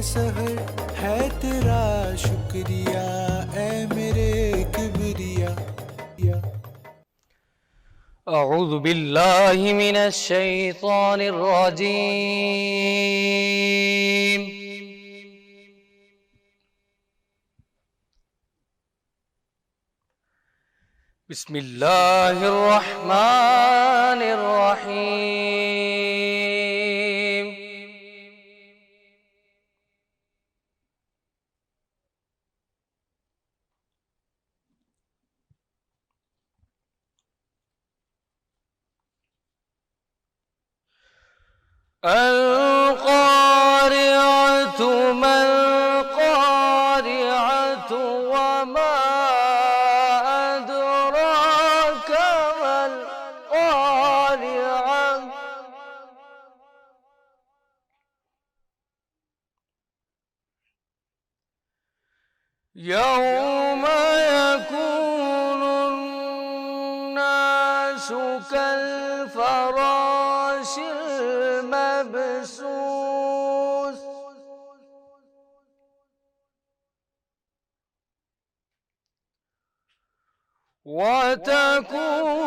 सहर है तेरा शुक्रिया ऐ मेरे किबरिया। अऊज़ु बिल्लाहि मिनश शैतानिर रजीम। बिस्मिल्लाहिर रहमानिर रहीम। अल-क़ारिअतु मल-क़ारिअतु वमा अदराक मल-क़ारिअह। यौम यकूनुन्नासु कल-फ़राशिल मबसूस। वतकूनुल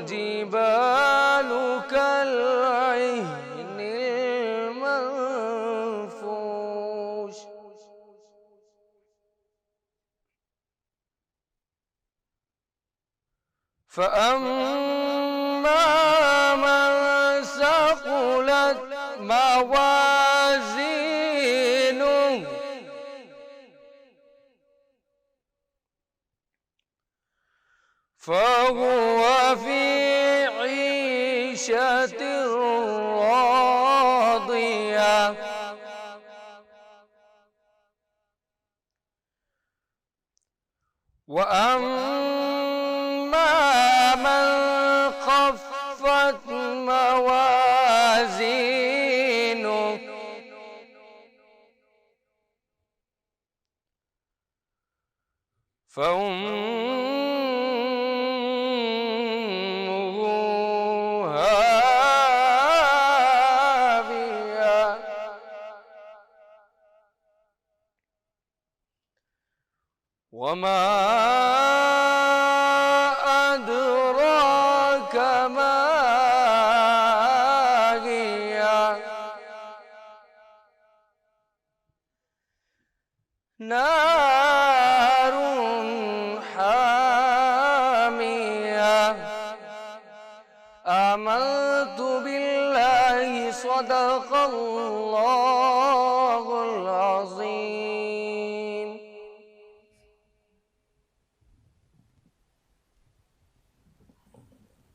जिबालु कल-अह्निल मंफूश। फ़अम्मा मन सक़ुलत मवाज़ीनुहु फ़हुव फ़ी ईशतिर रादिया। वअम्मा मन ख़फ़्फ़त मवाज़ीनुहु फ़उम्मुहु हाविया। वमा अदराक मा हिया। नारुन हामिया। आमन्तु बिल्लाहि सदक़ल्लाहुल अज़ीम।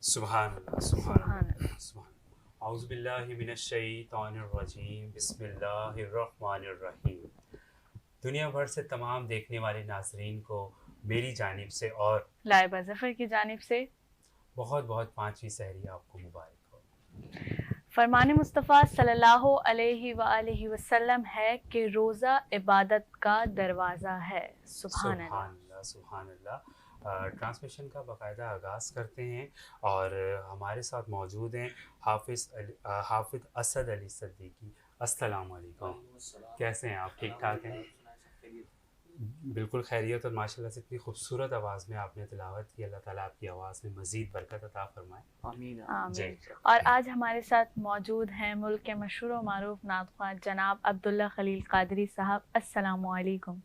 सुभान अल्लाह, सुभान अल्लाह, सुभान। औज़ु बिल्लाहि मिनश शैतानिर रजीम। बिस्मिल्लाहिर रहमानिर रहीम। दुनिया भर से तमाम देखने वाले नाज़रीन को मेरी जानिब से और लाइबा ज़फ़र की जानिब से बहुत बहुत पाँचवीं सहरी आपको मुबारक हो। फरमान मुस्तफ़ा सल्लल्लाहु अलैहि वआलिहि वसल्लम है कि रोज़ा इबादत का दरवाज़ा है। सुभान अल्लाह, सुभान अल्लाह। ट्रांसमिशन का बाकायदा आगाज़ करते हैं और हमारे साथ मौजूद हैं हाफिज़ असद अली सिद्दीकी। अस्सलाम वालेकुम, कैसे हैं आप? ठीक ठाक हैं? बिल्कुल खैरियत और माशाल्लाह से इतनी खूबसूरत आवाज़ में आपने तिलावत की। अल्लाह ताला आपकी आवाज़ में मज़ीद बरकत अता फरमाए। आमीन आमीन। और आज हमारे साथ मौजूद हैं मुल्क के मशहूर और मारूफ नातख़्वां जनाब अब्दुल्ला खलील क़ादरी साहब। अस्सलाम वालेकुम।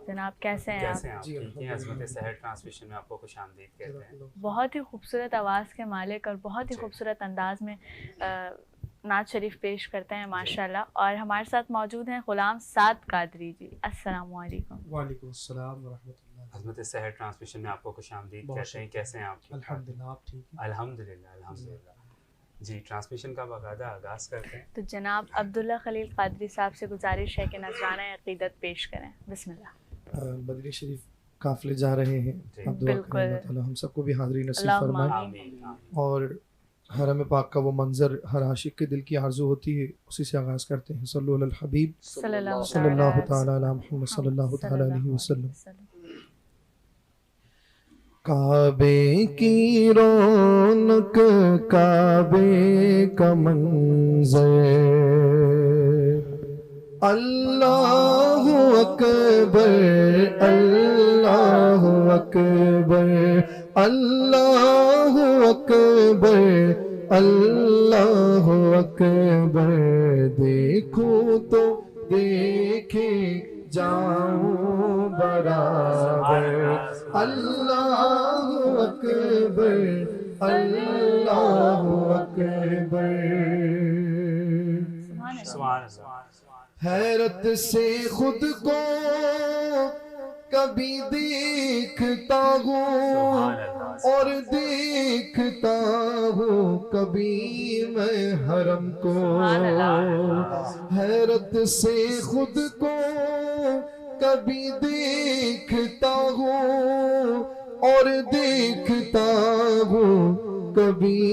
जनाब कैसे हैं आप? ठीक हैं। अज़मत सहर ट्रांसमिशन में आपको खुशामदीद कहते हैं। बहुत ही खूबसूरत आवाज़ के मालिक और बहुत ही खूबसूरत अंदाज में नात शरीफ पेश करते हैं माशाल्लाह। और हमारे साथ मौजूद हैं ग़ुलाम साद कादरी जी। अस्सलाम वालेकुम। वालेकुम अस्सलाम व रहमतुल्लाह। अज़मत सहर ट्रांसमिशन में आपको खुशामदीद कहते हैं। कैसे हैं आप? अल्हम्दुलिल्लाह, आप ठीक हैं? अल्हम्दुलिल्लाह, अल्हम्दुलिल्लाह। जी, ट्रांसमिशन का बाकायदा आगाज़ करते हैं। तो जनाब अब्दुल्ला खलील क़ादरी साहब से गुजारिश है कि नज़राना अक़ीदत पेश करें। बिस्मिल्लाह। बदरी शरीफ काफ़िले जा रहे हैं। अब दुआ करें अल्लाह ताला हम सबको भी हाज़िरी नसीब फरमाए और हरम पाक का वो मंज़र हर आशिक के दिल की आरज़ू होती है, उसी से आगाज़ करते हैं। सल्लल्लाहु अलल हबीब सल्लल्लाहु तआला अला मुहम्मद सल्लल्लाहु तआला अलैहि वसल्लम। काबे की रौनक, काबे का मंज़र, अल्लाहु अकबर अल्लाहु अकबर अल्लाहु अकबर अल्लाहु अकबर। देखूं तो देखे जाऊं बराबर। अल्लाहु अकबर अल्लाहु अकबर। हैरत से खुद को कभी देखता हूँ और देखता हूँ कभी मैं हरम को। हैरत से खुद को कभी देखता हूँ और देखता हूँ कभी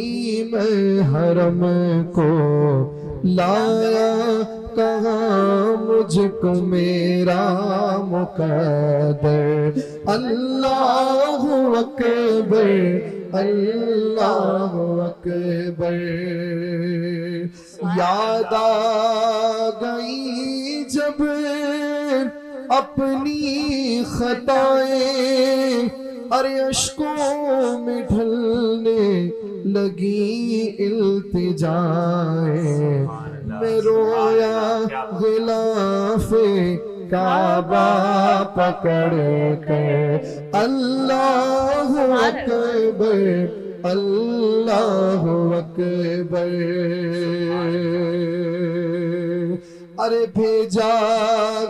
मैं हरम को। लाया कहाँ मुझको मेरा मुक़द्दर। अल्लाहु अकबर अल्लाहु अकबर। याद आ गई जब अपनी खताएं, अरे अश्कों में ढलने लगी इल्तिजाएं। मैं रोया गिलाफे काबा पकड़ कर। अल्लाहु अकबर अल्लाहु अकबर। अरे भेजा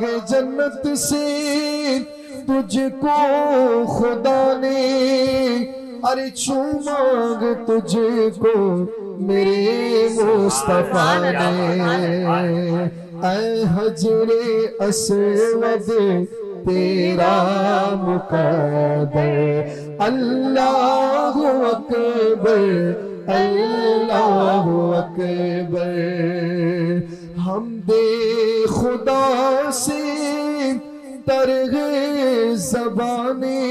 है जन्नत से तुझको खुदा ने, अरे चूमा तुझको मेरे मुस्तफा ने। ऐ हजरे अस्वद तेरा मुक़द्दर। अल्लाहु अकबर अल्लाहु अकबर। हम दे खुदा से तरहे ज़बाने,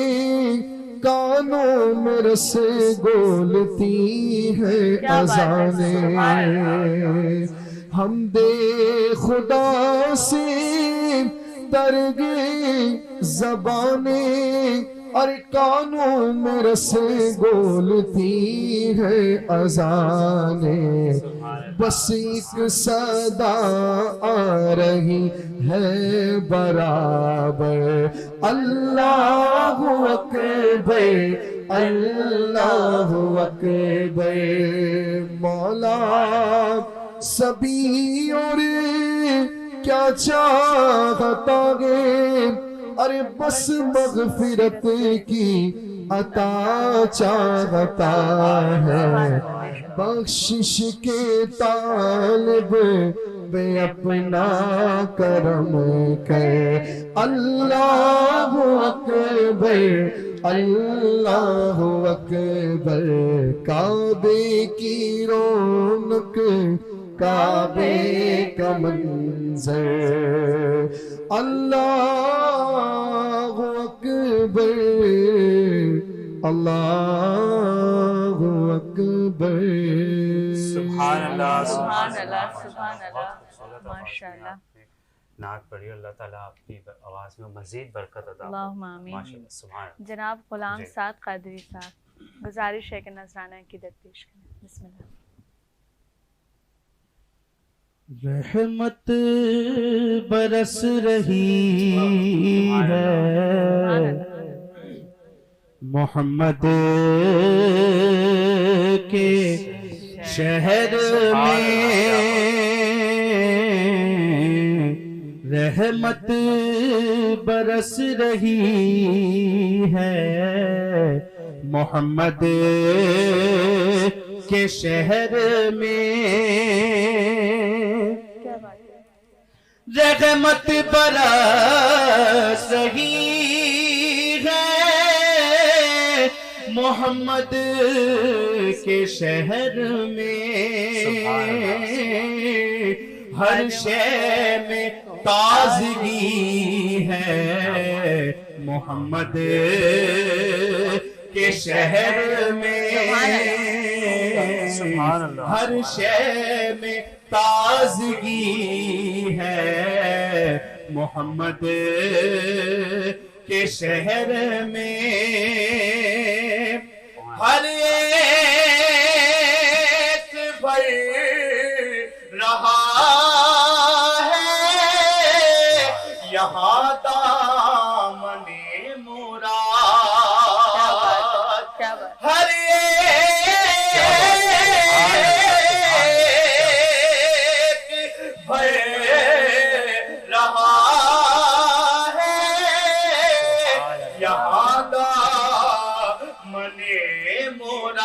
कानों में रस गोलती है अज़ाने। हम दे खुदा से तरगे ज़बाने, अरे कानों में रस गोलती है अज़ाने। बस एक सदा आ रही है बराबर। अल्लाहु अकबर अल्लाहु अकबर। मौला सभी और क्या चाहता है, अरे बस मग़फ़िरत की अता चाहता है। बख्शिश के तालिब पे अपना करम कर। अल्लाहु अकबर अल्लाहु अकबर। काबे की रौनक काबे का मंज़र। अल्लाहु अकबर अल्लाहु अकबर। सुभान अल्लाह सुभान अल्लाह सुभान अल्लाह माशाअल्लाह। नात पढ़ी, अल्लाह ताला आपकी आवाज़ में मज़ीद बरकत अता अल्लाहुम्मा आमीन। माशाअल्लाह सुभान अल्लाह। जनाब गुलाम साद कादरी साहब गुजारिश है कि नजराना अक़ीदत पेश करें। बिस्मिल्लाह। रहमत बरस रही है मोहम्मद के शहर में। रहमत बरस रही है मोहम्मद के शहर में। रहमत बरस रही है मोहम्मद के शहर में। हर शय में ताज़गी है मोहम्मद के शहर में। हर शय में ताज़गी है मोहम्मद के शहर में हर एक भर रहा है यहाँ दामने मुराद, हर एक भर रहा है यहाँ दामने मुराद,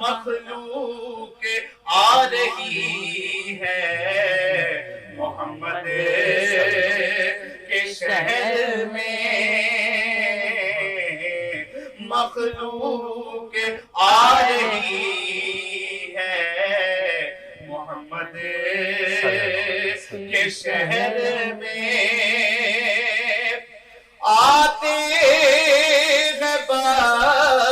मखलूक आ रही है मोहम्मद के शहर में, मखलूक आ रही है मोहम्मद के शहर में। आते हैं बख्शवाने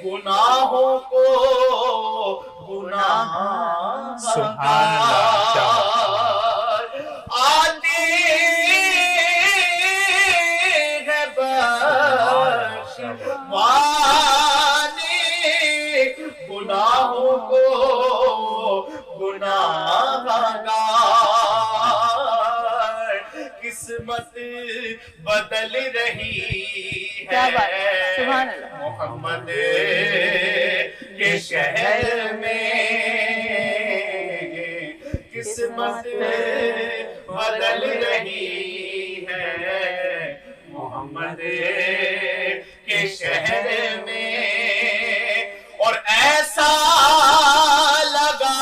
गुनाहों को गुनाहगार, आते हैं बख्शवाने गुनाहों को गुनाहगार, किस्मत बदल रही है मोहम्मद के शहर में, किस्मत बदल रही है मोहम्मद के शहर में। और ऐसा लगा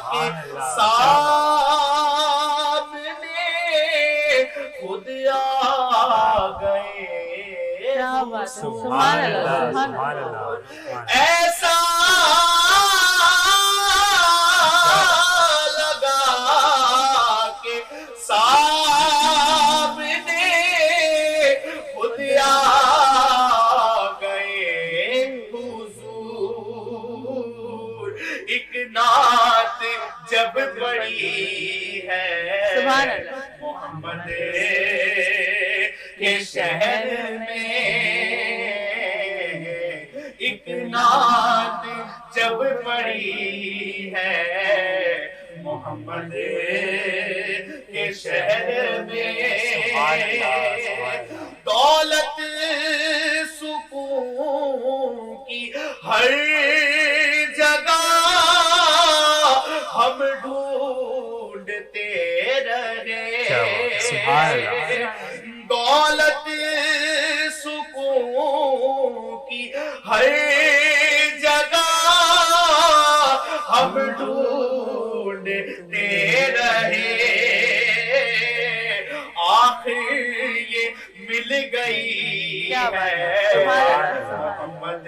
कि सामने खुद आ गए, सुभान अल्लाह, सुभान अल्लाह। ऐसा लगा कि सामने खुद आ गए हुजूर। एक नात जब पड़ी है मोहम्मद के शहर में, एक नात जब पड़ी है मोहम्मद के शहर में, दौलत सुकून की हर जगह हम ढूंढते रहे, दौलत सुकून की हर जगह हम ढूंढते रहे, आखिर ये मिल गई है मोहम्मद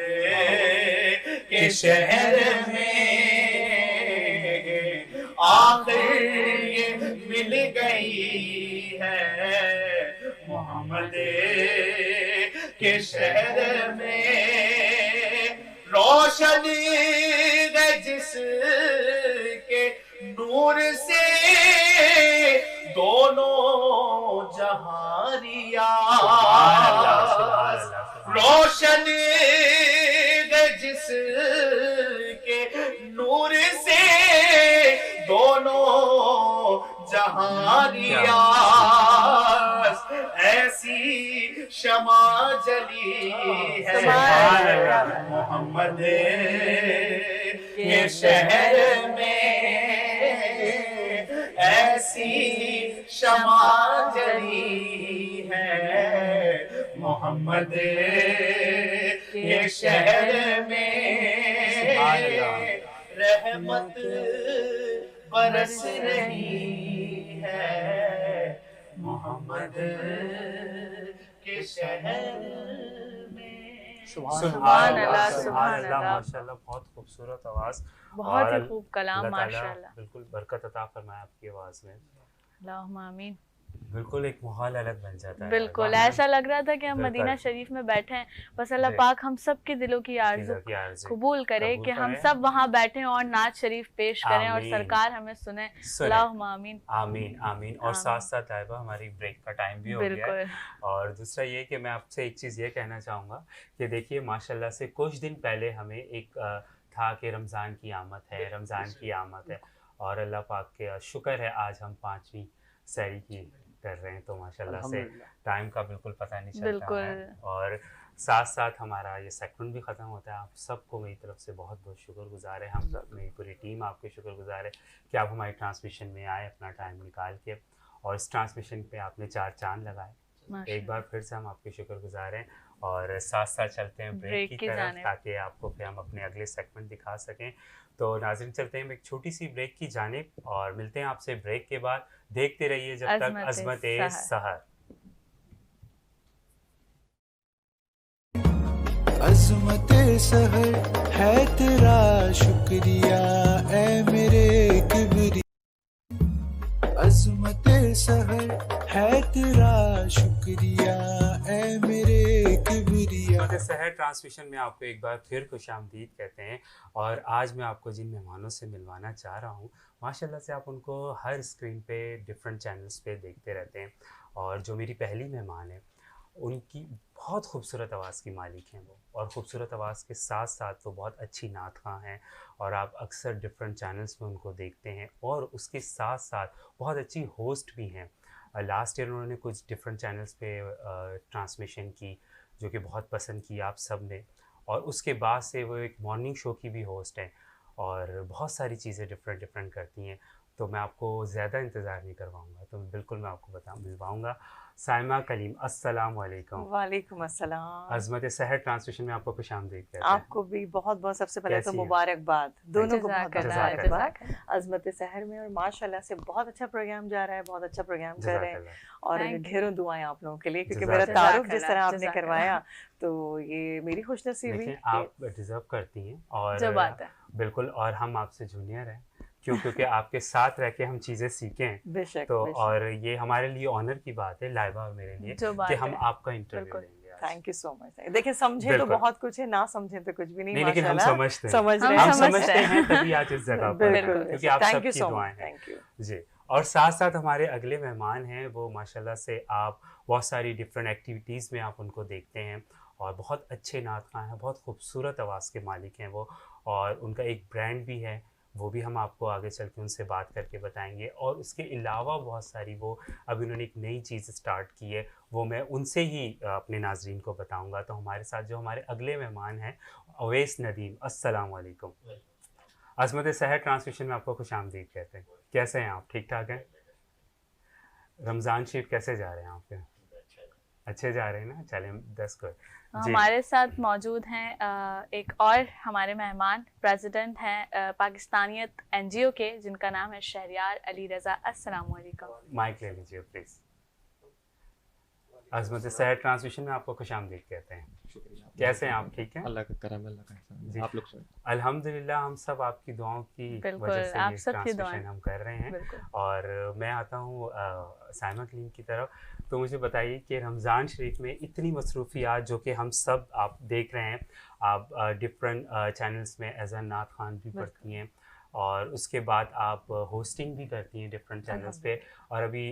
के शहर में, आखिर ये मिल गई है मोहम्मद के शहर में। रोशनी है जिसके नूर से दोनों जहानिया, रोशनी है जिसके नूर से दोनों जहानिया, ऐसी शमा जली है मोहम्मद के शहर में, ऐसी शमा जली है मोहम्मद के शहर में। रहमत बरस रही है मोहम्मद के शहर में। सुभान अल्लाह, सुभान अल्लाह। माशाल्लाह, बहुत खूबसूरत आवाज़, बहुत ही खूब कलाम, माशाल्लाह। बिल्कुल बरकत अता फरमाए आपकी आवाज़ में। अल्लाहुम्मा आमीन। बिल्कुल एक माहौल अलग बन जाता है। बिल्कुल ऐसा लग रहा था कि हम मदीना शरीफ में बैठे हैं। बस अल्लाह पाक हम सब के दिलों की आरज़ू कबूल करे कि हम सब वहाँ बैठे और नात शरीफ पेश करें और सरकार हमें सुने। अल्लाहुम्मा आमीन आमीन आमीन। और साथ साथ लाइबा हमारी ब्रेक का टाइम भी हो गया है। और दूसरा ये कि मैं आपसे एक चीज़ ये कहना चाहूँगा कि देखिए माशाल्लाह से कुछ दिन पहले हमें एक था कि रमज़ान की आमद है, रमज़ान की आमद है, और अल्लाह पाक के शुक्र है आज हम 5वीं सहरी की कर रहे हैं। तो माशाल्लाह से टाइम का बिल्कुल पता नहीं चलता है। और साथ साथ हमारा ये सेगमेंट भी ख़त्म होता है। आप सबको मेरी तरफ से बहुत बहुत शुक्रगुजार है। हम सब मेरी पूरी टीम आपके शुक्रगुजार है कि आप हमारी ट्रांसमिशन में आए अपना टाइम निकाल के, और इस ट्रांसमिशन पे आपने 4 चांद लगाए। एक बार फिर से हम आपके शुक्रगुजार हैं। और साथ साथ चलते हैं ब्रेक की तरफ ताकि आपको फिर हम अपने अगले सेगमेंट दिखा सकें। तो नाज़रीन चलते हैं एक छोटी सी ब्रेक की जानिब और मिलते हैं आपसे ब्रेक के बाद। देखते रहिए जब तक अज़मत-ए सहर। अज़मत-ए सहर है तेरा शुक्रिया ऐ मेरे किबरिया, अज़मत-ए सहर है तेरा शुक्रिया ऐ मेरे किबरिया। सहर ट्रांसमिशन में आपको एक बार फिर खुशामदीद कहते हैं। और आज मैं आपको जिन मेहमानों से मिलवाना चाह रहा हूँ, माशाल्लाह से आप उनको हर स्क्रीन पे डिफरेंट चैनल्स पे देखते रहते हैं। और जो मेरी पहली मेहमान है उनकी बहुत खूबसूरत आवाज़ की मालिक हैं वो, और ख़ूबसूरत आवाज़ के साथ साथ वो बहुत अच्छी नात ख़्वां हैं। और आप अक्सर डिफरेंट चैनल्स में उनको देखते हैं, और उसके साथ साथ बहुत अच्छी होस्ट भी हैं। लास्ट ईयर उन्होंने कुछ डिफरेंट चैनल्स पे ट्रांसमिशन की जो कि बहुत पसंद की आप सब ने। और उसके बाद से वो एक मॉर्निंग शो की भी होस्ट हैं और बहुत सारी चीज़ें डिफरेंट करती हैं। तो मैं आपको ज़्यादा इंतज़ार नहीं करवाऊँगा, तो बिल्कुल मैं आपको मिलवाऊँगा। साइमा कलीम, अस्सलाम वालेकुम। वालेकुम अस्सलाम। अज़मत-ए सहर ट्रांसमिशन में आपको खुशामदीद कहते हैं। आपको भी बहुत बहुत सबसे पहले तो मुबारकबाद, दोनों को बहुत मुबारकबाद अज़मत-ए सहर में। और माशाल्लाह से बहुत अच्छा प्रोग्राम जा रहा है, बहुत अच्छा प्रोग्राम कर रहे हैं, और ढेरों दुआएं आप लोगों के लिए, क्योंकि मेरा तारुफ जिस तरह आपने करवाया तो ये मेरी खुशनसीबी। आप डिज़र्व करती हैं, और जो बात है बिल्कुल। और हम आपसे जूनियर हैं क्योंकि आपके साथ रह के हम चीज़ें सीखें। बेशक, तो बेशक। और ये हमारे लिए ऑनर की बात है लाइबा और मेरे लिए कि हम आपका इंटरव्यू लेंगे। Thank you so much. देखिए समझे तो बहुत कुछ है, ना समझे तो कुछ भी नहीं, लेकिन हम समझते हैं, हम समझते हैं तभी आज इस जगह पर, क्योंकि आप सबकी दुआएं हैं। थैंक यू जी। और साथ साथ हमारे अगले मेहमान हैं, वो माशाल्लाह से आप बहुत सारी डिफरेंट एक्टिविटीज़ में आप उनको देखते हैं, और बहुत अच्छे नात ख़्वां हैं, बहुत खूबसूरत आवाज़ के मालिक हैं वो, और उनका एक ब्रांड भी है, वो भी हम आपको आगे चल के उनसे बात करके बताएंगे। और उसके अलावा बहुत सारी वो अभी उन्होंने एक नई चीज़ स्टार्ट की है, वो मैं उनसे ही अपने नाजरीन को बताऊंगा। तो हमारे साथ जो हमारे अगले मेहमान हैं अवैस नदीम, अस्सलाम वालेकुम। अज़मत-ए सहर ट्रांसमिशन में आपको खुशामदीद कहते हैं। कैसे हैं आप? ठीक ठाक हैं? रमज़ान शरीफ कैसे जा रहे हैं आपके? अच्छे जा रहे हैं ना? चलें, 10 गुड। हमारे साथ मौजूद हैं एक और हमारे मेहमान, प्रेसिडेंट हैं पाकिस्तानियत NGO के, जिनका नाम है शहरियार अली रज़ा। अस्सलाम वालेकुम। माइक ले लीजिए प्लीज़। अज़मत-ए सहर ट्रांसमिशन में आपको खुशामदीद कहते हैं। कैसे हैं आप? ठीक हैं? अल्लाह का करम, अल्लाह का एहसान। आप लोग अल्हम्दुलिल्लाह, हम सब आपकी दुआओं की वजह से ये ट्रांसमिशन हम कर रहे हैं। और मैं आता हूँ साइमा कलीम की तरफ। तो मुझे बताइए कि रमज़ान शरीफ में इतनी मसरूफियात जो कि हम सब आप देख रहे हैं, आप डिफरेंट चैनल्स में एज अ नात ख़्वान भी पढ़ती हैं, और उसके बाद आप होस्टिंग भी करती हैं डिफरेंट चैनल्स पे, और अभी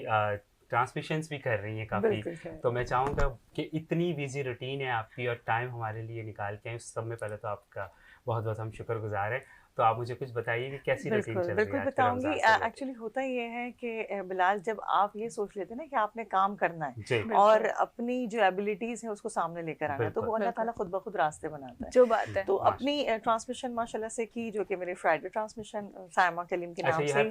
ट्रांसमिशंस भी कर रही हैं काफ़ी। तो मैं चाहूँगा कि इतनी बिजी रूटीन है आपकी और टाइम हमारे लिए निकाल के आए, उस सब में पहले तो आपका बहुत बहुत हम शुक्रगुजार हैं। तो आप मुझे कुछ बताइए कि कैसी रूटीन चल रही है? बिल्कुल बताऊंगी। एक्चुअली होता ये है कि बिलाल, जब आप ये सोच लेते हैं ना कि आपने काम करना है और अपनी जो एबिलिटीज है उसको सामने लेकर आना है, तो वो अल्लाह ताला खुद ब खुद रास्ते बनाता है। जो बात है, तो अपनी ट्रांसमिशन माशाल्लाह से की, जो कि मेरे फ्राइडे ट्रांसमिशन साइमा कलीम के नाम से है,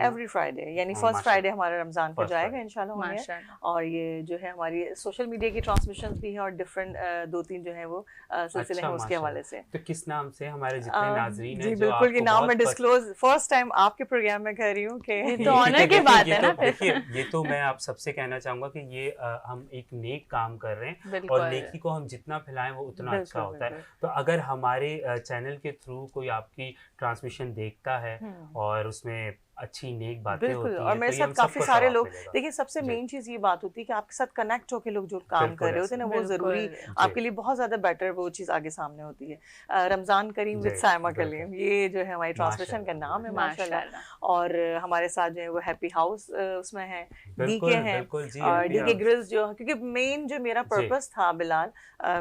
एवरी फ्राइडे, यानी फर्स्ट फ्राइडे हमारा रमजान का जाएगा इंशाल्लाह। और ये जो है हमारी सोशल मीडिया की ट्रांसमिशन भी है, और डिफरेंट 2-3 जो है वो सिलसिले हैं उसके हवाले से। तो किस नाम से हमारे जितने नाज़रीन हैं, बिल्कुल की नाम मैं डिस्क्लोज फर्स्ट टाइम आपके प्रोग्राम में कर रही हूँ कि तो ऑनर की बात है ना। देखिए, ये तो मैं आप सबसे कहना चाहूँगा कि ये हम एक नेक काम कर रहे हैं, और नेकी को हम जितना फैलाएं वो उतना अच्छा होता है। तो अगर हमारे चैनल के थ्रू कोई आपकी ट्रांसमिशन देखता है और उसमें अच्छी नेक बातें बिल्कुल, होती हैं, और मेरे तो ये साथ हम काफी सबको सारे सवाब लोग, मिलेगा। देखिए सबसे जी। मेन चीज ये बात होती है कि आपके साथ कनेक्ट होके लोग जो काम बिल्कुल कर रहे होते हैं ना, वो बिल्कुल। जरूरी आपके लिए बहुत ज्यादा बेटर वो चीज आगे सामने होती है। रमजान करीम विद जी, साइमा बिल्कुल। कलीम, ये जो है हमारी ट्रांसलेशन का माशाल्लाह, नाम है माशाल्लाह। माशाल्लाह। और हमारे साथ जो है वो हैप्पी हाउस उसमें है, बिल्कुल, डीके हैं, बिल्कुल जी, और हैप्पी डीके हाउस। ग्रिल्स जो, क्योंकि मेन जो मेरा जी। पर्पस था बिलाल,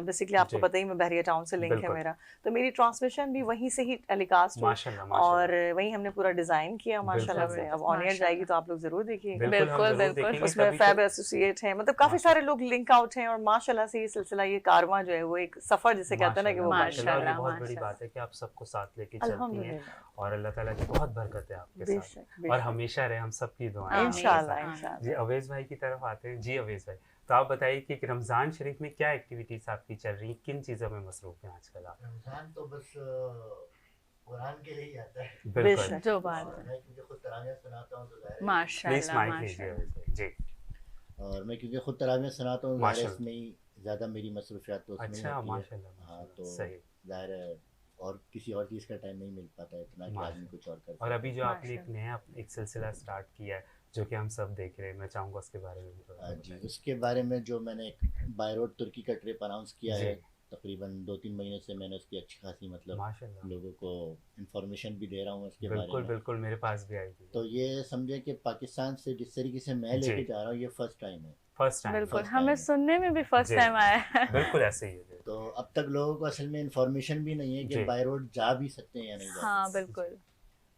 बेसिकली आपको जी। पता ही मैं बहरिया टाउन से लिंक है बिल्कुल। मेरा, तो मेरी ट्रांसमिशन भी वहीं से ही टेलीकास्ट हुई, माशाल्लाह, माशाल्लाह। और वहीं हमने पूरा डिजाइन किया माशाल्लाह बिल्कुल, से। अब ऑन एयर जाएगी तो आप लोग जरूर देखिएगा। बिल्कुल, हम बिल्कुल, ज़रूर बिल्कुल। देखेंगे, उसमें तभी फैब तो एसोसिएट हैं, मतलब काफी सारे लोग लिंक आउट हैं, और माशाल्लाह से ये सिलसिला, ये कारवां जो है वो एक सफर जिसे कहते हैं ना कि वो बन माशाल्लाह, और ये गया। बहुत बड़ी माशाल्लाह। बात है कि आप सबको साथ लेके चलती हैं, अल्हम्दुलिल्लाह, और अल्लाह ताला की बहुत बरकत है आपके साथ, बेशक और बेशक, हमेशा रहे, हम सबकी दुआएं आमीन, इंशाल्लाह आमीन। इंशाल्लाह। जी। अवेज भाई की तरफ आते हैं। जी अवेज भाई, तो आप बताइए कि रमज़ान शरीफ में क्या एक्टिविटीज़ आपकी चल रही हैं, किन चीज़ों में मसरूफ़ हैं आजकल आप? रमजान तो बस कुरान के लिए ही आता है। बिल्कुल, बेशक। जो बात और मैं क्योंकि खुद तरावियाँ सुनाता हूँ तो ज़ाहिर है प्लीज़ माशाल्लाह माइक लीजिए माशाल्लाह। अवेज भाई। जी, और मैं क्योंकि खुद तरावियाँ सुनाता हूँ, ज़ाहिर है माशाल्लाह। इसमें ही ज़्यादा मेरी मसरूफियात तो उसमें ही अच्छा, होती है। माशाल्लाह, हाँ, तो माशाल्लाह, सही। ज़ाहिर है और किसी और चीज़ का टाइम नहीं मिल पाता है इतना कि आदमी माशाल्लाह। कुछ और कर और अभी जो आपने एक माशाल्लाह। नया एक सिलसिला स्टार्ट किया है, जो कि हम सब देख रहे हैं, मैं चाहूँगा उसके बारे में भी थोड़ा जी, बताएं। उसके बारे में जो मैंने एक बाय रोड तुर्की का ट्रिप अनाउंस किया जी। है, तकरीबन 2-3 महीने से मैंने उसकी अच्छी खासी मतलब माशाल्लाह, लोगों को इंफॉर्मेशन भी दे रहा हूँ उसके बारे बिल्कुल में। बिल्कुल, मेरे पास भी आई थी। तो ये समझे कि पाकिस्तान से जिस तरीके से मैं जी। लेके जा रहा हूँ, ये फर्स्ट टाइम है। फर्स्ट टाइम, बिल्कुल, first हमें time। सुनने में भी फर्स्ट जी। टाइम आया है। बिल्कुल ऐसे ही है। तो अब तक लोगों को असल में इंफॉर्मेशन भी नहीं है कि जी। बाय रोड जा भी सकते हैं या नहीं जा हाँ सकते। बिल्कुल।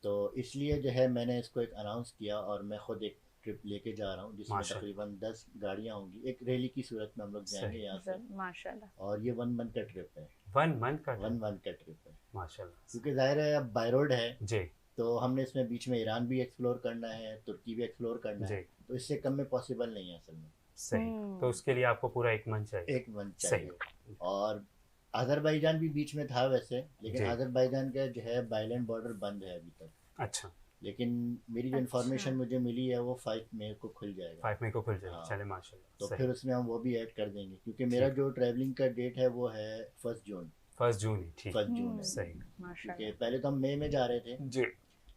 तो इसलिए जो है मैंने इसको एक अनाउंस किया, और मैं खुद एक ट्रिप लेके जा रहा हूँ जिसमें माशाल्लाह। तकरीबन 10 गाड़ियाँ होंगी, एक रैली की सूरत में हम लोग जाएंगे सही। यहाँ से। माशाल्लाह। और ये 1 मंथ का ट्रिप है, 1 मंथ का 1 मंथ का ट्रिप है, माशाल्लाह। क्योंकि जाहिर है अब बाय रोड है, जी, तो हमने इसमें बीच में ईरान भी एक्सप्लोर करना है, तुर्की भी एक्सप्लोर करना जी, है, तो इससे कम में पॉसिबल नहीं है असल में। सही। तो उसके लिए आपको पूरा 1 मंथ चाहिए। 1 मंथ चाहिए। और अजरबैजान भी बीच में था वैसे, लेकिन जी। अजरबैजान का जो है बाइलैंड बॉर्डर बंद है अभी तक। अच्छा, लेकिन मेरी जो इन्फॉर्मेशन मुझे मिली है वो 5 मई को खुल जाएगा। 5 मई को खुल जाएगा। हाँ। चले माशाल्लाह, तो सही। फिर उसमें हम वो भी ऐड कर देंगे, क्योंकि मेरा जो ट्रैवलिंग का डेट है वो है 1 जून। 1 जून ही, ठीक। 1 जून है। सही। माशाल्लाह। क्योंकि पहले तो हम मई में जा रहे थे, जी,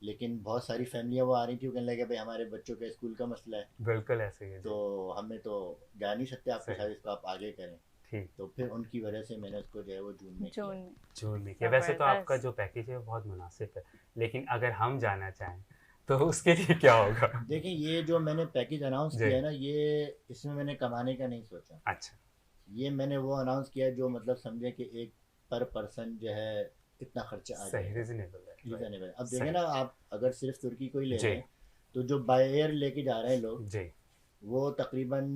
लेकिन बहुत सारी फैमिलियाँ वो आ रही थी, वो कहने लगे भाई हमारे बच्चों के स्कूल का मसला है, बिल्कुल ऐसे ही है। तो हमें तो जा नहीं सकते आपके सही। साथ, इसको आप आगे करें। ठीक, तो फिर उनकी वजह से मैंने उसको जो है वो जून में किया। जून में। जून में किया। वैसे तो जबरदस्त। आपका जो पैकेज है वो बहुत मुनासिब है, लेकिन अगर हम जाना चाहें तो उसके लिए क्या होगा? देखिए, ये जो मैंने पैकेज अनाउंस जी। किया है ना, ये इसमें मैंने कमाने का नहीं सोचा। अच्छा, ये मैंने वो अनाउंस किया जो मतलब समझे कि एक पर पर्सन जो है इतना खर्चा आ सही, जाएगा। रिजनेबल है। Reasonable। अब सही। देखें ना, आप अगर सिर्फ तुर्की को ही ले जी। लें, तो जो बाय एयर लेके जा रहे हैं लोग, जी, वो तकरीबन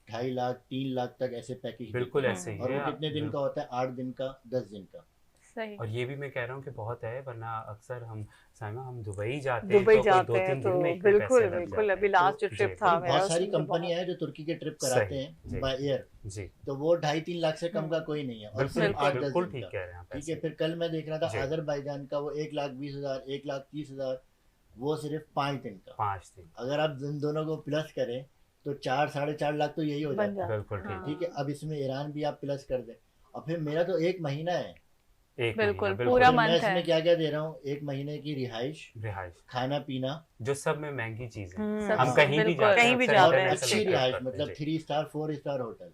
2.5 लाख 3 लाख तक ऐसे पैकेज बिल्कुल देते हैं। ऐसे ही और है। वो कितने दिन का होता है? 8 दिन का, 10 दिन का। सही। और ये भी मैं कह रहा हूँ कि बहुत है, वरना अक्सर हम साइमा हम दुबई जाते दुबई हैं तो जाते कोई हैं 2-3 तो दिन में इतने बिल्कुल पैसे लग बिल्कुल, जाते अभी हैं। लास्ट जो जी, ट्रिप था मेरा बहुत सारी उसमें तो कंपनियां हैं जो तुर्की के ट्रिप कराते सही, हैं जी। बाय एयर, जी, तो वो 2.5-3 लाख से कम का कोई नहीं है, और बिल्कुल सिर्फ 8-10 बिल्कुल दिन ठीक का। कह रहे हैं आप ठीक है। ऐसे। फिर कल मैं देख रहा था जी। अजरबैजान का, वो 1,20,000 1,30,000, वो सिर्फ 5 दिन का। 5 दिन, अगर आप इन दोनों को प्लस करें तो 4-4.5 लाख तो यही हो बन जाता है। बिल्कुल हाँ। ठीक। ठीक है। अब इसमें ईरान भी आप प्लस कर दें, और फिर मेरा तो 1 महीना है। एक बिल्कुल, महीना, पूरा फिर मैं मंथ इसमें है। क्या क्या दे रहा हूँ? 1 महीने की रिहाइश, रिहाइश, खाना पीना, जो सब में महंगी चीज है। सब हम कहीं भी बिल्कुल, जाते हैं, कहीं भी अक्सर जाते और हैं, इंटरनेशनल अच्छी ट्रिप रिहाइश, करते हैं, मतलब जी। 3 स्टार 4 स्टार होटल,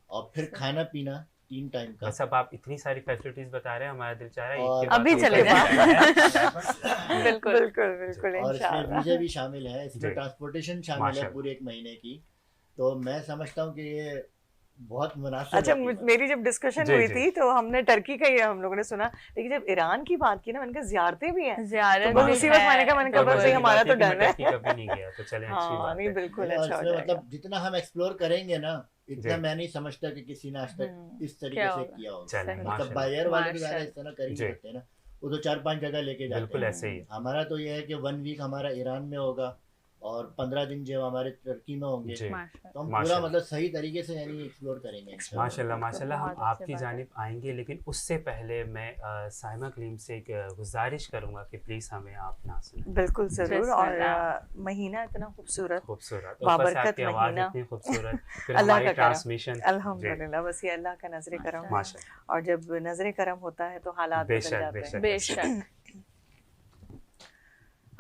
और फिर खाना पीना 3 टाइम का। बस अब आप इतनी सारी फैसिलिटीज बता रहे हैं, हमारा दिल चाह रहा है और एक के बाद अभी एक चले जाए। बिल्कुल बिल्कुल बिल्कुल और इसमें इंशाल्लाह। वीज़ा भी शामिल है, इसमें जी। ट्रांसपोर्टेशन शामिल है माशाल्लाह। पूरे 1 महीने की। तो मैं समझता हूँ कि ये बहुत मुनासिब अच्छा, है कीमत। मेरी जब डिस्कशन जी, हुई जी। थी तो हमने टर्की का ही हम लोगों ने सुना, लेकिन जब ईरान की बात की ना, मैंने कहा ज़ियारतें भी हैं। ज़ियारत तो बस भी उसी वक्त है। मैंने कहा तो बस मजे भाई की हमारा बात तो है कि मैं डन है। टर्की कभी नहीं गया, तो चलें अच्छी हाँ बात नहीं है। बिल्कुल और अच्छा हो इसमें जाएगा। मतलब जितना हम एक्सप्लोर करेंगे ना, इतना जी। मैं नहीं समझता कि किसी ने आज तक इस तरीके क्या से होगा? किया होगा। चलें, मतलब माशाल्लाह। बायर वाले तो ज़्यादा माशाल्लाह। इस तरह कर ही जी। नहीं सकते ना, वो तो 4-5 जगह लेके जाते बिल्कुल हैं। ऐसे ही है। हमारा तो ये है कि 1 वीक हमारा ईरान में होगा, और 15 दिन जो हमारे तुर्की में होंगे, जी। माशाल्लाह। तो हम पूरा माशाल्लाह। मतलब सही तरीके से यानी एक्सप्लोर करेंगे इंशाल्लाह। माशाल्लाह माशाल्लाह, हम बहुत अच्छी आपकी बात है। जानिब आएंगे, लेकिन उससे पहले मैं साइमा कलीम से एक गुजारिश करूंगा कि प्लीज़ हमें आप ना सुनाएं। बिल्कुल जरूर। और बिस्मिल्लाह। महीना इतना खूबसूरत, खूबसूरत, ऊपर से बाबरकत आपकी आवाज़ महीना। इतनी खूबसूरत, फिर अल्लाह हमारी का करम। ट्रांसमिशन। अल्हम्दुलिल्लाह, बस ये अल्लाह का नजर करम है। माशाल्लाह, और जब नजर करम होता है तो हालात बदल बेशक जाते हैं। बेशक बेशक।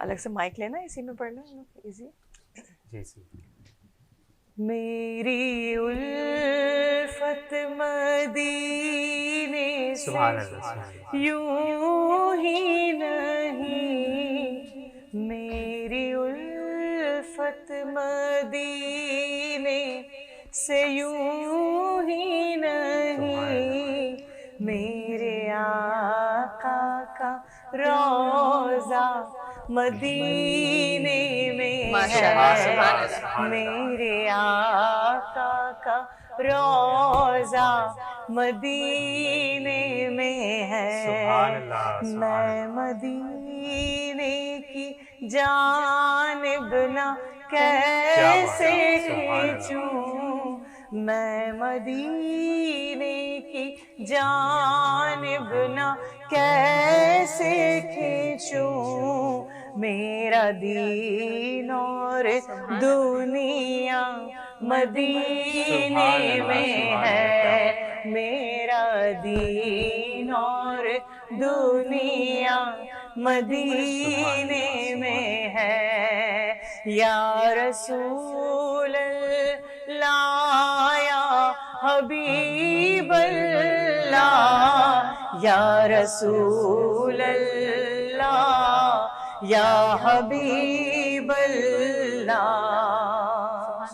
अलग से माइक लेना, इसी में पढ़ना इजी। जी मेरी उल्फत मदीने से यूं ही नहीं, मेरी उल्फत मदीने से यूं ही नहीं, मेरे आका का रोज़ा मदीने में है, मेरे आका का रोज़ा मदीने में है। मैं मदीने की जानिब ना कैसे खींचूं, मैं मदीने की जानिब ना कैसे खींचूं, मेरा दीन और दुनिया मदीने में है, मेरा दीन और दुनिया मदीने में है। या रसूल अल्लाह या हबीब अल्लाह, या रसूल अल्लाह या हबीब अल्लाह।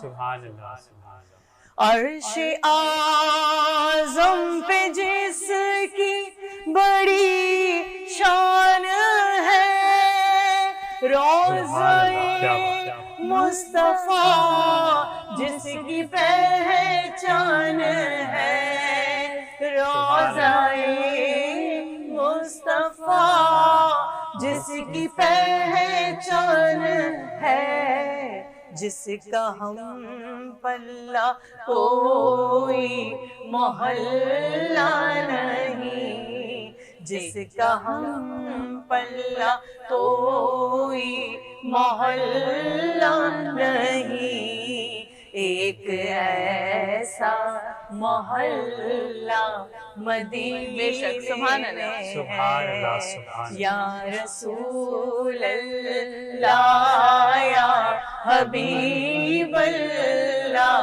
सुभान अल्लाह, सुभान अल्लाह। अर्श आज़म पे जिसकी बड़ी शान है, रोज़े मुस्तफ़ा जिसकी पहचान है, रोज़े मुस्तफ़ा जिसकी पहचान है, जिसका हम पल्ला कोई मोहल्ला नहीं, जिसका हम पल्ला कोई मोहल्ला नहीं, एक ऐसा मोहल्ला मदीने में है। या रसूल अल्लाह या हबीब अल्लाह,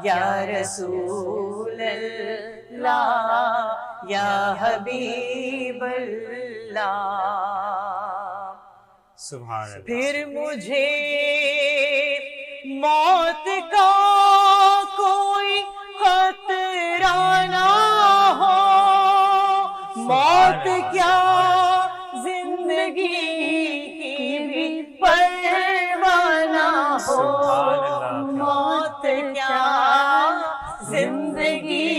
या रसूल अल्लाह या हबीब अल्लाह। सुभान अल्लाह। फिर मुझे मौत का कोई खतरा ना हो, मौत क्या जिंदगी की भी परवाह ना हो, मौत क्या जिंदगी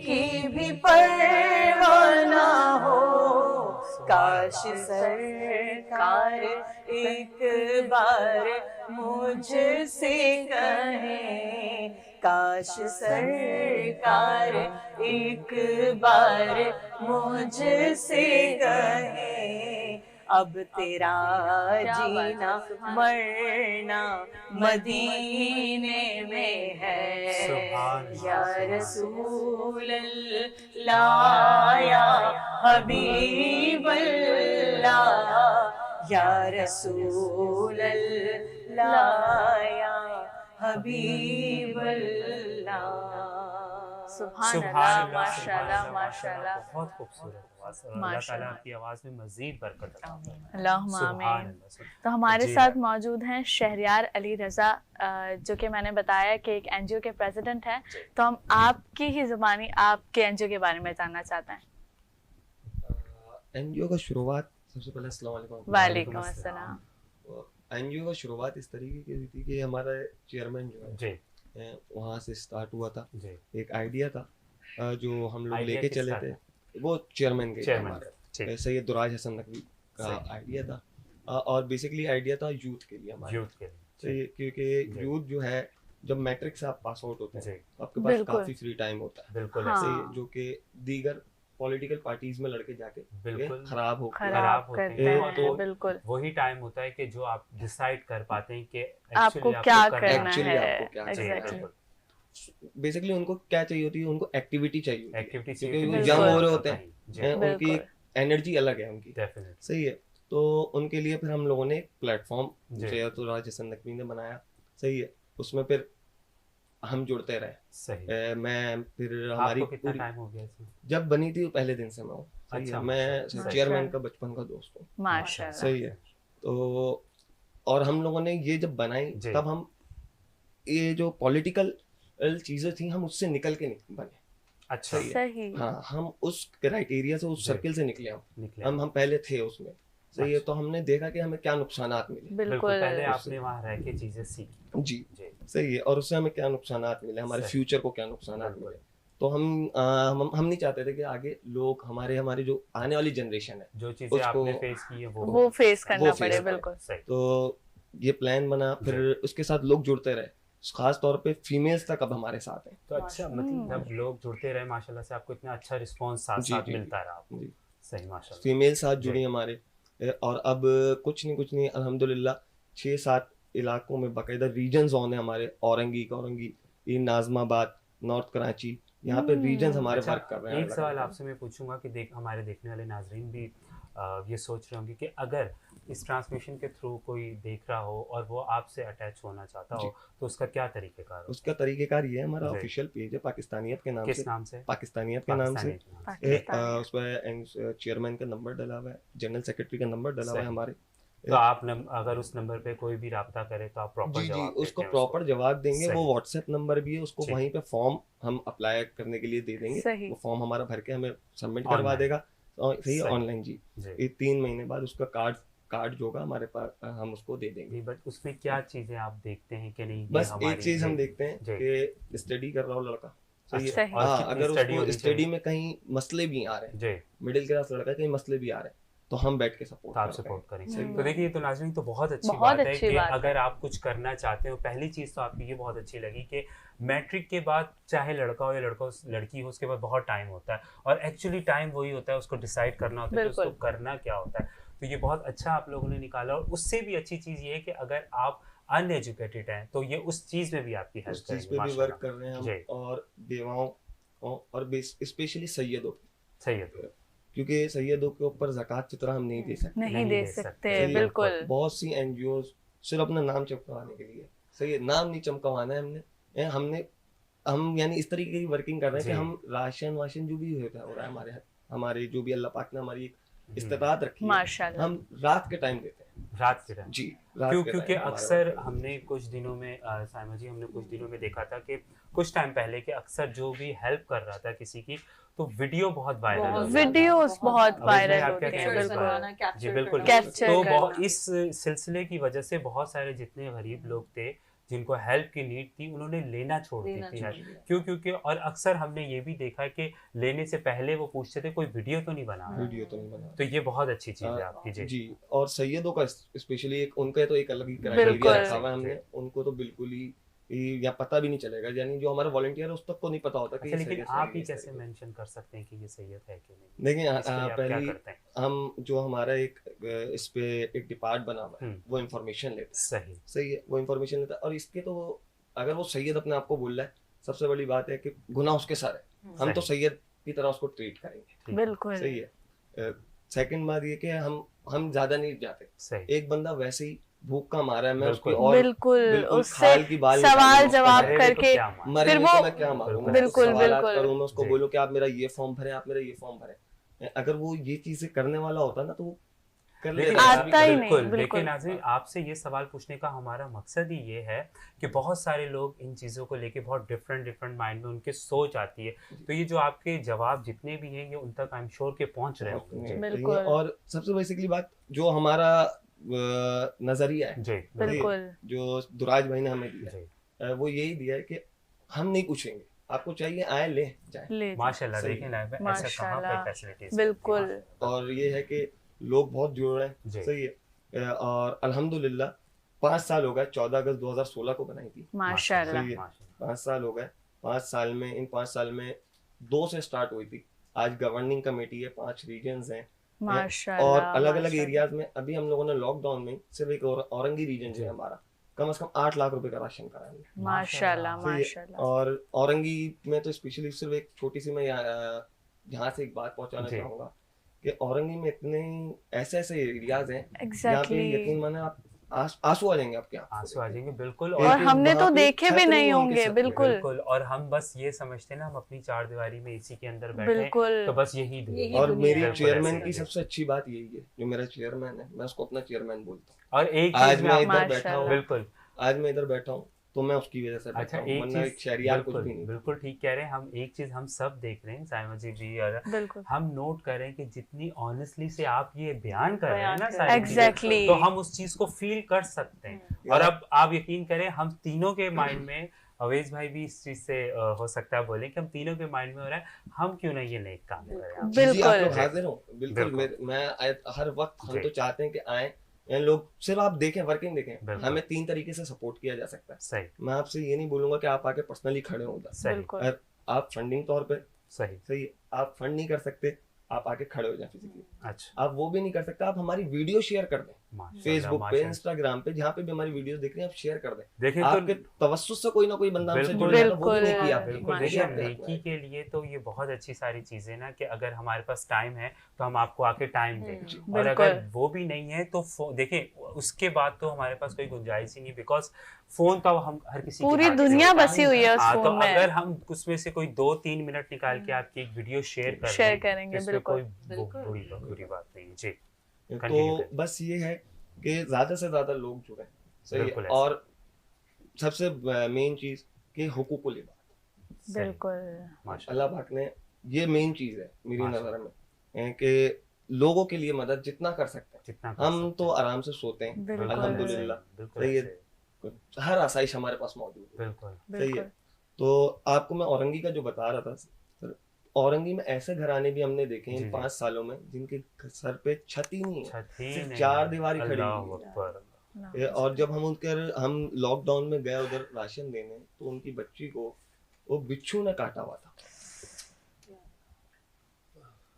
की भी परवाह ना हो। काश सरकार एक बार मुझसे कहे, काश सरकार एक बार मुझसे कहे, अब तेरा जीना मरना मदीने में है। या रसूल अल्लाह या हबीब अल्लाह, या रसूल अल्लाह या हबीब अल्लाह। सुभान अल्लाह, माशाल्लाह माशाल्लाह, बहुत खूबसूरत आवाज़, और अल्लाह ताला आपकी आवाज़ में मज़ीद बरकत अता फरमाए। अल्लाहुम्मा आमीन। तो हमारे साथ मौजूद हैं शहरयार अली रज़ा, जो कि मैंने बताया कि एक एनजीओ के प्रेसिडेंट हैं। तो हम आपकी ही ज़ुबानी आपके एनजीओ के बारे में जानना चाहते हैं। एनजीओ का शुरुआत, सबसे पहले अस्सलाम वालेकुम। वालेकुम अस्सलाम। एनजीओ का शुरुआत इस तरीके की थी कि हमारा चेयरमैन जो है वहाँ से स्टार्ट हुआ था। एक आइडिया था जो हम लोग लेके चले थे, वो चेयरमैन के सैयद दुराज हसन नकवी का आइडिया था, और बेसिकली आइडिया था यूथ के लिए, हमारे यूथ के लिए, क्योंकि यूथ जो है जब मैट्रिक से आप पास आउट होते हैं तो आपके पास काफी फ्री टाइम होता है, बिल्कुल ऐसे जो कि दीगर पॉलिटिकल पार्टीज में लड़के जाके बिल्कुल खराब होते हैं। तो बिल्कुल वही टाइम होता है कि जो आप डिसाइड कर पाते हैं कि आपको क्या करना है। बेसिकली उनको क्या चाहिए होती है, उनको एक्टिविटी चाहिए, क्योंकि वो यंग हो रहे होते हैं, उनकी एनर्जी अलग है उनकी, सही है। तो उनके लिए फिर हम लोगों ने एक प्लेटफॉर्म जयतुराज हसन नकवी ने बनाया, सही है, उसमें फिर हम जुड़ते रहे। सही। मैं फिर हमारी कितना टाइम हो गया इसमें? जब बनी थी पहले दिन से मैं हूँ। अच्छा, मैं चेयरमैन का बचपन का दोस्त हूँ। माशाल्लाह। सही है। तो और हम लोगों ने ये जब बनाई तब हम ये जो पॉलिटिकल चीजें थी हम उससे निकल के बने। अच्छा, सही। हाँ, हम उस क्राइटेरिया से, उस सर्किल से निकले हम पहले थे उसमें। सही है। तो हमने देखा कि हमें क्या नुकसानात मिले। बिल्कुल। पहले आपने वहाँ रह के चीजें सीखी। जी, सही है। और उससे हमें क्या नुकसानात मिले, हमारे फ्यूचर को क्या नुकसानात मिले। तो हम नहीं चाहते थे कि आगे लोग हमारे जो आने वाली जनरेशन है, जो चीजें आपने फेस की है वो फेस करना पड़े। बिल्कुल। तो ये प्लान बना, फिर उसके साथ लोग जुड़ते रहे, खास तौर पे फीमेल्स तक अब हमारे साथ हैं। तो अच्छा, मतलब लोग जुड़ते रहे माशाल्लाह से, आपको इतना अच्छा रिस्पांस साथ मिलता रहा आपको। सही, माशाल्लाह। फीमेल साथ जुड़ी हमारे, और अब कुछ नहीं अल्हम्दुलिल्लाह 6-7 इलाकों में बाकायदा रीजन जोन है हमारे। औरंगी, नाज़माबाद, नॉर्थ कराची, यहाँ पे रीजन हमारे वर्क कर रहे हैं। एक सवाल आपसे मैं पूछूंगा कि हमारे देखने वाले नाजरीन भी ये सोच रहे होंगे कि अगर इस ट्रांसमिशन के थ्रू कोई देख रहा हो और वो आपसे अटैच होना चाहता हो तो उसका क्या तरीकेकार है? उसका तरीकेकार ये है, हमारा ऑफिशियल पेज है पाकिस्तानियत के नाम से। किस नाम से? पाकिस्तानियत के नाम से। उस पर चेयरमैन का नंबर डला हुआ है, जनरल सेक्रेटरी का नंबर डला हुआ है हमारे। तो आप अगर उस नंबर पे कोई भी राब्ता करे तो आप प्रॉपर जवाब उसको प्रॉपर जवाब देंगे। वो व्हाट्सएप नंबर भी है, उसको वहीं पे फॉर्म हम अप्लाई करने के लिए दे देंगे। वो फॉर्म हमारा भर के हमें सबमिट करवा देगा। सही, ऑनलाइन जी। ये 3 महीने बाद उसका कार्ड जो होगा हमारे पास, हम उसको दे देंगे। बट उसमें क्या चीजें आप देखते हैं कि नहीं? बस एक चीज हम देखते हैं कि स्टडी कर रहा हो लड़का, सही है। हाँ, अगर उसको स्टडी में कहीं मसले भी आ रहे हैं, मिडिल क्लास लड़का कहीं मसले भी आ रहे हैं, तो हम बैठ के सपोर्ट करेंगे। तो देखिए, तो नाज़रीन, तो बहुत अच्छी बात है कि अगर आप कुछ करना चाहते हो, पहली चीज़ तो आपकी ये बहुत अच्छी लगी कि मैट्रिक के बाद चाहे लड़का हो या लड़की हो, उसके बाद बहुत टाइम होता है और एक्चुअली टाइम वही होता है, उसको डिसाइड करना होता है कि उसको करना क्या होता है। तो ये बहुत अच्छा आप लोगों ने निकाला। और उससे भी अच्छी चीज़ ये है कि अगर आप अनएजुकेटेड हैं तो ये उस चीज़ में भी आपकी हेल्प करेंगे। उस चीज़ पे भी वर्क कर रहे हैं हम, और बेवाओं और स्पेशली सैयदों, क्योंकि सैयदों के ऊपर ज़कात फितरा हम नहीं दे सकते। बिल्कुल। बहुत सी NGOs सिर्फ अपना नाम चमकाने के लिए, सही है, नाम नहीं चमकवाना है हम यानी इस तरीके की वर्किंग कर रहे हैं कि हम राशन वाशन जो भी हो रहा है हमारे जो भी अल्लाह पाक ने हमारी इस्तिताअत रखी है, हम रात के टाइम देते हैं। रात के टाइम जी, क्योंकि अक्सर हमने कुछ दिनों में साइमा जी, हमने कुछ दिनों में देखा था कि कुछ टाइम पहले के अक्सर जो भी हेल्प कर रहा था किसी की, तो वीडियो बहुत वायरल होते हैं। जी बिल्कुल। तो इस सिलसिले की वजह से बहुत सारे जितने गरीब लोग थे जिनको हेल्प की नीड थी, उन्होंने लेना छोड़ दी थी हेल्प। क्योंकि और अक्सर हमने ये भी देखा कि लेने से पहले वो पूछते थे कोई वीडियो तो नहीं बना। तो ये बहुत अच्छी चीज़ है आपकी। जी। और सैयदों का स्पेशली एक उनका तो एक अलग ही क्राइटेरिया रखा हुआ है हमने, उनको तो बिल्कुल ही या पता भी नहीं चलेगा, यानी जो हमारा वॉलंटियर है उस तक को नहीं पता होता कि लेकिन आप ही कैसे मेंशन कर सकते हैं कि ये सैयद है कि नहीं? देखिए, पहले हम जो हमारा एक इस पे एक डिपार्ट बना हुआ है, वो इन्फॉर्मेशन लेता है। सही है, वो इन्फॉर्मेशन लेता है। और इसके तो अगर वो सैयद अपने आप को बोल रहा है, सबसे बड़ी बात है कि गुनाह उसके साथ है, हम तो सैयद की तरह उसको ट्रीट करेंगे। बिल्कुल सही है। सेकंड बात ये कि हम ज्यादा नहीं जाते। एक बंदा वैसे ही भूख का मारा है, मैं उसको और बिल्कुल उससे सवाल जवाब करके फिर वो मैं क्या मारूंगा, बिल्कुल करूँ, मैं उसको बोलूं कि आप मेरा ये फॉर्म भरें, आप मेरा ये फॉर्म भरें। अगर वो ये चीजें करने वाला होता ना तो वो कर लेता। आता ही नहीं। लेकिन नाज़रीन, आपसे ये सवाल पूछने का हमारा मकसद ही ये है कि बहुत सारे लोग इन चीज़ों को लेके बहुत डिफरेंट माइंड में उनके सोच आती है। तो ये जो आपके जवाब जितने भी हैं ये उन तक आई एम श्योर के पहुंच रहे होंगे। और सबसे बेसिकली बात जो हमारा नजरिया है, बिल्कुल, जो दुराज भाई ने हमें दिया है, वो यही दिया है कि हम नहीं पूछेंगे, आपको चाहिए आए ले जाए। माशाल्लाह, देखें लाइफ में ऐसा कहां पे फैसिलिटीज। बिल्कुल। और ये है कि लोग बहुत जुड़ रहे हैं। सही है। और अल्हम्दुलिल्लाह 5 साल हो गए, 14 अगस्त 2016 को बनाई थी। माशाल्लाह 5 साल हो गए। 5 साल में, इन 5 साल में 2 से स्टार्ट हुई थी। आज गवर्निंग कमेटी है, 5 रीजन्स हैं और अलग अलग एरियाज में। अभी हम लोगों ने लॉकडाउन में सिर्फ एक औरंगी रीजन जो है हमारा, कम से कम 8 लाख रुपए का राशन कराया। माशाल्लाह। और औरंगी में तो स्पेशली सिर्फ एक छोटी सी मैं यहाँ से एक बात पहुंचाना चाहूंगा कि औरंगी में इतने ऐसे ऐसे एरियाज हैं जहाँ पे यकीन माने आप आंसू आ जाएंगे आपके, आंसू आ जाएंगे बिल्कुल। और हमने तो देखे भी नहीं होंगे बिल्कुल। और हम बस ये समझते ना हम अपनी चार दीवारी में एसी के अंदर बैठे तो बस यही और मेरी चेयरमैन की सबसे अच्छी बात यही है, जो मेरा चेयरमैन है मैं उसको अपना चेयरमैन बोलता हूँ। और एक आज मैं इधर बैठा हूँ, बिल्कुल आज मैं इधर बैठा हूँ तो मैं उसकी वजह से अच्छा एक शहरियार कुछ भी नहीं। बिल्कुल ठीक कह रहे हैं। हम एक चीज हम सब देख रहे हैं साइमा जी भी, और हम नोट कर रहे हैं कि जितनी ऑनेस्टली से आप ये बयान कर रहे हैं ना सारी एग्जैक्टली तो हम उस चीज को फील कर सकते हैं। और अब आप यकीन करें हम तीनों के माइंड में, अवेज भाई भी इस चीज से हो सकता है बोले कि हम तीनों के माइंड में हो रहा है हम क्यों नहीं ये नेक काम करें। बिल्कुल मैं हर वक्त हम तो चाहते हैं कि आए लोग, सिर्फ आप देखें वर्किंग देखें, हमें 3 तरीके से सपोर्ट किया जा सकता है। सही, मैं आपसे ये नहीं बोलूंगा कि आप आके पर्सनली खड़े हो उधर, आप फंडिंग तौर पे सही आप फंड नहीं कर सकते, आप आके खड़े हो जाए फिजिकली। अच्छा आप वो भी नहीं कर सकते, आप हमारी वीडियो शेयर कर दें फेसबुक पे, इंस्टाग्राम पे, जहाँ पे भी हमारी वीडियोस देख रहे हैं आप शेयर कर दें। देखिए आपके तवज्जुह से कोई ना कोई बंदा हमसे जुड़ जाएगा, वो भी नहीं किया। बिल्कुल देखिए नेकी के लिए तो ये बहुत अच्छी सारी चीजें ना कि अगर हमारे पास टाइम है तो हम आपको आके टाइम दें, और अगर वो भी नहीं है तो देखिए उसके बाद तो हमारे पास कोई गुंजाइश ही नहीं, बिकॉज फोन तो हम हर किसी पूरी दुनिया बसी हुई है उस फोन तो में। अगर हम उसमें से कोई 2-3 मिनट निकाल के आपकी एक वीडियो शेयर करेंगे बिल्कुल कोई बुरी बात नहीं है जी। तो बस ये है कि ज्यादा से ज्यादा लोग जुड़े, सही है। और सबसे मेन चीज कि हुकूकुल इबाद, बिल्कुल अल्लाह पाक ने ये मेन चीज है मेरी नजर में कि लोगों के लिए मदद जितना कर सकते हैं हम तो आराम से सोते हैं अल्हम्दुलिल्लाह, सही है, हर आसाइश हमारे पास मौजूद है, बिल्कुल सही है। तो आपको मैं औरंगी का जो बता रहा था सर, औरंगी में ऐसे घराने भी हमने देखे इन 5 सालों में जिनके सर पे छत ही नहीं है, सिर्फ 4 दीवारी खड़ी हुई है। और जब हम लॉकडाउन में गए उधर राशन देने तो उनकी बच्ची को वो बिच्छू ने काटा हुआ था,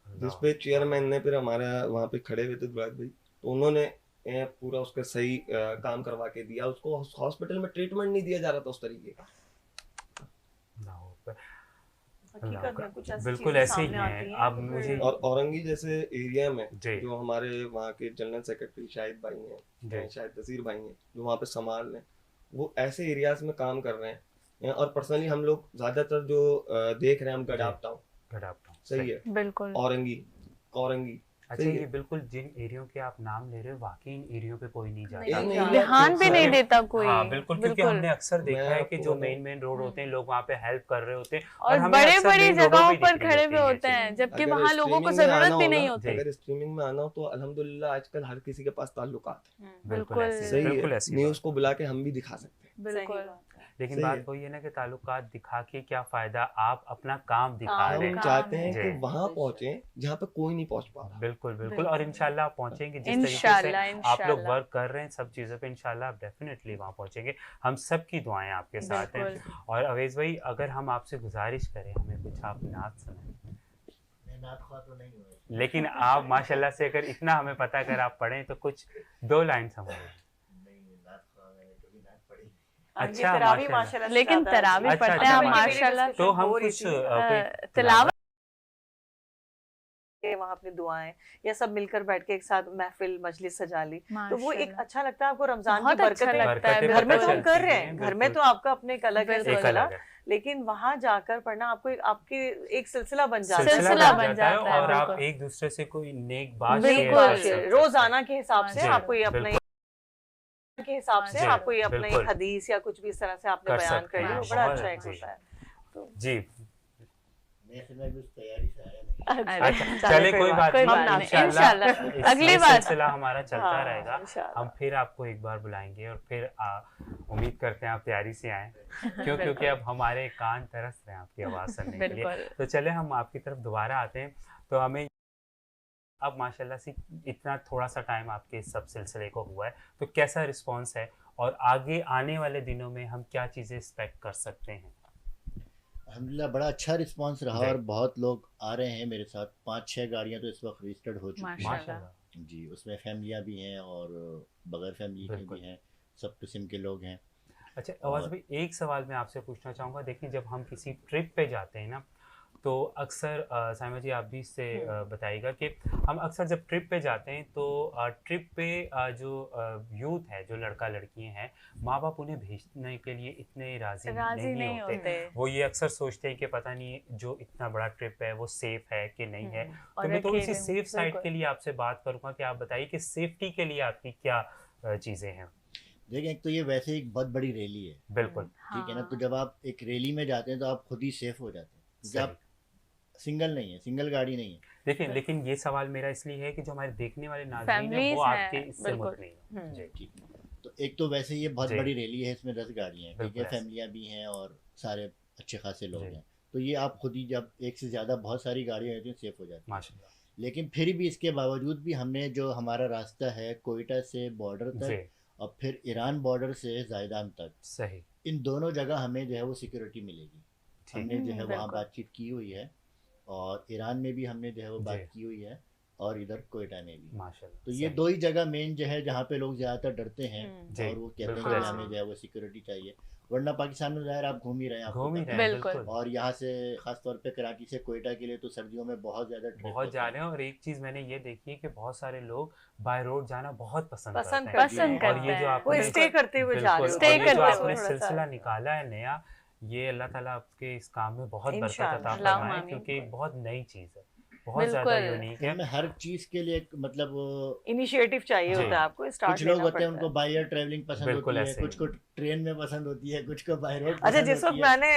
जिसपे चेयरमैन ने फिर हमारे वहाँ पे खड़े हुए थे दुराज भाई, तो उन्होंने पूरा उसका सही काम करवा के दिया। उसको हॉस्पिटल में ट्रीटमेंट नहीं दिया जा रहा था उस तरीके का। बिल्कुल ऐसे ही है। अब मुझे और औरंगी जैसे एरिया में जो हमारे वहाँ के जनरल सेक्रेटरी शाहिद भाई हैं, शायद तसीर भाई हैं, जो वहाँ पे संभाल रहे हैं, वो ऐसे एरियाज में काम कर रहे हैं। और पर्सनली हम लोग ज्यादातर जो देख रहे हैं हम गडाप टाउन, सही है, बिल्कुल औरंगी अच्छा ये बिल्कुल जिन एरियो के आप नाम ले रहे हो वाकई इन एरियो पे कोई नहीं जाता, ध्यान भी नहीं देता कोई। हाँ बिल्कुल, क्योंकि हमने अक्सर देखा है कि जो मेन रोड होते हैं लोग वहाँ पे हेल्प कर रहे होते हैं और बड़े बड़ी जगहों पर खड़े हुए होते हैं, जबकि वहाँ लोगों को जरूरत भी नहीं होती। अगर स्ट्रीमिंग में आना हो तो अल्हम्दुलिल्लाह आजकल हर किसी के पास ताल्लुकात है, बिल्कुल सही है, न्यूज़ को बुला के हम भी दिखा सकते हैं, बिल्कुल। लेकिन बात वही है ना कि ताल्लुकात दिखा के क्या फायदा, आप अपना काम दिखा रहे हैं। हम चाहते हैं कि वहाँ पहुँचे जहाँ पे कोई नहीं पहुँच पा रहा। बिल्कुल बिल्कुल, और इंशाल्लाह आप पहुँचेंगे जिस तरीके से आप लोग वर्क कर रहे हैं सब चीज़ों पे, इंशाल्लाह आप डेफिनेटली वहाँ पहुँचेंगे। हम सब की दुआएं आपके साथ हैं। और अवेज भाई अगर हम आपसे गुजारिश करें हमें कुछ आप नात सुनाएं, तो नहीं हुए, लेकिन आप माशाल्लाह से अगर इतना हमें पता अगर आप पढ़ें तो कुछ 2 लाइन हमारे। अच्छा माशाल्लाह, लेकिन तरावी पढ़ते हैं माशाल्लाह, तो हम कुछ तिलावत के वहाँ अपनी दुआएं या सब मिलकर बैठ के एक साथ महफिल मजलिस सजा ली, तो वो एक अच्छा लगता है। आपको रमजान की बरकतें लगता है। घर में तो हम कर रहे हैं, घर में तो आपका अपने एक अलग है, लेकिन वहाँ जाकर पढ़ना आपको आपकी एक सिलसिला बन जाता है और आप एक दूसरे से कोई नेक बात रोजाना के हिसाब से आपको ये अपना के हिसाब से आपको ये अपना एक हदीस या कुछ भी इस तरह से आपने बयान कर लिया, बड़ा अच्छा एक होता है। तो जी तैयारी से आया नहीं। चले कोई बात नहीं, इंशाल्लाह अगली बार सिलसिला हमारा चलता रहेगा। हम फिर आपको एक बार बुलाएंगे और फिर उम्मीद करते हैं आप तैयारी से आए, क्योंकि अब हमारे कान तरस रहे हैं आपकी आवाज़ सुनने के लिए। तो चले हम आपकी तरफ दोबारा आते हैं। तो हमें अब माशाल्लाह से इतना थोड़ा सा टाइम आपके इस सब सिलसिले को हुआ है, तो कैसा रिस्पांस है और आगे आने वाले दिनों में हम क्या चीज़ें एक्सपेक्ट कर सकते हैं? अल्हम्दुलिल्लाह बड़ा अच्छा रिस्पांस रहा और बहुत लोग आ रहे हैं मेरे साथ। 5-6 गाड़ियाँ तो इस वक्त रजिस्टर्ड हो चुकी हैं जी, उसमें फैमिलियाँ भी हैं और बगैर फैमिली के भी हैं, सब किस्म के लोग हैं। अच्छा आवाज़ भाई एक सवाल मैं आपसे पूछना चाहूँगा, देखिए जब हम किसी ट्रिप पे जाते हैं ना तो अक्सर साइमा जी आप भी इससे बताइएगा कि हम अक्सर जब ट्रिप पे जाते हैं तो ट्रिप पे जो यूथ है, जो लड़का लड़कियां हैं, माँ बाप उन्हें भेजने के लिए इतने राजी नहीं होते। वो ये अक्सर सोचते हैं कि पता नहीं जो इतना बड़ा ट्रिप है वो सेफ है कि नहीं है। तो मैं थोड़ी सी सेफ साइड के लिए आपसे बात करूँगा कि आप बताइए कि सेफ्टी के लिए आपकी क्या चीज़ें हैं। देखिए, एक तो ये वैसे एक बहुत बड़ी रैली है, बिल्कुल ठीक है ना। तो जब आप एक रैली में जाते हैं तो आप खुद ही सेफ हो जाते हैं, क्योंकि आप सिंगल नहीं है, सिंगल गाड़ी नहीं है। देखिए, लेकिन ये सवाल मेरा इसलिए है कि जो हमारे देखने वाले नाज़रीन हैं वो आपके इससे मुतमिन हैं। जी, ठीक। तो एक तो वैसे ये बहुत बड़ी रैली है, इसमें 10 गाड़ियाँ हैं, ठीक है, फैमिलियाँ भी हैं और सारे अच्छे खासे लोग हैं। तो ये आप खुद ही, जब एक से ज़्यादा बहुत सारी गाड़ियाँ रहती हैं, सेफ हो जाती हैं माशाल्लाह। लेकिन फिर भी इसके बावजूद भी हमने जो हमारा रास्ता है कोयटा से बॉर्डर तक और फिर ईरान बॉर्डर से ज़ायदान तक, सही, इन दोनों जगह हमें जो है वो सिक्योरिटी मिलेगी। हमने जो है वहाँ बातचीत की हुई है और ईरान में भी हमने जो है वो बात की हुई है और इधर कोयटा में भी माशाल्लाह। तो ये दो ही जगह मेन जो है जहाँ पे लोग ज़्यादातर डरते हैं और वो कहते हैं कि हमें जो है वो सिक्योरिटी चाहिए, वरना पाकिस्तान में ज़ाहिर आप घूम ही रहे हैं, बिल्कुल। और यहाँ से खास तौर पे कराची से कोयटा के लिए तो सर्दियों में बहुत ज़्यादा जा रहे हैं। और एक चीज़ मैंने ये देखी है कि बहुत सारे लोग बाय रोड जाना बहुत पसंद करते हैं। और ये जो आपने स्टे करते हुए जा रहे हैं, आपने सिलसिला निकाला है नया, ये अल्लाह ताला आपके इस काम में बहुत बरकत अता फरमाए, क्योंकि एक बहुत नई चीज़ है, बहुत ज़्यादा यूनिक है। हमें हर चीज़ के लिए मतलब इनिशिएटिव चाहिए होता है आपको। कुछ लोग होते हैं उनको बाय एयर ट्रैवलिंग पसंद होती है, कुछ को ट्रेन में पसंद होती है, कुछ को बाय रोड। अच्छा, जिस वक्त मैंने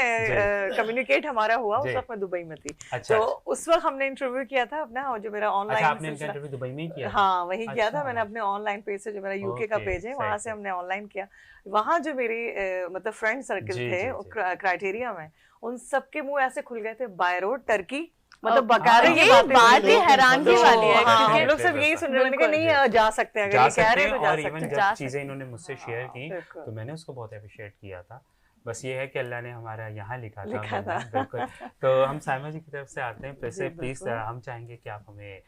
कम्युनिकेट हमारा हुआ उस वक्त मैं दुबई में थी, तो उस वक्त हमने इंटरव्यू किया था अपना, और जो मेरा ऑनलाइन आपने इंटरव्यू दुबई में किया? हाँ, वही किया था मैंने अपने ऑनलाइन पेज से, जो मेरा यूके का पेज है वहाँ से हमने ऑनलाइन किया। वहाँ जो मेरे मतलब फ्रेंड सर्कल थे क्राइटेरिया में, उन सबके मुंह ऐसे खुल गए थे, बाय रोड टर्की, मतलब बकारे ये बात ही हैरानगी वाली है, क्योंकि हम लोग सब यही सुन रहे थे, नहीं जा सकते, अगर ये कह रहे हैं तो जा सकते हैं। जब चीजें इन्होंने मुझसे शेयर की तो मैंने उसको बहुत अप्रिशिएट किया था। बस ये है कि अल्लाह ने हमारा यहाँ लिखा था। बिल्कुल। तो हम साइमा जी की तरफ से आते हैं, वैसे प्लीज हम चाहेंगे कि आप हमें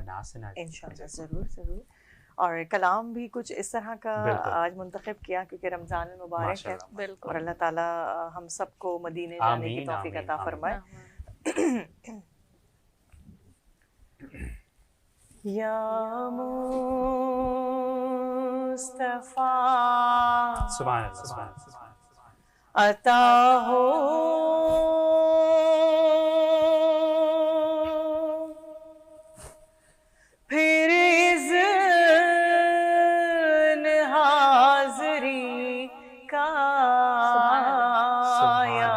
नाज सुना दें। इंशाल्लाह, जरूर जरूर। और कलाम भी कुछ इस तरह का आज मुंतखब किया क्योंकि रमज़ान मुबारक है, और अल्लाह ताला हम सबको मदीने जाने की तौफीक अता फरमाए। या मुस्तफा सुभान अल्लाह अता हो फिर इज़्न हाज़री का, या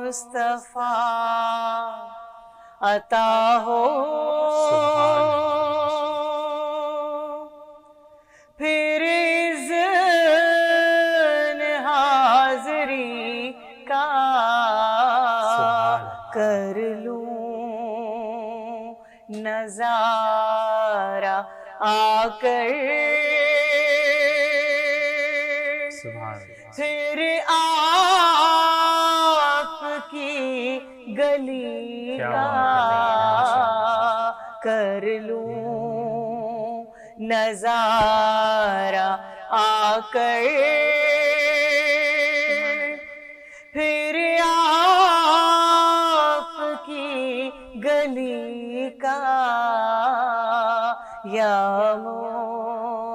मुस्तफा अता हो फिर इज़्न हाज़री का, कर लूं नज़ारा आकर फिर आपकी गली का, कर लूं नज़ारा आकर फिर आपकी गली का, या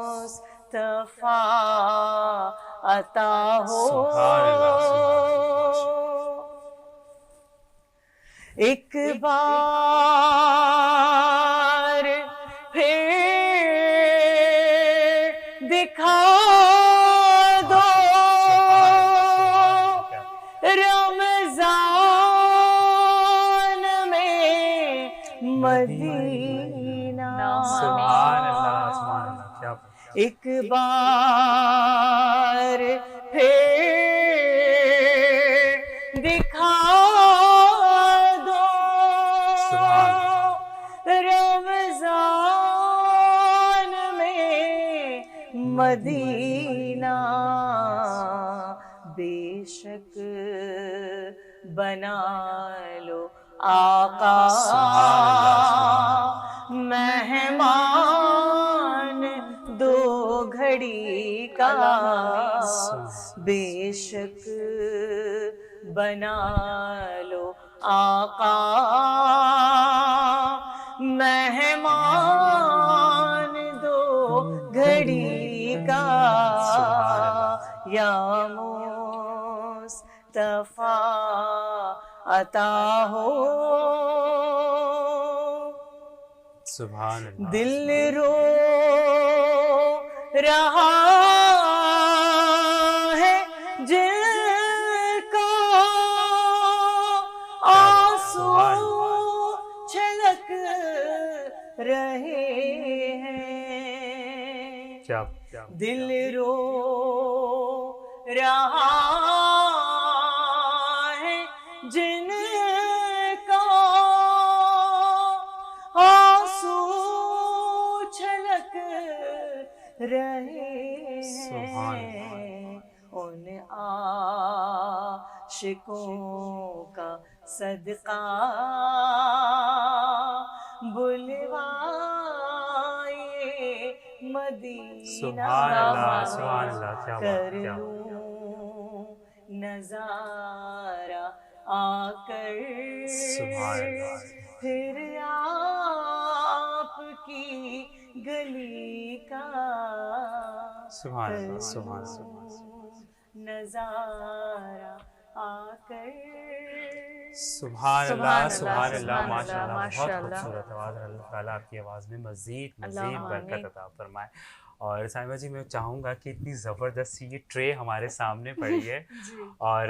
मुस्तफा अता हो एक बार फिर दिखा दो रमज़ान में मदीना। एक बार फिर दिखा दो रमज़ान में मदीना, बेशक बना लो आका मेहमान दो घड़ी का, बेशक बना लो आका मेहमान दो घड़ी का या मुस्तफा अता हो। सुभान अल्लाह। दिल रो रहा है जिनका आंसू छलक रहे हैं। दिल रो रहा है जिनका आंसू छलक रहे हैं। उन आशिकों का सदका बुलवाए मदीना कर लूं नजारा आकर फिर आपकी गली का नजारा आकर। सुभान अल्लाह, सुभान अल्लाह, माशाअल्लाह, बहुत खूबसूरत आवाज़। अल्लाह ताला आपकी आवाज़ में मज़ीद बरकत अता फरमाए। और साहिबा जी मैं चाहूँगा कि इतनी ज़बरदस्त ये ट्रे हमारे सामने पड़ी है और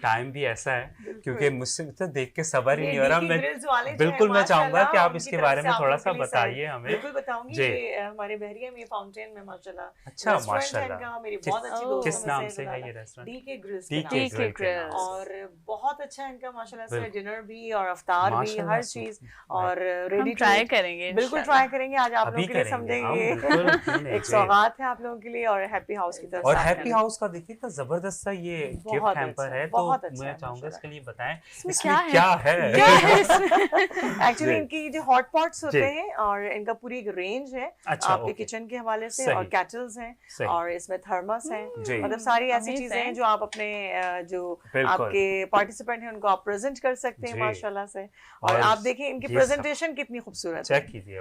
टाइम भी ऐसा है क्योंकि मुझसे तो देख के सब्र ही नहीं हो रहा। मैं बिल्कुल मैं चाहूंगा कि आप इसके बारे में थोड़ा सा बताइए हमें। बिल्कुल बताऊंगी। हमारे बहरिया में फाउंटेन में माशाल्लाह। अच्छा माशाल्लाह। मेरी बहुत अच्छी दोस्त किस नाम से है ये रेस्टोरेंट? DK grills. और बहुत अच्छा है इनका माशाल्लाह से डिनर भी और अफ्तार भी हर चीज और रेडी ट्राई करेंगे। बिल्कुल ट्राई करेंगे आज आप लोगों के लिए समझेंगे। एक सौगात है आप लोगों के लिए और हैप्पी हाउस की तरफ से। और हैप्पी हाउस का देखिए इतना जबरदस्त सा ये गिफ्ट हैम्पर है तो मैं चाहूंगा इसके लिए बताएं इसमें क्या है। एक्चुअली इनकी जो हॉट पॉट्स होते हैं और इनका पूरी एक रेंज है आपके किचन के हवाले से और कैटल्स हैं और इसमें थर्मस है। मतलब सारी ऐसी चीजें हैं जो आप अपने जो आपके पार्टिसिपेंट हैं उनको आप प्रेजेंट कर सकते हैं माशाल्लाह से। और आप देखिए इनकी प्रेजेंटेशन कितनी खूबसूरत है। चेक कीजिए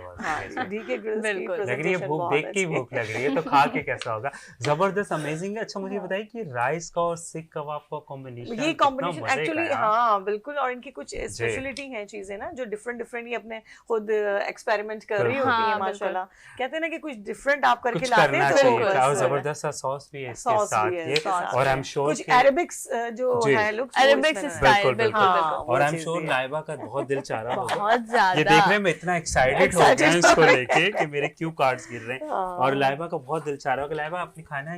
डीके ग्रिल्स की प्रेजेंटेशन भूख देख के भूख लग रही है तो खा के कैसा होगा। जबरदस्त अमेजिंग है। अच्छा मुझे बताइए कि राइस का और सीख कबाब का कॉम्बिनेशन कॉम्बिनेशन एक्चुअली हाँ बिल्कुल। और इनकी कुछ स्पेशलिटी है चीजें ना जो डिफरेंट ये अपने खुद एक्सपेरिमेंट कर रही होती है माशाल्लाह। कहते हैं ना कि कुछ डिफरेंट आप करके लाते हैं तो जबरदस्त सा सॉस भी है इसके साथ ये। और आई एम श्योर कुछ अरेबिक्स जो है लुक अरेबिक्स स्टाइल बिल्कुल। और आई एम श्योर लाइबा का बहुत दिल चाह रहा होगा बहुत ज्यादा। ये देखने में इतना एक्साइटेड हो गया इसको लेके कि मेरे क्यू कार्ड्स गिर रहे हैं। और लाइबा का बहुत दिल चाह रहा होगा। लाइबा आपने खाना है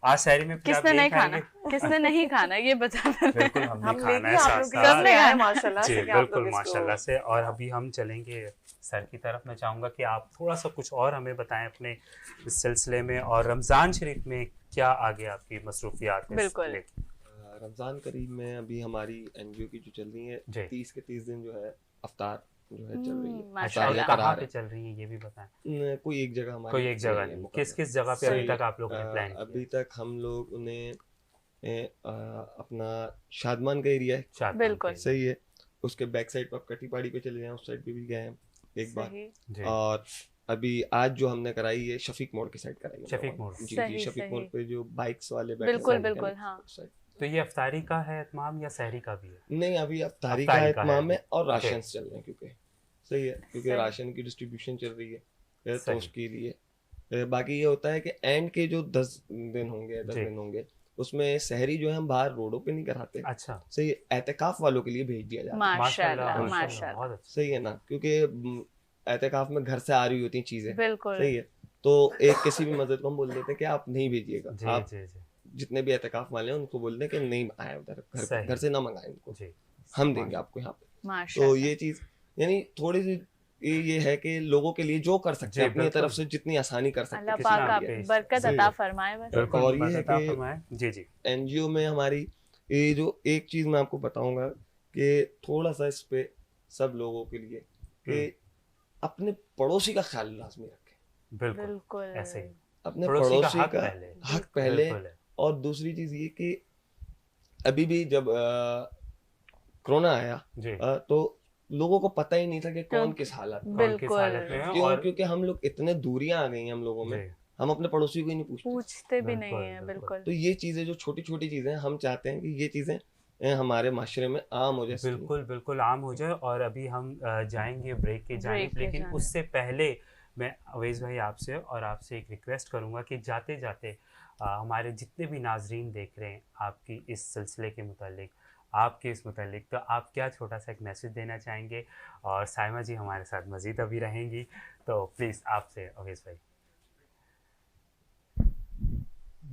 आज शहरी में? किसने नहीं खाना? किसने नहीं खाना ये बता। बिल्कुल हमने खाना है माशाल्लाह जी बिल्कुल माशाल्लाह से। और अभी हम चलेंगे सर की तरफ। मैं चाहूँगा कि आप थोड़ा सा कुछ और हमें बताएं अपने इस सिलसिले में और रमज़ान शरीफ में क्या आगे आपकी मसरूफियात है। बिल्कुल रमज़ान करीब में अभी हमारी एनजीओ की जो चल रही है 30 के 30 दिन जो है अफ्तार जो है चल रही है। माशाल्लाह कहाँ पे चल रही है ये भी बताएं। कोई एक जगह हमारी कोई एक जगह नहीं। किस जगह पे अभी तक आप लोग ने प्लान किया? अभी तक हम लोग उन्हें अपना शादमान का एरिया है बिल्कुल सही है। उसके बैक साइड पर कटी पहाड़ी पे चले जाएं उस साइड पे भी गए हैं एक बार। और अभी आज जो हमने कराई है शफीक मोड़ की साइड कराई है। शफीक मोड़ जी शफीक मोड़ पे जो बाइक्स वाले बिल्कुल हाँ। तो ये अफ्तारी का है इत्माम या सहरी का भी है? नहीं अभी अफ्तारी का इत्माम है और राशन चल रहे हैं क्योंकि सही है क्योंकि राशन की डिस्ट्रीब्यूशन चल रही है तो उसके लिए। बाकी ये होता है कि एंड के जो 10 दिन होंगे उसमें सहरी जो है हम बाहर रोडों पे नहीं कराते। अच्छा सही है। एहतिकाफ वालों के लिए भेज दिया जाता है माशाल्लाह। सही है ना क्योंकि एहतिकाफ में घर से आ रही होती हैं चीजें सही है। तो एक किसी भी मस्जिद को हम बोल देते हैं कि आप नहीं भेजिएगा। आप जितने भी एहतिकाफ वाले हैं उनको बोल दें कि नहीं आए उधर घर से ना मंगाएं उनको हम देंगे आपको यहाँ पे। तो ये चीज यानी थोड़ी सी ये है कि लोगों के लिए जो कर सकते हैं अपनी तरफ से जितनी आसानी कर सकते हैं बरकत अता फरमाए। और ये है कि जी एनजीओ में हमारी ये जो एक चीज मैं आपको बताऊंगा कि थोड़ा सा इस पे सब लोगों के लिए कि अपने पड़ोसी का ख्याल लाजमी रखें। बिल्कुल ऐसे ही अपने पड़ोसी का हक पहले। और दूसरी चीज ये कि अभी भी जब कोरोना आया तो लोगों को पता ही नहीं था कि कौन किस हालत में, क्यों? क्योंकि हम लोग इतने दूरियां आ गई हैं हम लोगों में, हम अपने पड़ोसी को ही नहीं पूछते भी नहीं है। बिल्कुल। तो ये चीजें जो छोटी छोटी चीजें हम चाहते हैं कि ये चीजें हमारे माशरे में आम हो जाए। बिल्कुल बिल्कुल आम हो जाए। और अभी हम जाएंगे ब्रेक के जाने, लेकिन उससे पहले मैं अवैस भाई आपसे और आपसे एक रिक्वेस्ट करूंगा कि जाते जाते हमारे जितने भी नाजरीन देख रहे हैं आपकी इस सिलसिले के मुतालिक, आपके इस मुतालिक, तो आप क्या छोटा सा एक मैसेज देना चाहेंगे? और साइमा जी हमारे साथ मज़ीद अभी रहेंगी, तो प्लीज़ आपसे अवैस भाई।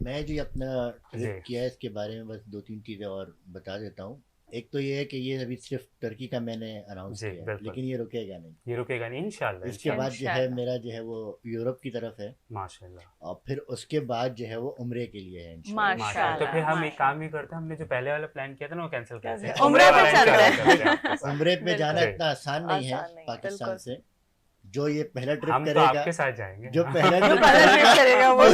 मैं जो अपना ट्रिप किया है इसके बारे में बस 2-3 चीज़ें और बता देता हूँ। एक तो ये है कि ये अभी सिर्फ टर्की का मैंने अनाउंस किया है, लेकिन ये रुकेगा नहीं, ये रुकेगा नहीं इंशाल्लाह। इसके बाद जो है मेरा जो है वो यूरोप की तरफ है माशाल्लाह, और फिर उसके बाद जो है वो उम्रे के लिए है माशाल्लाह। तो फिर हम एक काम ही करते हैं, हमने जो पहले वाला प्लान किया था ना वो कैंसिल करते हैं, उम्रे पे चल रहे हैं। उम्रे पे जाना इतना आसान नहीं है पाकिस्तान से। जो ये पहला ट्रिप हम करेगा, तो आपके साथ जाएंगे, जो पहला ट्रिप करेगा वो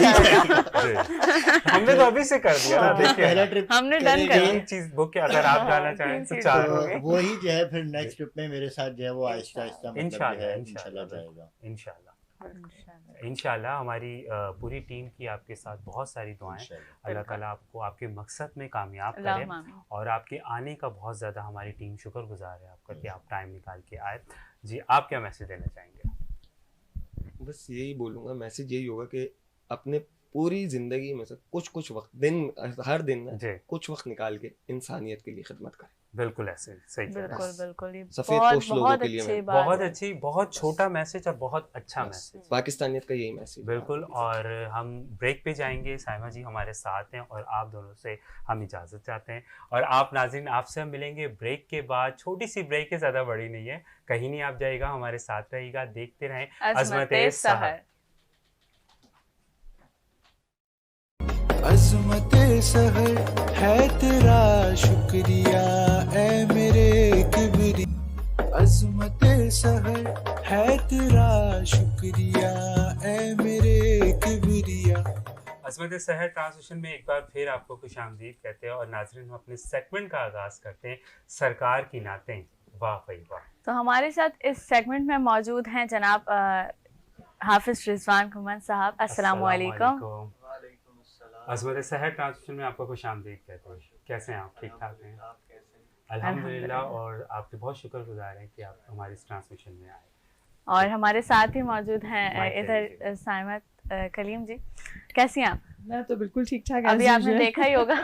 हमने तो अभी से कर दिया ना, देखिए पहला ट्रिप हमने डन कर तीन चीज बुक किया, अगर आप जाना चाहें तो 4 होंगे। वही जो है फिर नेक्स्ट ट्रिप में मेरे साथ जो है वो आहिस्ता आहिस्ता इंशाल्लाह जाएगा। इंशाल्लाह हमारी पूरी टीम की आपके साथ बहुत सारी दुआएं, अल्लाह ताला आपको आपके मकसद में कामयाब करे और आपके आने का बहुत ज़्यादा हमारी टीम शुक्रगुजार है आपका कि आप टाइम निकाल के आए। जी, आप क्या मैसेज देना चाहेंगे? बस यही बोलूँगा, मैसेज यही होगा कि अपने पूरी ज़िंदगी में से कुछ वक्त, दिन हर दिन ना कुछ वक्त निकाल के इंसानियत के लिए खिदमत करें। बिल्कुल ऐसे सही, बिल्कुल बिल्कुल, ये सफेद पोश लोगों के लिए बहुत अच्छी, बहुत छोटा मैसेज और बहुत अच्छा मैसेज, पाकिस्तानियत का यही मैसेज। बिल्कुल। और हम ब्रेक पे जाएंगे, साइमा जी हमारे साथ हैं और आप दोनों से हम इजाज़त चाहते हैं। और आप नाज़रीन, आपसे हम मिलेंगे ब्रेक के बाद। छोटी सी ब्रेक है, ज़्यादा बड़ी नहीं है, कहीं नहीं आप जाइएगा, हमारे साथ रहिएगा, देखते रहें अज़मत-ए सहर। अज़मत-ए सहर है तेरा शुक्रिया ऐ मेरे किबरिया, अज़मत-ए सहर है तेरा शुक्रिया ऐ मेरे किबरिया। अज़मत-ए सहर ट्रांसलेशन में एक बार फिर आपको खुशामदीद कहते हैं और नाज़रीन हम अपने सेगमेंट का आगाज़ करते हैं, सरकार की नातें। वाह भाई वाह। तो हमारे साथ इस सेगमेंट में मौजूद हैं जनाब हाफिज रिजवान कुमन साहब। अस्सलाम वालेकुम। अज़मत-ए सहर ट्रांसलेशन में आपको खुशामदीद कहते हैं। कैसे हैं आप? ठीक ठाक हैं? अल्हम्दुलिल्लाह, और आपके बहुत शुक्रगुजार हैं कि आप हमारे इस ट्रांसमिशन में आए। और हमारे साथ ही मौजूद हैं इधर साइमा कलीम जी। कैसी हैं आप? मैं तो बिल्कुल ठीक ठाक, अभी आपने देखा ही होगा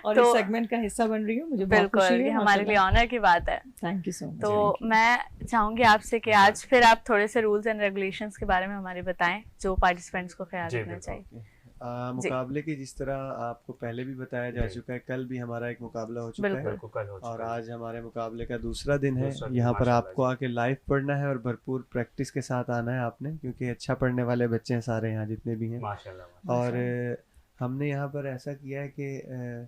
और इस सेगमेंट का हिस्सा बन रही हूँ, मुझे बहुत खुशी है, हमारे लिए ऑनर की बात है। Thank you so much. तो मैं चाहूंगी आपसे कि आज फिर आप थोड़े से रूल्स एंड रेगुलेशंस के बारे में हमारे बताएं जो पार्टिसिपेंट्स को ख्याल रखना चाहिए। मुकाबले की जिस तरह आपको पहले भी बताया जा चुका है, कल भी हमारा एक मुकाबला हो चुका है और आज हमारे मुकाबले का दूसरा दिन है। यहाँ पर आपको आके लाइव पढ़ना है और भरपूर प्रैक्टिस के साथ आना है आपने, क्योंकि अच्छा पढ़ने वाले बच्चे हैं सारे यहाँ जितने भी हैं। और हमने यहाँ पर ऐसा किया है कि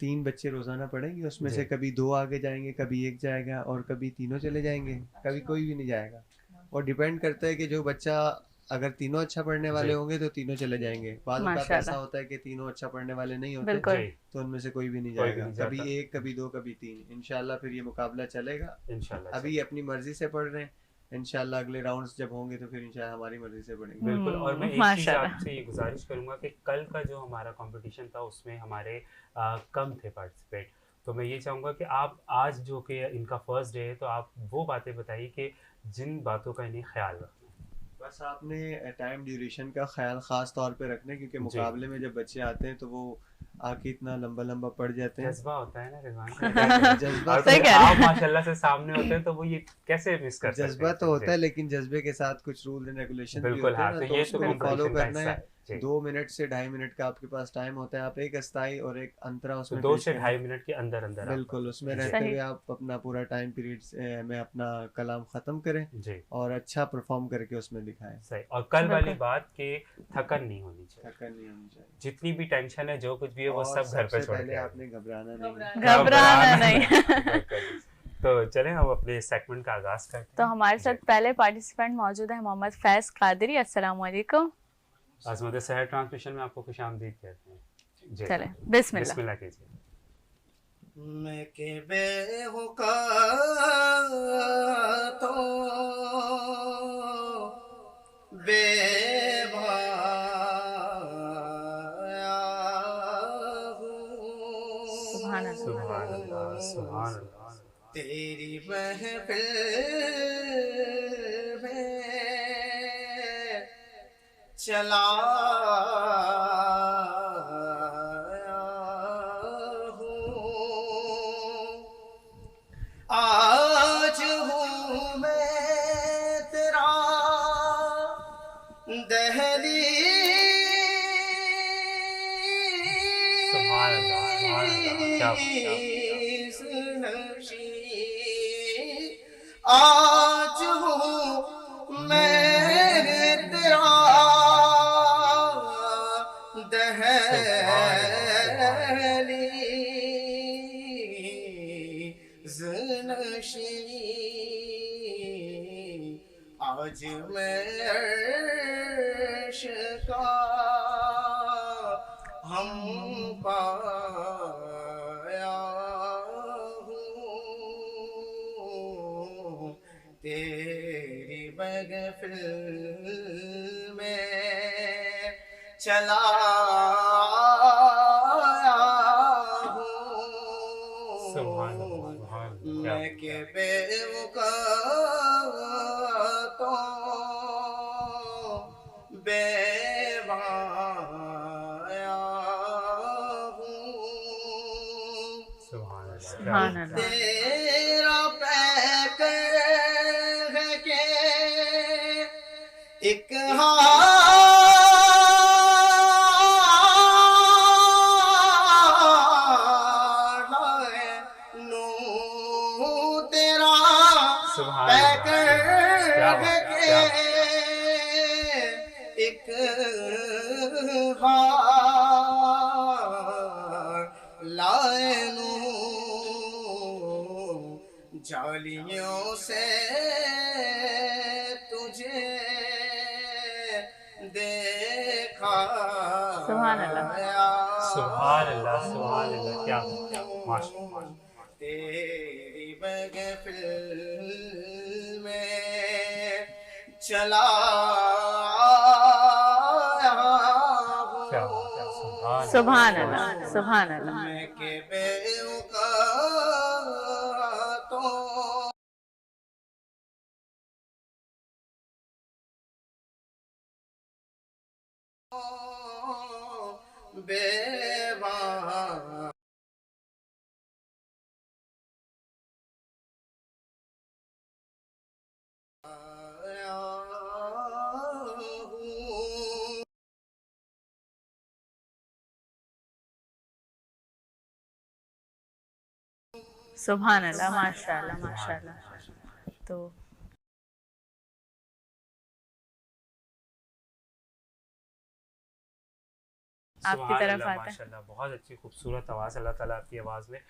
3 बच्चे रोज़ाना पढ़ेंगे, उसमें से कभी 2 आगे जाएंगे, कभी 1 जाएगा और कभी तीनों चले जाएंगे, कभी कोई भी नहीं जाएगा। और डिपेंड करता है कि जो बच्चा अगर तीनों अच्छा पढ़ने वाले होंगे तो तीनों चले जाएंगे। बाद में ऐसा होता है कि तीनों अच्छा पढ़ने वाले नहीं होते तो उनमें से कोई भी नहीं जाएगा, कभी 1, कभी 2, कभी 3। इंशाल्लाह फिर ये मुकाबला चलेगा। अभी अपनी मर्जी से पढ़ रहे हैं, इंशाल्लाह अगले राउंड्स जब होंगे तो फिर इंशाल्लाह हमारी मर्जी से पढ़ेंगे। बिल्कुल। और मैं एक चीज़ आपसे ये गुजारिश करूंगा कि कल का जो हमारा कंपटीशन था उसमें हमारे कम थे पार्टिसिपेट, तो मैं ये चाहूँगा कि आप आज जो कि इनका फर्स्ट डे है तो आप वो बातें बताइए कि जिन बातों का इन्हें ख्याल रखना। बस आपने टाइम ड्यूरेशन का ख्याल ख़ास तौर पे रखना है, क्योंकि मुकाबले में जब बच्चे आते हैं तो वो आके इतना लंबा पढ़ जाते हैं। जज्बा होता है ना रिजवान, जज्बा आप माशाल्लाह से सामने होते हैं तो वो ये कैसे मिस कर सकते हैं? जज्बा तो होता है, लेकिन जज्बे के साथ कुछ रूल एंड रेगुलेशन भी होते हैं ना, तो उसको फॉलो करना है। 2 मिनट से 2.5 मिनट का आपके पास टाइम होता है, आप एक अस्थाई और एक अंतरा उसमें 2 से 2.5 मिनट के अंदर बिल्कुल उसमें रहते हुए आप अपना पूरा टाइम पीरियड में अपना कलाम खत्म करें और अच्छा परफॉर्म करके उसमें दिखाएं। सही। और कल वाली बात के थकन नहीं होनी चाहिए, जितनी भी टेंशन है जो कुछ भी है वो सब घर पे छोड़ के आपने घबराना नहीं। तो चलें हम अपने सेगमेंट का आगाज करते हैं। तो हमारे साथ पहले पार्टिसिपेंट मौजूद है मोहम्मद फैज कादरी। अस्सलाम वालेकुम। अज़मत-ए सहर ट्रांसमिशन में आपको खुशामदीद कहते हैं। चलें बिस्मिल्लाह कीजिए। मैं के बेहुका तो बेभाया हूँ। सुभान अल्लाह, सुभान अल्लाह। तेरी महफिल में चला आज हूँ मैं तेरा दहलीज़ नशी, आज हूँ मैं तेरा दहलीज़ नशी, आज मैं अर्श का हम पाया हूँ। तेरी महफिल में चला मैं के बेवका तो बेवाया हूँ। तेरा पैकर है के एक एक लायनू जालियों से तुझे देखा। सुभान अल्लाह, सुभान अल्लाह, सुभान अल्लाह। क्या माशाअल्लाह। तेरी महफिल में चला सुभान अल्लाह, सुभान अल्लाह। मैं के बेवका तो बेवा सुभान अल्लाह, माशाअल्लाह, माशाअल्लाह। तो आपकी तरफ आते हैं। माशाअल्लाह, बहुत अच्छी खूबसूरत आवाज़, अल्लाह ताला आपकी आवाज़ में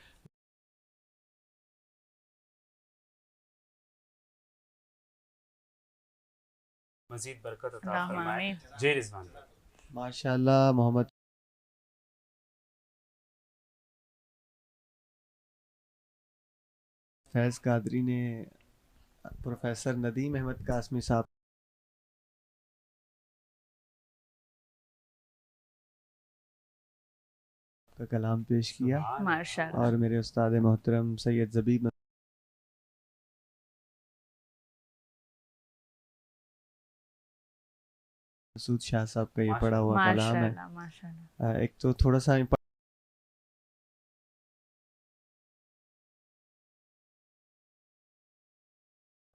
मज़ीद बरकत अता फरमाए। जय रिजवान। माशाअल्लाह मोहम्मद फैज़ कादरी ने प्रोफेसर नदीम अहमद कासमी साहब का कलाम पेश किया माशाअल्लाह। और मेरे उस्ताद मोहतरम सैयद ज़बीब मसूद शाह साहब का ये पढ़ा हुआ कलाम है। माशाअल्लाह। एक तो थोड़ा सा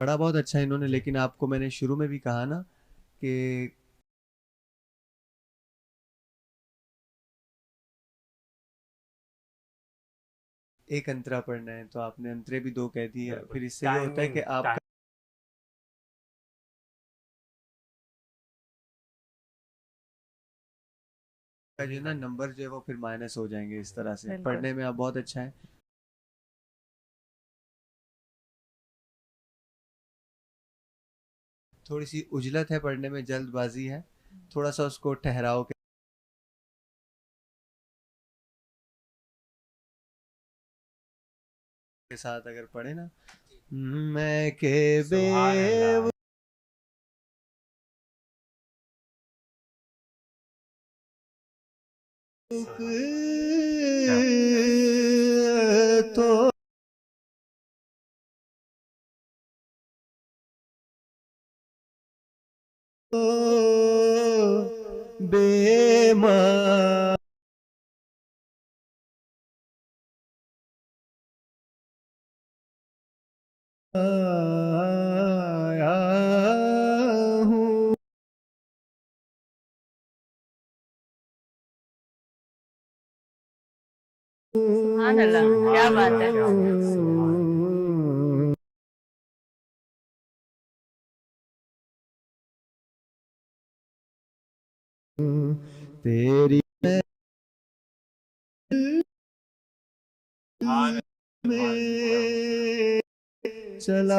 पढ़ा बहुत अच्छा इन्होंने, लेकिन आपको मैंने शुरू में भी कहा ना कि एक अंतरा पढ़ना है, तो आपने अंतरे भी 2 कह दिए। फिर इससे ये होता है कि आप जो ना नंबर जो है वो फिर माइनस हो जाएंगे। इस तरह से पढ़ने में आप बहुत अच्छा है। थोड़ी सी उजलत है पढ़ने में, जल्दबाजी है, थोड़ा सा उसको ठहराव के के साथ अगर पढ़े ना, मैं के बे तो बेमा सुभान अल्लाह, क्या बात है। तेरी चला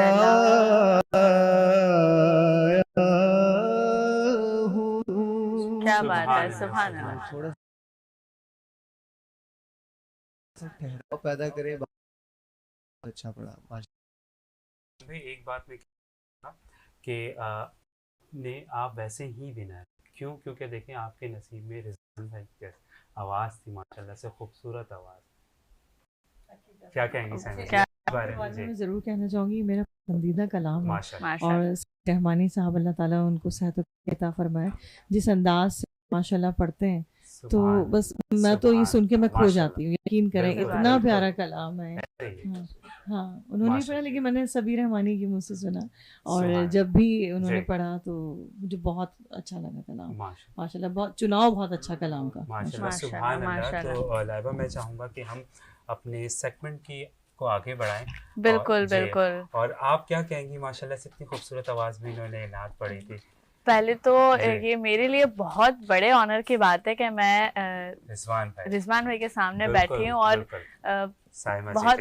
क्या बात है, सुभान अल्लाह। थोड़ा ठहराव पैदा करे, अच्छा पड़ा। एक बात में कि आप वैसे ही विनर क्यों, क्योंकि देखें आपके नसीब में रिजवान भाई की आवाज़ थी माशाल्लाह से खूबसूरत आवाज़। क्या कहेंगी सैमी क्या बारे में ज़रूर कहना चाहूँगी, मेरा पसंदीदा कलाम है और रहमानी साहब अल्लाह ताला उनको सेहत अता फरमाए, जिस अंदाज से माशाल्लाह पढ़ते हैं तो बस मैं तो ये सुन के मैं खो जाती हूँ, यकीन करें इतना प्यारा कलाम है। हाँ उन्होंने पढ़ा, लेकिन मैंने सबीर रहमानी की मुझसे सुना और जब भी उन्होंने पढ़ा तो मुझे बहुत अच्छा लगा कलाम माशाल्लाह। बहुत चुनाव बहुत अच्छा कलाम का माशाल्लाह। तो लाइबा मैं चाहूँगा कि हम अपने सेगमेंट की को आगे बढ़ाएं। बिल्कुल बिल्कुल। और आप क्या कहेंगी, माशाल्लाह से इतनी खूबसूरत आवाज़ में इन्होंने नात पढ़ी थी। पहले तो ये मेरे लिए बहुत बड़े ऑनर की बात है कि मैं रिजवान भाई के सामने बैठी हूँ और बहुत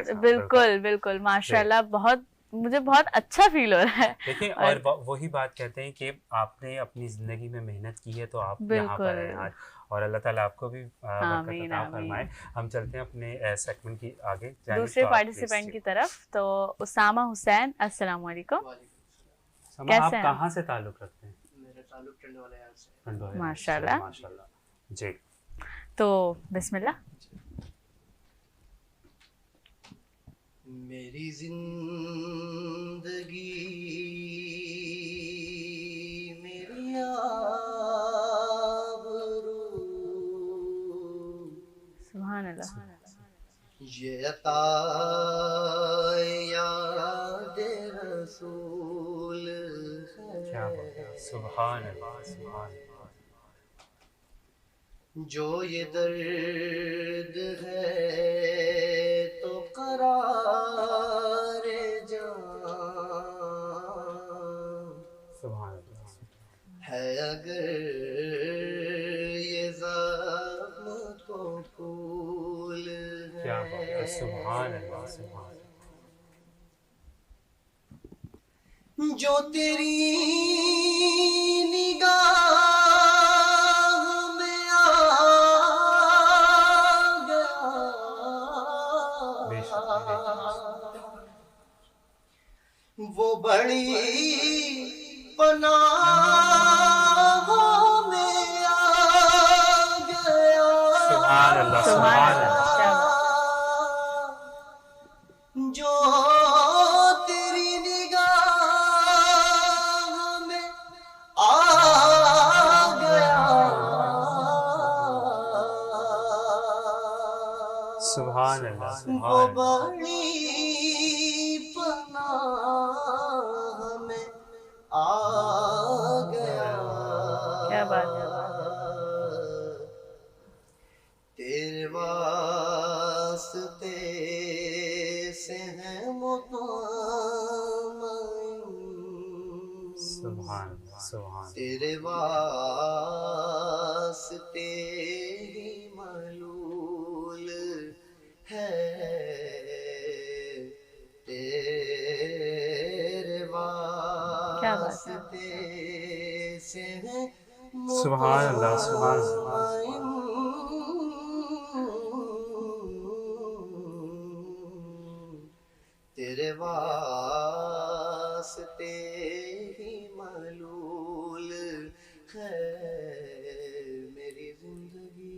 बिल्कुल माशाल्लाह बहुत मुझे बहुत अच्छा फील हो रहा है। देखिए और वही बात कहते हैं कि आपने अपनी ज़िंदगी में मेहनत की है तो आप यहाँ पर हैं आज, और अल्लाह ताला आपको भी बरकत अता फरमाए। हम चलते हैं अपने सेगमेंट की आगे दूसरे पार्टिसिपेंट की तरफ। तो उसामा हुसैन, अस्सलाम वालेकुम। कैसे हैं? आप कहाँ से ताल्लुक़ रखते हैं? मेरा ताल्लुक़ टंडवाला से। माशाल्लाह माशाल्लाह जी। तो बिस्मिल्लाह। मेरी जिंदगी मेरी आबरू, सुभान अल्लाह, ये अता याद रसूल क्या बात है, सुभान अल्लाह सुभान अल्लाह। जो ये दर्द है तो करार जान सुभान अल्लाह है, अगर ये ज़ख्म तो फूल है। क्या बात है, सुभान अल्लाह सुभान अल्लाह। जो तेरी निगाह में आ गया, वो बड़ी पनाहों में आ गया। सुभान अल्लाह सुभान अल्लाह। जो तेरी निगाह में आ गया, सुभान अल्लाह वो बड़ी पनाह में आ गया। क्या बात है। तेरे वास्ते से है मुतमईन, सुभान सुभान। तेरे वास्ते ही मलूल है, तेरे वास्ते से है सुभान अल्लाह सुभान अल्लाह। वास्ते ही मलूल है मेरी जिंदगी।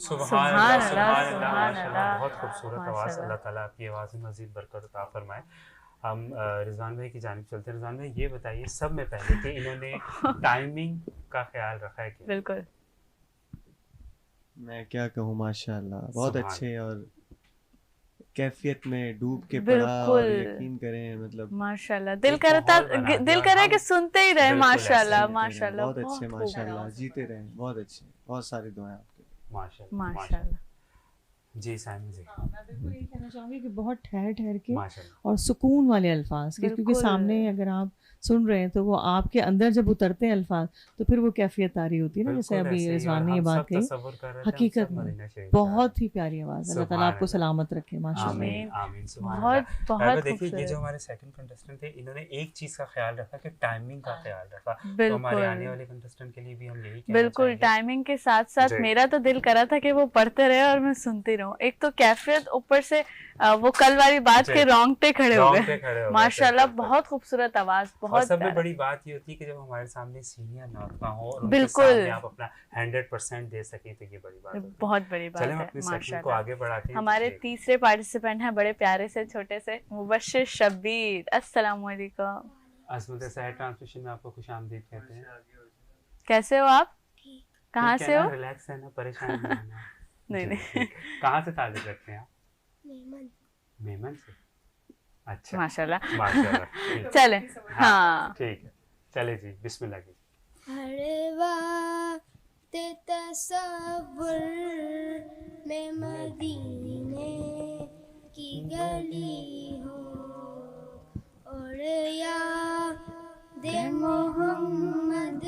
सुभान अल्लाह, बहुत खूबसूरत आवाज़। अल्लाह ताला आपकी आवाज़ में मज़ीद बरकत अता फरमाए। हम रिजवान भाई की जानिब चलते हैं। रिजवान भाई ये बताइए सब में पहले कि इन्होंने टाइमिंग का ख्याल रखा है कि बिल्कुल। मैं क्या कहूँ, माशाल्लाह बहुत अच्छे और कैफियत में डूब के पढ़ा और यकीन करें, मतलब माशाल्लाह दिल करे कि सुनते ही रहे। माशाल्लाह माशाल्लाह बहुत अच्छे, माशाल्लाह जीते रहे, बहुत अच्छे, बहुत सारी दुआएं आपके। माशाल्लाह। जी साइमन जी। मैं बिल्कुल यही कहना चाहूँगी कि बहुत ठहर ठहर के और सुकून वाले अल्फाज के, क्योंकि सामने अगर आप सुन रहे हैं तो वो आपके अंदर जब उतरते हैं अल्फाज तो फिर वो कैफियत आ रही होती है ना, जैसे अभी रिजवान ने ये बात कही। हकीकत में बहुत ही प्यारी आवाज़। अल्लाह ताला आपको सलामत रखे माशाल्लाह। बहुत बहुत देखिए ये जो हमारे सेकंड कंटेस्टेंट थे इन्होंने एक चीज का ख्याल रखा कि टाइमिंग का ख्याल रखा। तो हमारे आने वाले कंटेस्टेंट के लिए भी हम यही बिल्कुल टाइमिंग के साथ साथ मेरा तो दिल करा था कि वो पढ़ते रहे और मैं सुनती रहूं। एक तो कैफियत, ऊपर से वो कल वाली बात के रोंगटे खड़े हो गए। माशाल्लाह बहुत खूबसूरत आवाज। बहुत सबसे बड़ी बात ये होती है कि जब हमारे सामने सीनियर नाता हो और बिल्कुल आप अपना 100% दे सकें तो ये बड़ी बात है। बहुत बड़ी बात है। माशाल्लाह को आगे बढ़ाते हैं। हमारे तीसरे पार्टिसिपेंट हैं बड़े प्यारे से छोटे से मुबश्शिर शब्बीर। अस्सलाम वालेकुम। अज़मत सहर ट्रांसमिशन में आपको खुशामदीद कहते हैं। कैसे हो आप? कहाँ से हो? रिलैक्स है ना, परेशान नहीं। कहाँ से ताल्लुक़ रखते हैं आप? मेमन से। अच्छा माशाल्लाह। चले हाँ ठीक है, चले जी बिस्मिल्लाह की। हर वक्त तसव्वुर में मदीने की गली हो और याद मोहम्मद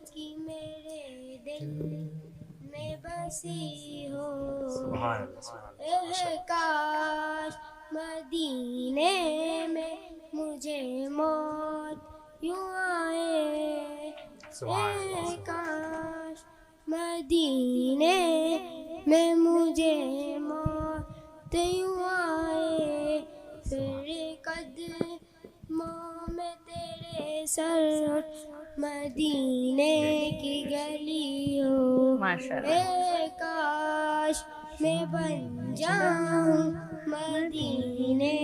की मेरे दिल में बसी हो। काश मदीने में मुझे मौत यूं आए, काश मदीने में मुझे मौत यूं आए, फिर कदमों में तेरे सर मदीने की गली हो। काश मैं बन जाऊं मदीने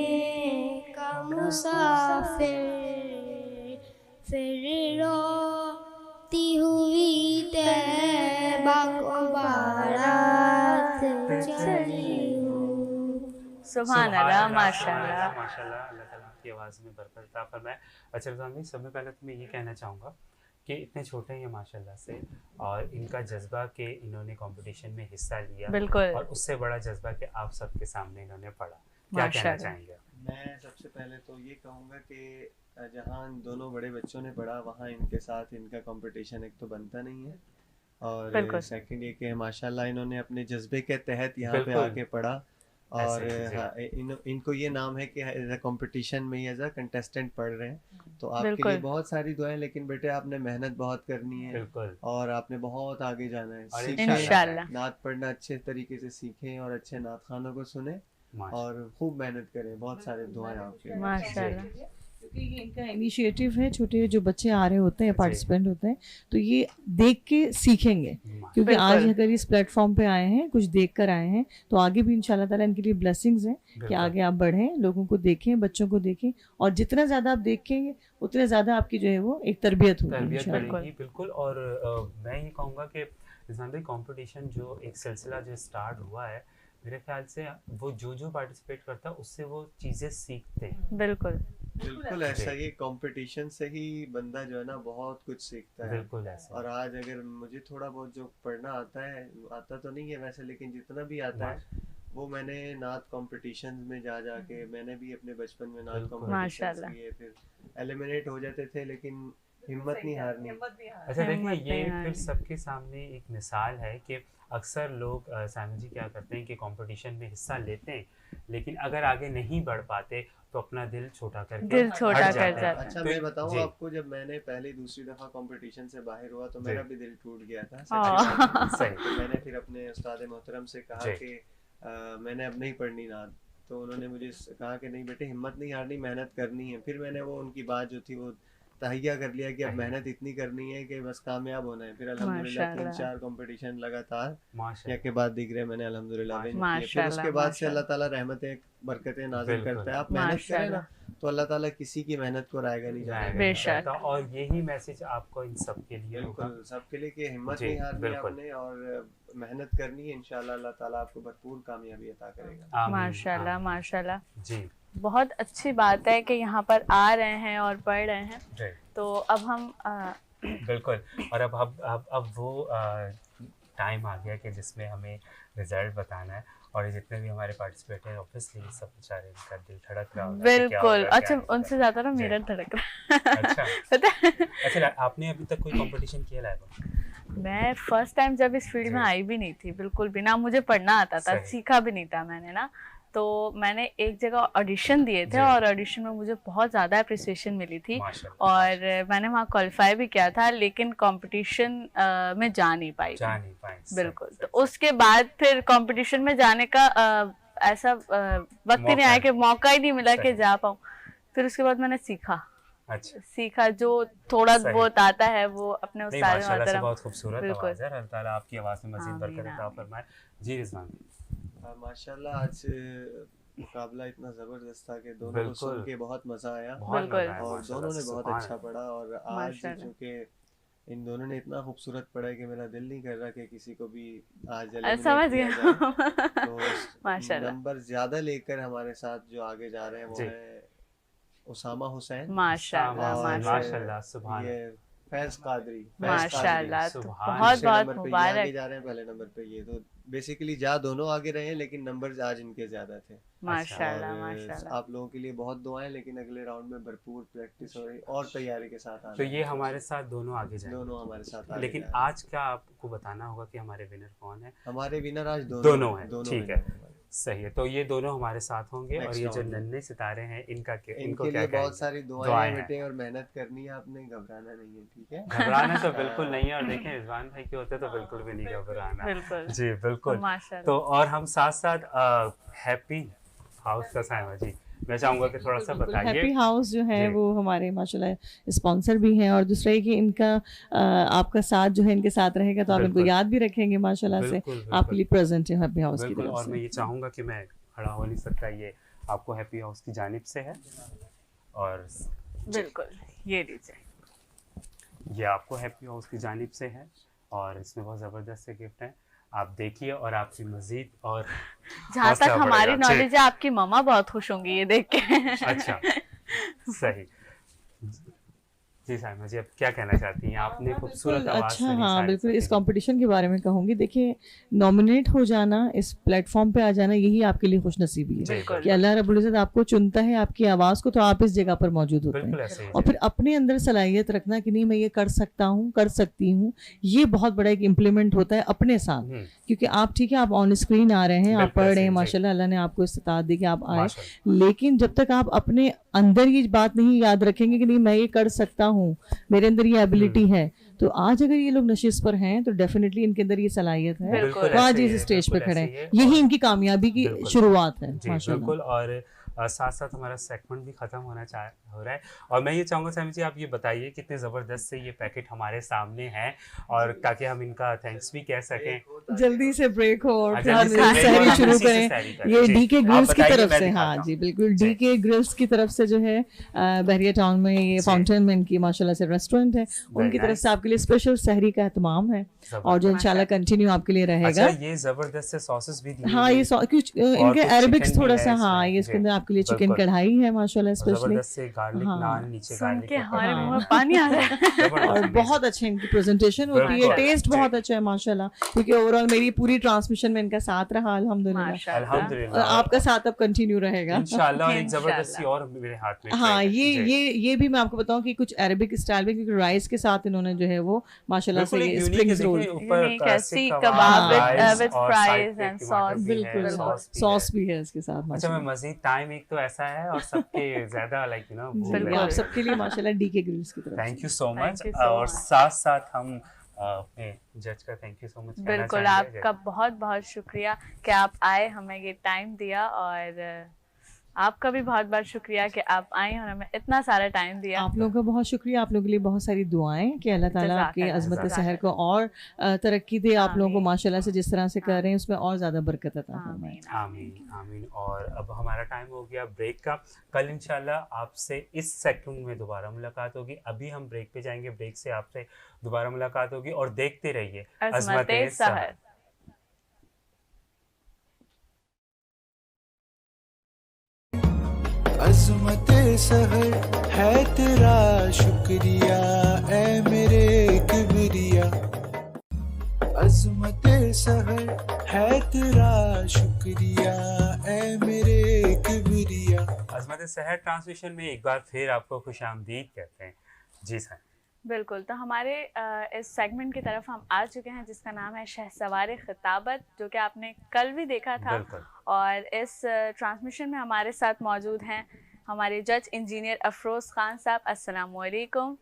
का मुसाफिर, फिर रोती हुई तैबा को बारात चली हूँ। सुभान अल्लाह माशाल्लाह। माशाल्लाह अल्लाह ताला आपकी आवाज़ में बरकत अता फरमाए। अच्छा रिजवान भाई, सबसे पहले तो मैं ये कहना चाहूँगा कि इतने छोटे हैं माशाल्लाह से और इनका जज्बा कि इन्होंने कंपटीशन में हिस्सा लिया और उससे बड़ा जज्बा कि आप सबके सामने इन्होंने पढ़ा, क्या कहना चाहेंगे? मैं सबसे पहले तो ये कहूँगा कि जहाँ दोनों बड़े बच्चों ने पढ़ा वहाँ इनके साथ इनका कंपटीशन एक तो बनता नहीं है, और सेकंड ये कि माशाल्लाह इन्होंने अपने जज्बे के तहत यहाँ पे आके पढ़ा और इनको ये नाम है कि एज अ कंपटीशन में एज अ कंटेस्टेंट पढ़ रहे हैं। तो आपके लिए बहुत सारी दुआएं, लेकिन बेटे आपने मेहनत बहुत करनी है और आपने बहुत आगे जाना है। इंशाल्लाह नात पढ़ना अच्छे तरीके से सीखें और अच्छे नात खानों को सुने और खूब मेहनत करें। बहुत सारे दुआएं आपके। माशाल्लाह। क्योंकि ये इनका इनिशिएटिव है, छोटे जो बच्चे आ रहे होते हैं पार्टिसिपेंट होते हैं तो ये देख के सीखेंगे, क्योंकि आज अगर इस प्लेटफॉर्म पे आए हैं, कुछ देख कर आए हैं, तो आगे भी इंशाल्लाह ताला इनके लिए ब्लेसिंग्स हैं कि आगे आप बढ़ें, लोगों को देखें, बच्चों को देखें, और जितना ज़्यादा आप देखेंगे उतना ज़्यादा आपकी जो है वो एक तरबियत होगी। बिल्कुल। और मैं ये कहूँगा कि रिजवान भाई कॉम्पिटिशन जो एक सिलसिला जो स्टार्ट हुआ है, मेरे ख्याल से वो जो पार्टिसिपेट करता है उससे वो चीज़ें सीखते हैं। बिल्कुल ऐसा ही, कंपटीशन से ही बंदा जो है ना बहुत कुछ सीखता है। बिल्कुल ऐसा। और आज अगर मुझे थोड़ा बहुत जो पढ़ना आता तो नहीं है वैसे, लेकिन जितना भी आता है वो मैंने नात कॉम्पिटिशन में जाके मैंने भी अपने बचपन में नात कॉम्पिटिशन किए, फिर एलिमिनेट हो जाते थे लेकिन हिम्मत नहीं हारनी। अच्छा देखिए, ये फिर सबके सामने एक मिसाल है कि अक्सर लोग साइमन जी क्या करते हैं कि कंपटीशन में हिस्सा लेते हैं, लेकिन अगर आगे नहीं बढ़ पाते तो अपना दिल छोटा कर जाता है। अच्छा मैं बताऊं आपको, जब मैंने पहली दूसरी दफा कंपटीशन से बाहर हुआ तो मेरा भी दिल टूट गया था। सही। तो मैंने फिर अपने उस्ताद मोहतरम से कहा कि मैंने अब नहीं पढ़नी नात, तो उन्होंने मुझे कहा कि नहीं बेटे हिम्मत नहीं हारनी, मेहनत करनी है। फिर मैंने वो उनकी बात जो थी वो तहैया कर लिया कि अब मेहनत इतनी करनी है कि बस कामयाब होना है। फिर अल्हम्दुलिल्लाह 3-4 कंपटीशन लगातार एक के बाद दिख रहे मैंने अल्हम्दुलिल्लाह विन किए। फिर उसके बाद से अल्लाह ताला रहमतें बरकतें नाज़िल करता है। आप मेहनत करें ना तो अल्लाह ताला किसी की मेहनत को रायगा नहीं जाएगा। और यही मैसेज आपको इन सब के लिए, बिल्कुल सबके लिए कि हिम्मत नहीं हारनी आपने और मेहनत करनी है। इंशाल्लाह अल्लाह ताला आपको भरपूर कामयाबी अता करेगा। माशाल्लाह माशाल्लाह जी, बहुत अच्छी बात है कि यहाँ पर आ रहे हैं और पढ़ रहे हैं। तो अब हम बिल्कुल, और अब वो टाइम आ गया कि जिसमें हमें रिजल्ट बताना है और जितने भी हमारे पार्टिसिपेट हैं ऑब्वियसली सब बेचारे इनका दिल धड़क रहा होगा। बिल्कुल, अच्छा उनसे ज़्यादा ना मेरा धड़क रहा है। अच्छा, आपने अभी तक कोई कंपटीशन किया है? मैं फर्स्ट टाइम जब इस फील्ड में आई भी नहीं थी, बिल्कुल भी ना मुझे पढ़ना आता था, सीखा भी नहीं था मैंने ना। तो मैंने एक जगह ऑडिशन दिए थे और ऑडिशन में मुझे बहुत ज़्यादा अप्रिसिएशन मिली थी और मैंने वहाँ क्वालिफाई भी किया था, लेकिन कंपटीशन में जा नहीं पाई। बिल्कुल, तो उसके बाद फिर कंपटीशन में जाने का ऐसा वक्त ही नहीं आया कि मौका ही नहीं मिला कि जा पाऊँ। फिर उसके बाद मैंने सीखा जो थोड़ा बहुत आता है वो अपने उस्ताद माशाल्लाह बहुत खूबसूरत आवाज़ है। अल्लाह ताला आपकी आवाज़ में मज़ीद बरकत अता फरमाए। जी रिजवान माशाल्लाह आज मुकाबला इतना ज़बरदस्त था कि दोनों को सुन के बहुत मज़ा आया और दोनों ने बहुत अच्छा पढ़ा। और आज चूँकि इन दोनों ने इतना खूबसूरत पढ़ा है कि मेरा दिल नहीं कर रहा कि किसी को भी आज समझ गया। तो नंबर ज़्यादा लेकर हमारे साथ जो आगे जा रहे हैं वो है उसामा हुसैन माशाल्लाह सुभान फैज कादरी माशाल्लाह, तो बहुत बहुत मुबारक। आगे जा रहे हैं पहले नंबर पे। ये तो बेसिकली जा दोनों आगे रहे हैं लेकिन नंबर आज इनके ज्यादा थे माशाल्लाह माशाल्लाह। आप लोगों के लिए बहुत दुआएं, लेकिन अगले राउंड में भरपूर प्रैक्टिस हो रही और तैयारी के साथ। तो ये हमारे साथ दोनों आगे जाएंगे, दोनों हमारे साथ। लेकिन आज क्या आपको बताना होगा कि हमारे विनर कौन है? हमारे विनर आज दोनों हैं। ठीक है, सही है। तो ये दोनों हमारे साथ होंगे और ये जो नन्हे सितारे हैं इनको क्या बहुत सारी दुआएं बेटे और मेहनत करनी है, आपने घबराना नहीं है। ठीक है, घबराना तो बिल्कुल नहीं है। और देखें रिजवान भाई के होते तो बिल्कुल भी नहीं घबराना। जी बिल्कुल। तो और हम साथ साथ हैप्पी हाउस का साइमा जी, मैं चाहूंगा कि थोड़ा सा बताइए। हैप्पी हाउस जो है वो हमारे माशाल्लाह स्पॉन्सर भी हैं और दूसरा ये कि इनका आपका साथ जो है इनके साथ रहेगा तो आप इनको याद भी रखेंगे माशाल्लाह से। आपके लिए प्रेजेंट है हैप्पी हाउस की तरफ से। और मैं ये चाहूंगा कि मैं खड़ा हो नहीं सकता, ये आपको हैप्पी हाउस की जानिब से है। और बिल्कुल ये लीजिए, ये आपको हैप्पी हाउस की जानिब से है और इसमें बहुत ज़बरदस्त से गिफ्ट है। आप देखिए और आपकी मजीद और जहाँ तक हमारी नॉलेज है आपकी मम्मा बहुत खुश होंगी ये देख के। अच्छा सही। जी साइमा जी, अब क्या कहना चाहती हैं? आपने खूबसूरत आवाज़ अच्छा हाँ बिल्कुल, इस कंपटीशन के बारे में कहूँगी। देखिए नॉमिनेट हो जाना, इस प्लेटफॉर्म पे आ जाना, यही आपके लिए खुशनसीबी है कि अल्लाह रब्बुल इज़्ज़त आपको चुनता है आपकी आवाज़ को, तो आप इस जगह पर मौजूद होते हैं। और फिर अपने अंदर सलाहियत रखना कि नहीं मैं ये कर सकता हूँ, कर सकती हूँ, ये बहुत बड़ा एक इम्प्लीमेंट होता है अपने साथ। क्योंकि आप ठीक है आप ऑन स्क्रीन आ रहे हैं, आप पढ़ रहे हैं माशाल्लाह, अल्लाह ने आपको इस्तिताअत दी कि आप आए, लेकिन जब तक आप अपने अंदर ये बात नहीं याद रखेंगे कि नहीं मैं ये कर सकता हूँ, मेरे अंदर ये एबिलिटी है, तो आज अगर ये लोग नशिश पर हैं तो डेफिनेटली इनके अंदर ये सलाहियत है, तो आज इस स्टेज पे खड़े हैं, यही इनकी कामयाबी की शुरुआत है माशाल्लाह। और साथ साथ हमारा सेगमेंट भी खत्म हो रहा है और मैं ये चाहूँगा साइमा जी आप ये बताइए कितने ज़बरदस्त से ये पैकेट हमारे सामने है और ताकि हम इनका थैंक्स भी कह सकें। जल्दी से ब्रेक हो और सहरी शुरू करें। ये डीके ग्रिल्स की तरफ से, हाँ जी बिल्कुल, डीके ग्रिल्स की तरफ से जो है बहरिया टाउन में ये फाउंटेन में इनकी माशाल्लाह से रेस्टोरेंट है, उनकी तरफ से आपके लिए स्पेशल सहरी का एहतमाम है और जो इंशाल्लाह कंटिन्यू आपके लिए रहेगा। ये ज़बरदस्त से सॉसेस भी दिए, हाँ ये कुछ इनके अरेबिक्स थोड़ा सा, हाँ ये इसके अंदर आपके लिए चिकन कढ़ाई है माशाल्लाह स्पेशली, नान नीचे गार्लिक के हमारे मुंह में पानी आ रहा है। और बहुत अच्छे इनकी प्रेजेंटेशन होती है, टेस्ट बहुत अच्छा है माशाल्लाह, क्योंकि ओवरऑल मेरी पूरी ट्रांसमिशन में इनका साथ रहा अल्हम्दुलिल्लाह, और आपका साथ अब कंटिन्यू रहेगा इंशाल्लाह। एक जबरदस्ती और मेरे हाथ में, हाँ ये भी मैं आपको बताऊं कि कुछ अरेबिक स्टाइल में, क्योंकि राइस के साथ इन्होंने जो है वो माशाल्लाह से स्प्रिंग्स रोल, कबाब विद फ्राइज एंड सॉस, बिल्कुल सॉस भी है इसके साथ। अच्छा मैं मजीद टाइम एक तो ऐसा है और सबके ज्यादा लाइक यू नो आप सबके लिए माशाल्लाह डीके ग्रिल्स की तरफ थैंक यू सो मच। और साथ साथ हम अपने जज का थैंक यू सो मच। बिल्कुल आपका बहुत बहुत शुक्रिया कि आप आए, हमें ये टाइम दिया और आपका भी बहुत बहुत शुक्रिया कि आप आए और हमें इतना सारा टाइम दिया। आप लोगों का बहुत शुक्रिया, आप लोगों के लिए बहुत सारी दुआएं कि अल्लाह ताला आपके अज़मत सहर को और तरक्की दे, आप लोगों को माशाल्लाह से जिस तरह से कर रहे हैं उसमें और ज़्यादा बरकत अता फरमाए। आमीन आमीन। और अब हमारा टाइम हो गया ब्रेक का। कल इंशाल्लाह आपसे इस सेकंड में दोबारा मुलाकात होगी। अभी हम ब्रेक पे जाएंगे, ब्रेक से आपसे दोबारा मुलाकात होगी और देखते रहिए अज़मत सहर। अज़मत सहर है तेरा शुक्रिया ऐ मेरे किबरिया, अज़मत सहर है तेरा शुक्रिया ऐ मेरे किबरिया। अज़मत सहर ट्रांसमिशन में एक बार फिर आपको खुशामदीद कहते हैं। जी सर बिल्कुल। तो हमारे इस सेगमेंट की तरफ हम आ चुके हैं जिसका नाम है शहसवार खिताबत, जो कि आपने कल भी देखा था। और इस ट्रांसमिशन में हमारे साथ मौजूद हैं हमारे जज इंजीनियर अफरोज़ खान साहब। अस्सलाम वालेकुम।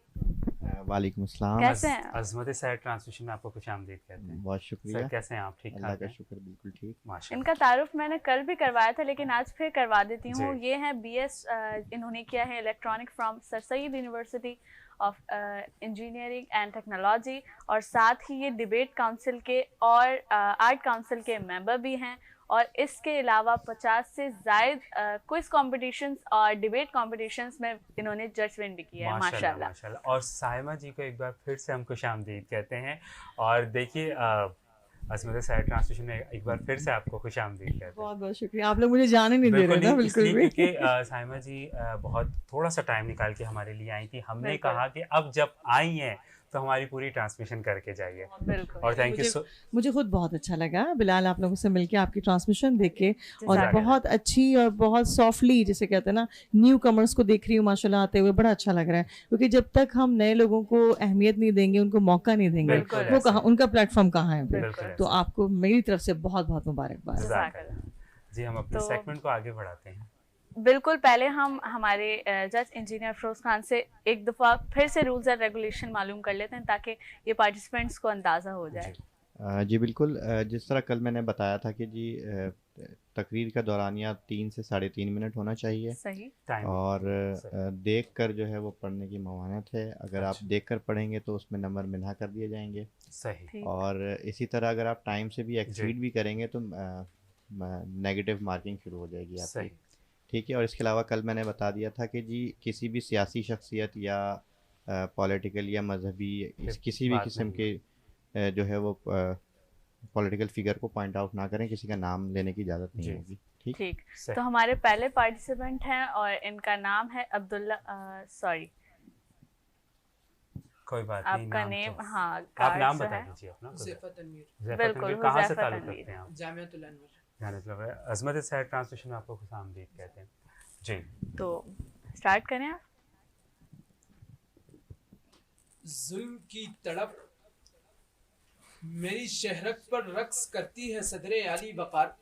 वालेकुम अस्सलाम। कैसे हैं? अज़मत सहर ट्रांसमिशन में आपको खुशामदीद कहते हैं। बहुत शुक्रिया। सर कैसे हैं आप? ठीक अल्लाह का शुक्र, बिल्कुल ठीक माशाल्लाह। इनका तारुफ मैंने कल भी करवाया था लेकिन आज फिर करवा देती हूँ। ये हैं BS इन्होंने किया है electronic from sir Syed university of engineering and technology, और साथ ही ये डिबेट काउंसिल के और आर्ट काउंसिल के मेंबर भी हैं। और इसके अलावा 50 से ज़ायद क्विज कॉम्पिटिशन्स और डिबेट कॉम्पिटिशन्स में इन्होंने जज विन भी किया है माशाल्लाह माशाल्लाह। और साइमा जी को एक बार फिर से हम खुशामदीद कहते हैं। और देखिए अज़मत सहर ट्रांसमिशन में एक बार फिर से आपको खुशामदीद कहते हैं। बहुत बहुत शुक्रिया, आप लोग मुझे जाने नहीं दे रहे ना बिल्कुल भी। क्योंकि साइमा जी बहुत थोड़ा सा टाइम निकाल के हमारे लिए आई थी। हमने कहा कि अब जब आई हैं तो हमारी पूरी ट्रांसमिशन करके जाइए। और थैंक यू। मुझे खुद बहुत अच्छा लगा बिलाल, आप लोगों से मिलके, आपकी ट्रांसमिशन देख के, और बहुत अच्छी और बहुत सॉफ्टली, जैसे कहते हैं ना, न्यू कमर्स को देख रही हूँ माशाल्लाह आते हुए, बड़ा अच्छा लग रहा है। क्योंकि जब तक हम नए लोगों को अहमियत नहीं देंगे, उनको मौका नहीं देंगे, वो कहाँ, उनका प्लेटफॉर्म कहाँ है। तो आपको मेरी तरफ से बहुत बहुत मुबारकबाद। जी हम अपने सेगमेंट को आगे बढ़ाते हैं। बिल्कुल। पहले हम हमारे जज इंजीनियर अफरोज़ खान से एक दफ़ा फिर से रूल्स एंड रेगुलेशन मालूम कर लेते हैं ताकि ये पार्टिसिपेंट्स को अंदाज़ा हो जाए। जी बिल्कुल। जिस तरह कल मैंने बताया था कि जी तकरीर का दौरानिया 3 से 3.5 मिनट होना चाहिए। सही। और देख कर जो है वो पढ़ने की मवानत है। अगर आप देख कर पढ़ेंगे तो उसमें नंबर मिन्हा कर दिए जाएंगे। सही। और इसी तरह अगर आप टाइम से भी एक्सीड भी करेंगे तो नेगेटिव मार्किंग शुरू हो जाएगी आपकी। ठीक है। और इसके अलावा कल मैंने बता दिया था कि जी किसी भी सियासी शख्सियत या पॉलिटिकल या मजहबी किसी भी किस्म के जो है वो पॉलिटिकल फिगर को पॉइंट आउट ना करें, किसी का नाम लेने की इजाज़त नहीं होगी। ठीक। तो हमारे पहले पार्टिसिपेंट हैं और इनका नाम है अब्दुल्ला, सॉरी कोई बात नहीं, आपका नेम तो, हाँ आप नाम बता दीजिए अपना। ज़ैफ़त तनवीर। बिल्कुल, कहाँ से ताल्लुक़ रखते हैं आप? जामिअतुल अनवर। अज़मत सहर ट्रांसमिशन में आपको खुशामदीद कहते हैं। जी तो स्टार्ट करें आप। जुल्म की तड़प मेरी शहरत पर रक्स करती है सदरे आली वक़ार।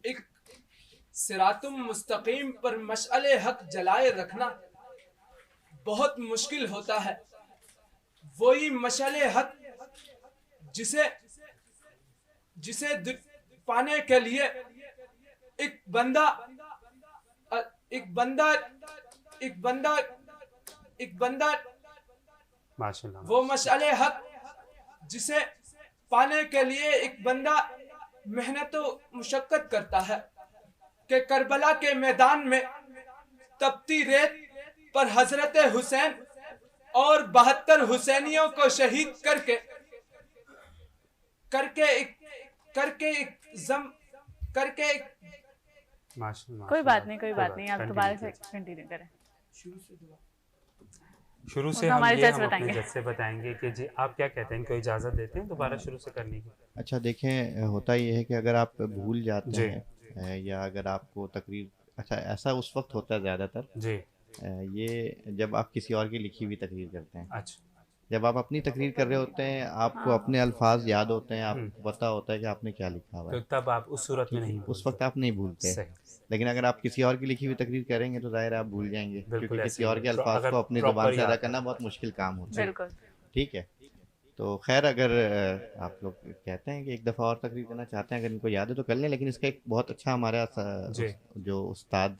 एक सिरातुम मुस्तकीम पर मशअले हक जलाए रखना बहुत मुश्किल होता है। वही मशअले हक जिसे पाने के लिए एक बंदा माशाल्लाह, वो मशअले हक जिसे पाने के लिए एक बंदा मेहनत व मुशक्कत करता है कि करबला के मैदान में तपती रेत पर हजरत हुसैन और 72 हुसैनियों को शहीद करके कोई बात नहीं, आप दोबारा से कंटिन्यू करें। शुरू से हम अपने जज से बताएंगे कि जी आप क्या कहते हैं, इनको इजाज़त देते हैं दोबारा शुरू से करने की? अच्छा देखें, होता ये है कि अगर आप भूल जाते हैं या अगर आपको तकरीर, अच्छा ऐसा उस वक्त होता है ज़्यादातर जी, ये जब आप किसी और की लिखी हुई तकरीर करते हैं। अच्छा, जब आप अपनी तकरीर कर रहे होते हैं, आपको अपने अल्फाज याद होते हैं, आपको पता होता है कि आपने क्या लिखा हुआ है, तो तब आप उस सूरत में नहीं, उस वक्त आप नहीं भूलते। लेकिन अगर आप किसी और की लिखी हुई तकरीर करेंगे तो जाहिर है आप भूल जाएंगे, क्योंकि किसी और के अल्फाज को अपनी ज़ुबान से अदा करना बहुत मुश्किल काम होता है। ठीक है। तो खैर अगर आप लोग कहते हैं कि एक दफ़ा और तकरीर करना चाहते हैं, अगर इनको याद है तो कर लें, लेकिन इसका एक बहुत अच्छा हमारा जो उस्ताद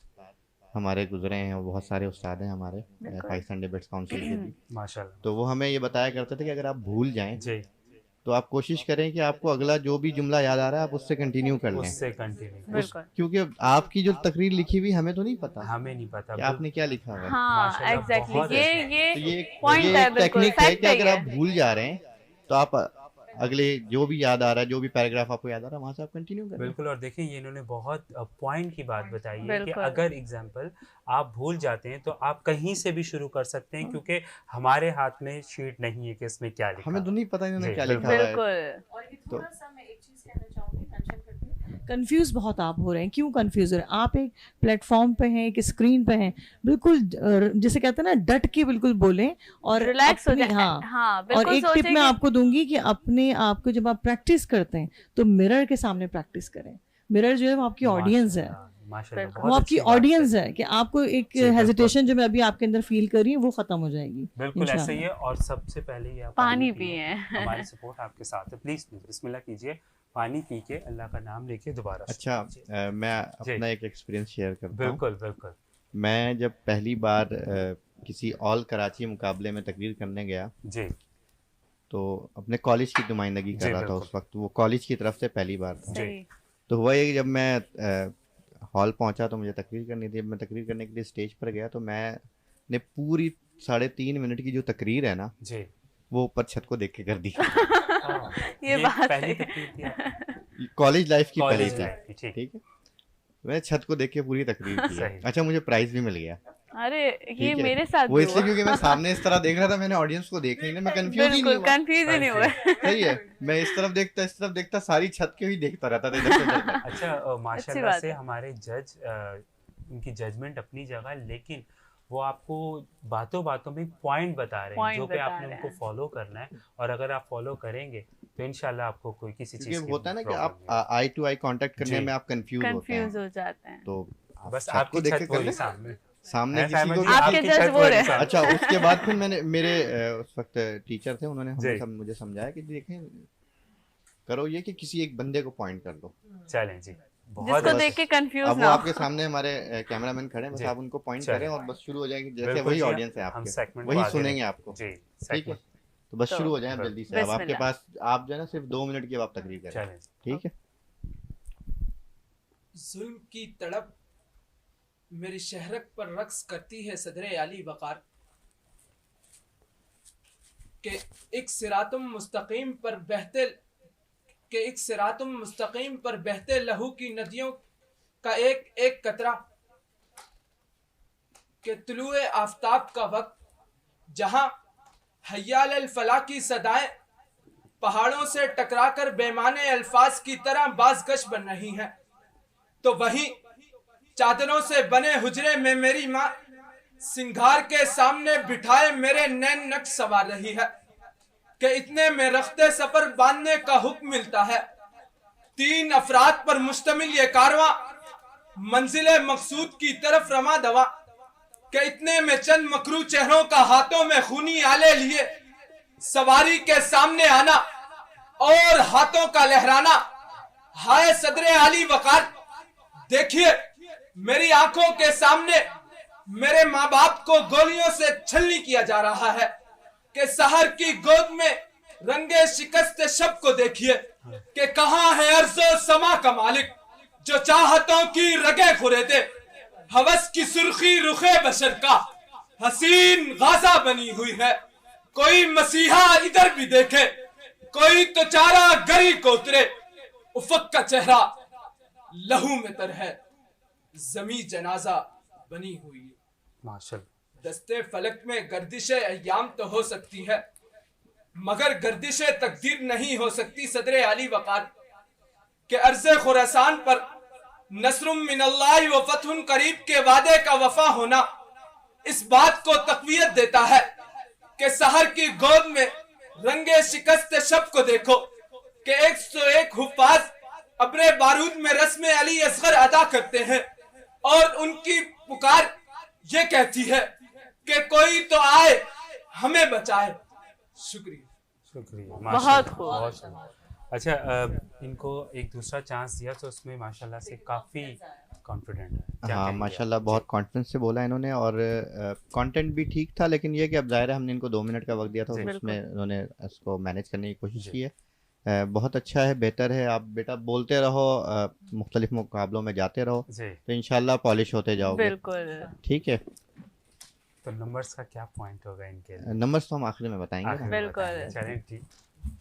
हमारे गुजरे हैं, वो बहुत सारे उस्ताद हैं हमारे पाकिस्तान डिबेट्स काउंसिल के भी माशाल्लाह, तो वो हमें ये बताया करते थे कि अगर आप भूल जाएं तो आप कोशिश करें कि आपको अगला जो भी जुमला याद आ रहा है आप उससे कंटिन्यू कर लें, क्योंकि आपकी जो तकरीर लिखी हुई हमें तो नहीं पता, हमें नहीं पता कि आपने क्या लिखा हुआ है। हाँ, एग्जैक्टली ये पॉइंट है, टेक्निक है कि अगर आप भूल जा रहे हैं तो आप अगले जो भी याद आ रहा है, जो भी पैराग्राफ आपको याद आ रहा है, वहाँ से आप कंटिन्यू करें। बिल्कुल। और देखिए ये इन्होंने बहुत पॉइंट की बात बताई है कि अगर एग्जाम्पल आप भूल जाते हैं तो आप कहीं से भी शुरू कर सकते हैं, क्योंकि हमारे हाथ में शीट नहीं है कि इसमें क्या लिखा, हमें तो नहीं पता इन्होंने क्या लिखा है। तो मैं एक चीज कहना चाहूंगी, मेंशन करती हूँ, कंफ्यूज बहुत आप हो रहे हैं। क्यों कंफ्यूज हो रहे हैं? आप एक प्लेटफॉर्म पे हैं, एक स्क्रीन पे हैं, बिल्कुल जिसे कहते हैं ना डट के बिल्कुल बोलें और रिलैक्स हो जाए। हाँ, और एक टिप मैं आपको दूंगी कि अपने आप को जब आप प्रैक्टिस करते हैं तो मिरर के सामने प्रैक्टिस करें। मिरर जो है वो आपकी ऑडियंस है, वो आपकी ऑडियंस है कि आपको एक हेजिटेशन जो मैं अभी आपके अंदर फील कर रही हूँ वो खत्म हो जाएगी। बिल्कुल ऐसे ही है। और सबसे पहले ये पानी पिए, हमारी सपोर्ट आपके साथ है, प्लीज बिस्मिल्लाह कीजिए, पानी पी के अल्लाह का नाम लेके दोबारा। अच्छा, मैं अपना एक एक्सपीरियंस शेयर करता हूँ। बिल्कुल बिल्कुल। मैं जब पहली बार किसी ऑल कराची मुकाबले में तकरीर करने गया जी, तो अपने कॉलेज की नुमाइंदगी कर रहा था उस वक्त, वो कॉलेज की तरफ से पहली बार था। तो हुआ ये, जब मैं हॉल पहुंचा तो मुझे तकरीर करनी थी। मैं तकरीर करने के लिए स्टेज पर गया तो मैंने पूरी 3.5 मिनट की जो तकरीर है ना जी, वो ऊपर छत को देख के कर दी। ये बात पहली तकरीर थी कॉलेज लाइफ की, पहली थी, ठीक है। मैं छत को देख के पूरी तकरीर की। अच्छा, मुझे प्राइज भी मिल गया। अरे ये मेरे साथ वो इसलिए क्योंकि मैं सामने इस तरह देख रहा था, मैंने ऑडियंस को देख नहीं, मैं कंफ्यूज ही नहीं हुआ। सही है, मैं इस तरफ देखता सारी छत के ही देखता रहता था इधर से। अच्छा, माशाल्लाह से हमारे जज, उनकी जजमेंट अपनी जगह, लेकिन वो आपको बातों बातों में पॉइंट बता रहे हैं जो कि आपने उनको फॉलो करना है, और अगर आप फॉलो करेंगे तो इंशाल्लाह आपको कोई किसी चीज की होता है ना कि आप आई टू आई कांटेक्ट करने में आप कंफ्यूज हो जाते हैं, तो बस आपको देख के कर सामने किसी को आपके जज वो रहे। अच्छा, उसके बाद फिर मेरे उस वक्त टीचर थे, उन्होंने मुझे समझाया कि देखें, करो ये कि किसी एक बंदे को पॉइंट कर दो। चलें जी, जिसको देख के कंफ्यूज ना हो। आपके सामने हमारे कैमरामैन खड़े हैं, बस आप उनको पॉइंट करें और बस शुरू हो जाएगी। जैसे वही ऑडियंस है आपके, वही सुनेंगे आपको, ठीक है। तो बस शुरू हो जाए जल्दी से। अब आपके पास, आप जो है ना सिर्फ 2 मिनट की आप तकरीर करें, ठीक है। जुल्म की तड़प मेरी शहरक पर रक्स करती है सदरे आली वकार, के एक सिरातुम मुस्तकीम पर बहते लहू की नदियों का एक एक कतरा, के तुलुए आफताब का वक्त, जहां हय्याल अल फला की सदाएं पहाड़ों से टकराकर बेमाने अल्फाज की तरह बाज़गश बन रही हैं, तो वहीं चादरों से बने हुजरे में मेरी माँ सिंगार के सामने बिठाए मेरे नैन नक्श सवार रही है, कि इतने में रख्ते सफर बांधने का हुक्म मिलता है। 3 अफराद पर मुश्तमिल ये कारवां मंजिले मकसूद की तरफ रवा दवा, कि इतने में चंद मकरू चेहरों का हाथों में खूनी आले लिए सवारी के सामने आना और हाथों का लहराना। हाय सदरे आली वकार, देखिए मेरी आंखों के सामने मेरे माँ बाप को गोलियों से छलनी किया जा रहा है, कि सहर की गोद में रंगे शिकस्त शब को देखिए, कि कहाँ है अर्ज़ो समा का मालिक जो चाहतों की रगे खुरेदे, हवस की सुर्खी रुखे बशर का हसीन गाजा बनी हुई है। कोई मसीहा इधर भी देखे, कोई तो चारा गरी को उतरे, उफक का चेहरा लहू में तर है, जमी जनाजा बनी हुई है। माशाअल्लाह। दस्ते फलक में गर्दिशे अय्याम तो हो सकती है, मगर गर्दिशे तकदीर नहीं हो सकती सदरे आली वकार, के अर्ज़े खुरासान पर नस्रुम मिनल्लाहि व फतहुन करीब के वादे का वफा होना इस बात को तक़वियत देता है कि सहर की गोद में रंगे शिकस्त शब को देखो, कि 101 हुफ़ाज़ अपने बारूद में रस्म अली असगर अदा करते हैं, और उनकी पुकार ये कहती है कि कोई तो आए हमें बचाए। शुक्रिया। शुक्रिया, बहुत खूब। अच्छा, इनको एक दूसरा चांस दिया तो उसमें माशाल्लाह से काफ़ी कॉन्फिडेंट है। हाँ माशाल्लाह बहुत कॉन्फिडेंस से बोला इन्होंने, और कंटेंट भी ठीक था, लेकिन ये कि अब ज़ाहिर है हमने इनको 2 मिनट का वक्त दिया था, उसमें इन्होंने इसको मैनेज करने की कोशिश की है। बहुत अच्छा है, बेहतर है। आप बेटा बोलते रहो, मुख्तलिफ मुकाबलों में जाते रहो, तो इंशाल्लाह पॉलिश होते जाओगे। बिल्कुल ठीक है। तो नंबर्स का क्या पॉइंट होगा इनके? नंबर्स तो हम आखिर में बताएंगे। बिल्कुल, चलें ठीक।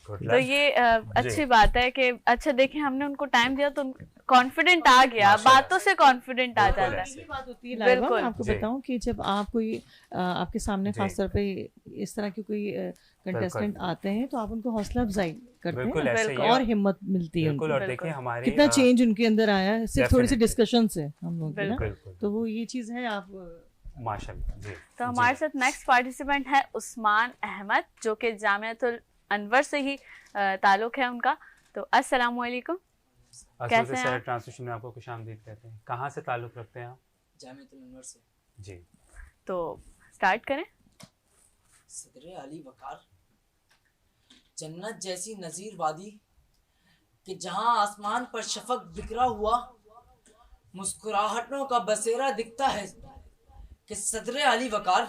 तो ये अच्छी बात है कि अच्छा देखिए हमने उनको टाइम दिया तो कॉन्फिडेंट आ गया, बातों से कॉन्फिडेंट आ जाता है। बात होती है लाइवा, मैं आपको बताऊं कि जब आप कोई आपके सामने खासतौर पे इस तरह की कोई कंटेस्टेंट आते हैं तो आप उनको हौसला अफजाई करते हैं और हिम्मत मिलती है उनको। और देखिए हमारे कितना चेंज उनके अंदर आया है सिर्फ थोड़ी सी डिस्कशन से हम लोग की ना, तो वो ये चीज़ है। आप माशाल्लाह जी। तो हमारे साथ नेक्स्ट पार्टिसिपेंट है उस्मान अहमद, जो कि जामियातुल अनवर से ही ताल्लुक़ है उनका। तो अस्सलाम वालेकुम, कैसे हैं? ट्रांसलेशन में आपको खुशामदीद कहते हैं। कहाँ से ताल्लुक़ रखते हैं आप? जामियातुल अनवर से जी। तो स्टार्ट करें। सदरे अली वकार, जन्नत जैसी नज़ीर वादी कि जहाँ आसमान पर शफक बिखरा हुआ, मुस्कुराहटों का बसेरा दिखता है कि सदरे अली वकार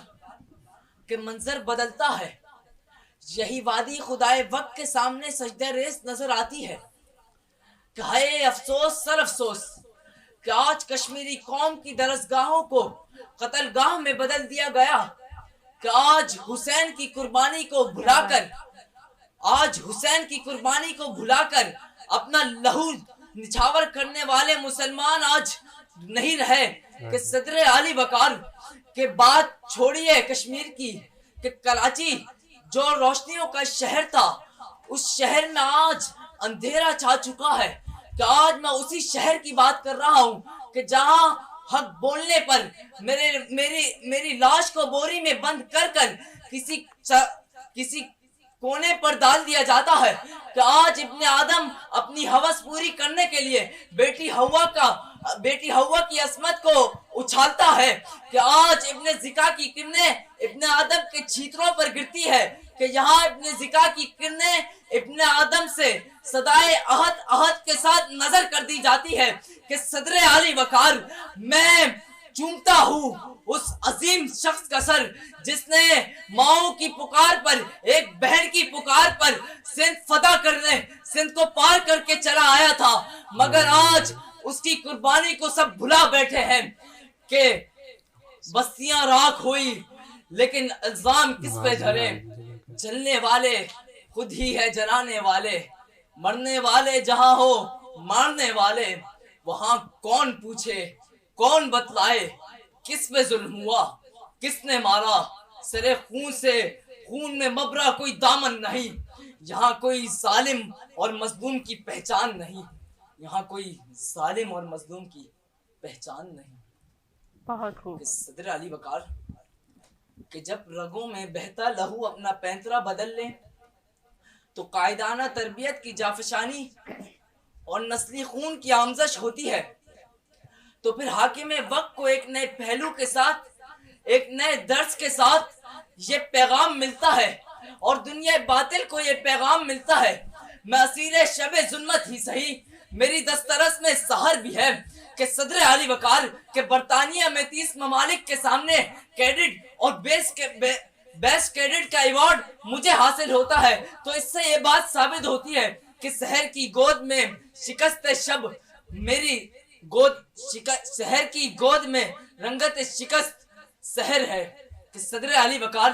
के मंजर बदलता है। यही वादी खुदाए वक्त के सामने सजदे रेस नजर आती है कि हाय अफसोस सर अफसोस कि आज कश्मीरी कौम की दरसगाहों को कत्लगाह में बदल दिया गया, कि आज हुसैन की कुर्बानी को भुलाकर अपना लहू निछावर करने वाले मुसलमान आज नहीं रहे। कि सदरे आली वकार के बात छोड़िए कश्मीर की, कि कराची जो रोशनियों का शहर था, उस शहर में आज अंधेरा छा चुका है। कि आज मैं उसी शहर की बात कर रहा हूँ कि जहाँ हक बोलने पर मेरी लाश को बोरी में बंद कर किसी कोने पर डाल दिया जाता है। कि आज इब्ने आदम अपनी हवस पूरी करने के लिए बेटी हव्वा की अस्मत को उछालता है। कि आज इब्ने जिका की किरणें इब्ने आदम के छीतरों पर गिरती है। कि यहाँ इब्ने जिका की किरणें इब्ने आदम से सदाए अहद के साथ नजर कर दी जाती है। कि सदरे आली वकार, मैं चूमता हूँ उस अजीम शख्स का सर जिसने माओ की पुकार पर, एक बहन की पुकार पर सिंध को पार करके चला आया था, मगर आज उसकी कुर्बानी को सब भुला बैठे हैं। कि बस्तियां राख हुई लेकिन इल्जाम किस पे धरे, जलने वाले खुद ही है जलाने वाले, मरने वाले जहां हो मारने वाले, वहां कौन पूछे कौन बतलाए, किस पे जुल्म हुआ किसने मारा, सरे खून में मबरा कोई दामन नहीं, यहाँ कोई जालिम और मजलूम की पहचान नहीं, यहाँ कोई जालिम और मजलूम की पहचान नहीं। बहुत खूब। सदर अली वकार कि जब रगों में बहता लहू अपना पैंतरा बदल ले, तो कायदाना तरबियत की जाफशानी और नस्ली खून की आमजश होती है। तो फिर हाकिम वक्त को एक नए पहलू के साथ, एक नए दर्स के साथ ये पैगाम मिलता है, और दुनिया बातिल को ये पैगाम मिलता है। मैं असीर शबे जुल्मत ही सही, मेरी दस्तरस में सहर भी है। कि सदर अली वकार के बरतानिया में 30 ममालिक के सामने कैडेट और बेस्ट कैडेट का अवार्ड मुझे हासिल होता है। तो इससे ये बात साबित होती है कि शहर की गोद में शिकस्त शब, मेरी गोद शहर की गोद में रंगत शिकस्त शहर है। कि सदर अली वकार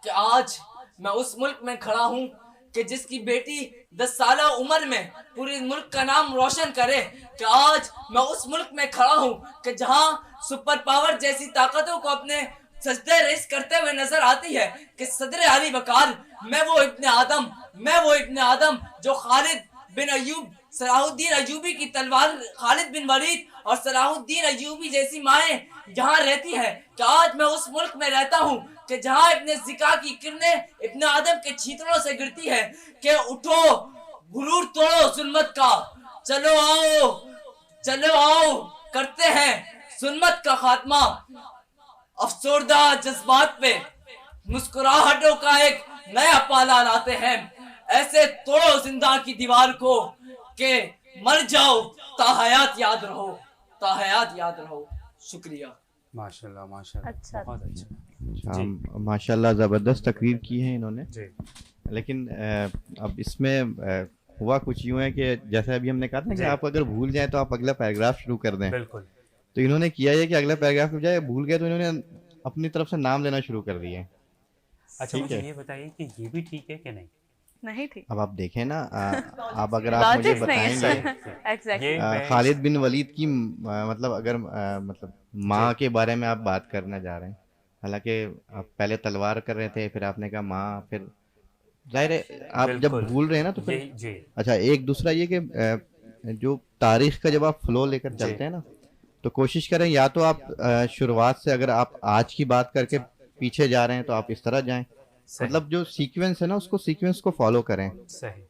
कि आज मैं उस मुल्क में खड़ा हूँ कि जिसकी बेटी 10 साल उम्र में पूरे मुल्क का नाम रोशन करे। कि आज मैं उस मुल्क में खड़ा हूँ कि जहाँ सुपर पावर जैसी ताकतों को अपने सजदे रेस करते हुए नजर आती है। कि सदर अली वकार, मैं वो इब्ने आदम जो खालिद बिन अयूब, सलाहुद्दीन अयूबी की तलवार, खालिद बिन वलीद और सलाहुद्दीन अयूबी जैसी माएँ जहाँ रहती है। कि आज मैं उस मुल्क में रहता हूँ कि जहाँ इब्ने जिका की किरणें इब्ने आदम के छीतरों से गिरती है। कि उठो गुरूर तोड़ो जुल्मत का, चलो आओ करते हैं जुल्मत का खात्मा। अफसरदा जज्बात पे मुस्कुराहटों का एक नया पाला लाते हैं। ऐसे तोड़ो जिंदा की दीवार को के मर जाओ ताहयात याद रहो, ताहयात याद रहो। शुक्रिया। माशाल्लाह माशाल्लाह, अच्छा, बहुत अच्छा। माशाल्लाह ज़बरदस्त तकरीर की है इन्होंने जी। लेकिन अब इसमें हुआ कुछ यूँ है कि जैसे अभी हमने कहा था ना कि आप अगर भूल जाएं तो आप अगला पैराग्राफ शुरू कर दें। बिल्कुल। तो इन्होंने किया है कि अगला पैराग्राफ में जाए भूल गए तो इन्होंने अपनी तरफ से नाम लेना शुरू कर दिए। अच्छा, मुझे ये बताइए कि ये भी ठीक है कि नहीं? नहीं ठीक। अब आप देखें ना, आप अगर आप मुझे बताएंगे खालिद बिन वलीद की मतलब अगर मतलब माँ के बारे में आप बात करना जा रहे हैं, हालांकि आप पहले तलवार कर रहे थे, फिर आपने कहा माँ, फिर जाहिर है आप जब भूल रहे हैं ना तो फिर अच्छा। एक दूसरा ये कि जो तारीख का जब आप फ्लो लेकर चलते हैं ना तो कोशिश करें या तो आप शुरुआत से अगर आप आज की बात करके पीछे जा रहे हैं तो आप इस तरह जाएं, मतलब जो सीक्वेंस है ना उसको सीक्वेंस को फॉलो करें। सही।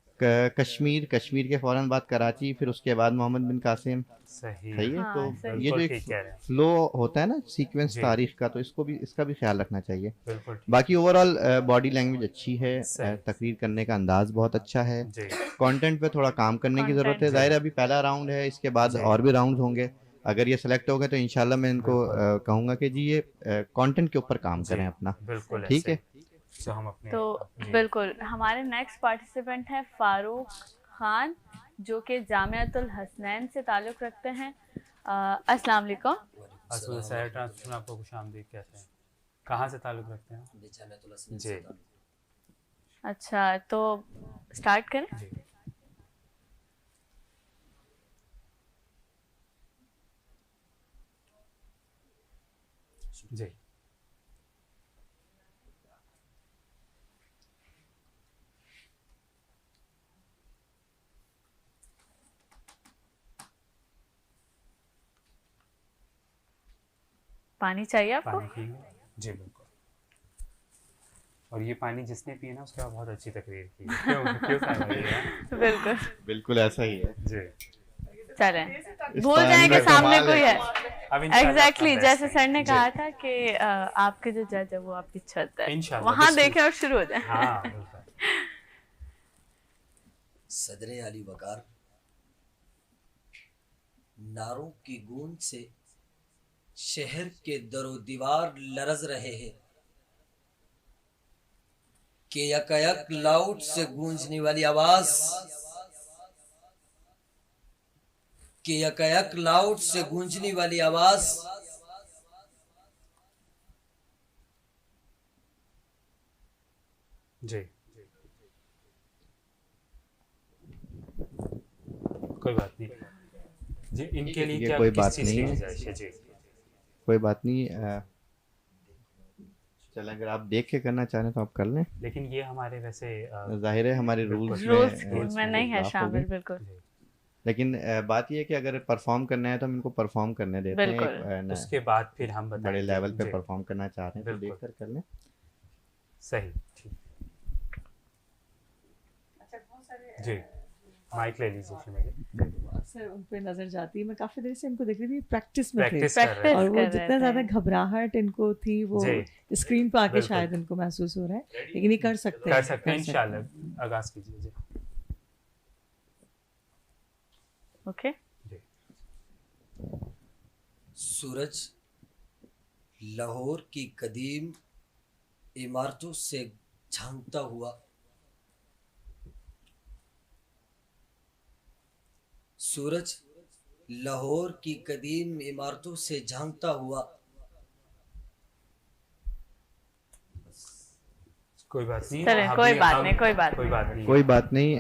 कश्मीर के फौरन बाद कराची, फिर उसके बाद मोहम्मद बिन कासिम। सही है। हाँ, तो सही। ये जो एक फ्लो होता है ना सीक्वेंस तारीख का, तो इसका भी ख्याल रखना चाहिए। बाकी ओवरऑल बॉडी लैंग्वेज अच्छी है, तकरीर करने का अंदाज बहुत अच्छा है, कंटेंट पे थोड़ा काम करने की जरूरत है। जाहिर है अभी पहला राउंड है, इसके बाद और भी राउंड होंगे। अगर ये सेलेक्ट हो गए तो इंशाल्लाह मैं इनको कहूँगा कि जी ये कंटेंट के ऊपर काम करें अपना। ठीक है। तो बिल्कुल हमारे नेक्स्ट पार्टिसिपेंट है फारूक खान, जो कि जामियातुल हसनैन से ताल्लुक़ रखते हैं। अस्सलाम वालेकुम। सैर ट्रांसमिशन आपको खुशामदीद कहते हैं। कहाँ से ताल्लुक़ रखते हैं? जी। अच्छा, तो स्टार्ट करें। जी। पानी चाहिए आपको? पानी पिएंगे? जी बिल्कुल। और ये पानी जिसने पिए ना उसके बाद बहुत अच्छी तकरीर की। क्यों बिल्कुल बिल्कुल ऐसा ही है जी। चले भूल जाएंगे सामने कोई है। एग्जैक्टली जैसे सर ने कहा था कि आपके जो जज है वो आपकी छत है, वहाँ देखें और शुरू हो जाए। सदरे अली वकार नारों की गूंज से शहर के दरो दीवार लरज रहे हैं कि यकयक लाउड से गूंजने वाली आवाज कि यकयक लाउड से गूंजने वाली आवाज जी। कोई बात नहीं जी, इनके लिए क्या कोई बात नहीं है जी, कोई बात नहीं। चल अगर आप देख के करना चाह रहे हैं तो आप कर लें, लेकिन ये हमारे वैसे जाहिर है हमारे रूल्स में नहीं है शामिल। बिल्कुल। लेकिन बात ये है कि अगर परफॉर्म करना है तो हम इनको परफॉर्म करने देते हैं, उसके बाद फिर हम बड़े लेवल पे परफॉर्म करना चाह रहे हैं तो देख कर लें। सही। जी माइक ले लीजिए। सर उन पे नजर जाती है, मैं काफी देर से इनको देख रही थी, प्रैक्टिस में थे और वो जितना ज्यादा घबराहट इनको थी वो स्क्रीन पे आके शायद इनको महसूस हो रहा है, लेकिन ये कर सकते हैं इंशाल्लाह। आगाज कीजिए जी। ओके। सूरज लाहौर की कदीम इमारतों से झांकता हुआ, सूरज लाहौर की कदीम इमारतों से झांकता हुआ। कोई बात नहीं, कोई बात नहीं।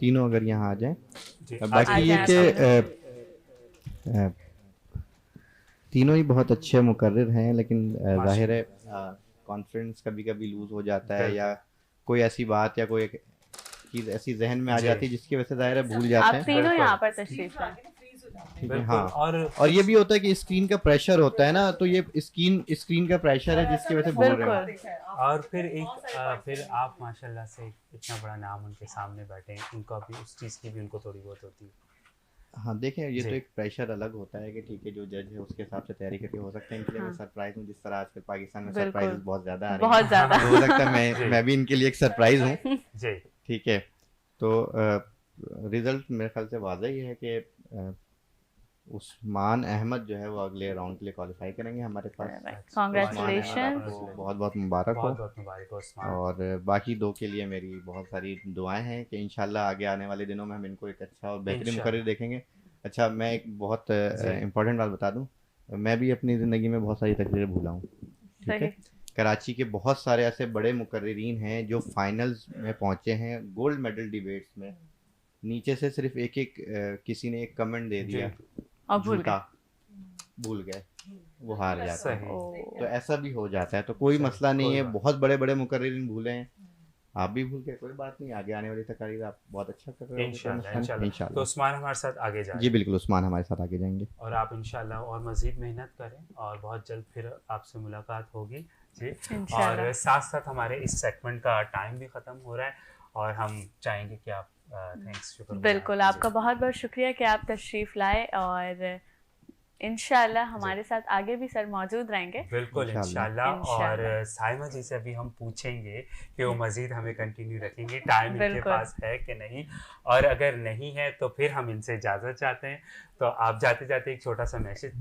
तीनों अगर यहाँ आ जाएं। बाकी ये कि तीनों ही बहुत अच्छे मुकर्रिर हैं, लेकिन जाहिर है कॉन्फिडेंस कभी कभी लूज हो जाता है, या कोई ऐसी बात या कोई चीज ऐसी जहन में आ जाती है जिसकी वजह से जाहिर है भूल जाते हैं। आप तीनों यहाँ पर तशरीफ लाएं। हाँ, और ये भी होता है कि स्क्रीन का प्रेशर होता है ना, तो ये स्क्रीन का प्रेशर है जिसकी वजह से बोल रहे हैं। और फिर आप माशाल्लाह से इतना बड़ा नाम उनके सामने बैठे हैं, उनका भी उस चीज़ की भी उनको थोड़ी बहुत होती है। हाँ देखें, ये तो एक प्रेशर अलग होता है कि ठीक है जो जज है उसके हिसाब से तैयारी करके हो सकता है इनके लिए मैं सरप्राइज हूँ, जिस तरह आजकल पाकिस्तान में सरप्राइज बहुत ज्यादा आ रही है, बहुत ज्यादा हो सकता है मैं भी इनके लिए एक सरप्राइज हूँ। ठीक है, तो रिजल्ट मेरे ख्याल से वाज़ह ही है कि उस्मान अहमद जो है वो अगले राउंड के लिए क्वालिफाई करेंगे हमारे पास। कांग्रेचुलेशन, बहुत बहुत मुबारक हो। और बाकी दो के लिए मेरी बहुत सारी दुआएं हैं कि इंशाल्लाह आगे आने वाले दिनों में हम इनको एक अच्छा और बेहतरीन मुकर्रिर देखेंगे। अच्छा, मैं एक बहुत इम्पोर्टेंट बात बता दूं, मैं भी अपनी ज़िंदगी में बहुत सारी तकरीरें भूला हूँ। ठीक है, कराची के बहुत सारे ऐसे बड़े मुकर्रिरीन हैं जो फाइनल्स में पहुँचे हैं, गोल्ड मेडल डिबेट्स में, नीचे से सिर्फ एक किसी ने एक कमेंट दे दिया और भूल गए, वो हार जाता है। तो ऐसा भी हो जाता है, तो कोई मसला नहीं है, बहुत बड़े बड़े मुकर्रिरीन भूले हैं, आप भी भूल गए, कोई बात नहीं, आगे आने वाली तकरीर आप बहुत अच्छा कर रहे हो इंशाल्लाह। तो उस्मान हमारे साथ आगे जाएंगे। जी बिल्कुल, उस्मान हमारे साथ आगे जाएंगे और आप इंशाल्लाह और मज़ीद मेहनत करें और बहुत जल्द फिर आपसे मुलाकात होगी जी। और साथ साथ हमारे इस सेगमेंट का टाइम भी ख़त्म हो रहा है और हम चाहेंगे कि आप बिल्कुल, आपका बहुत बहुत शुक्रिया कि आप तशरीफ़ लाए और इंशाल्लाह हमारे साथ आगे भी सर मौजूद रहेंगे। बिल्कुल इंशाल्लाह। और साइमा जी से अभी हम पूछेंगे कि वो मज़ीद हमें कंटिन्यू रखेंगे, टाइम इनके पास है कि नहीं, और अगर नहीं है तो फिर हम इनसे इजाज़त चाहते हैं। तो आप जाते जाते एक छोटा सा मैसेज।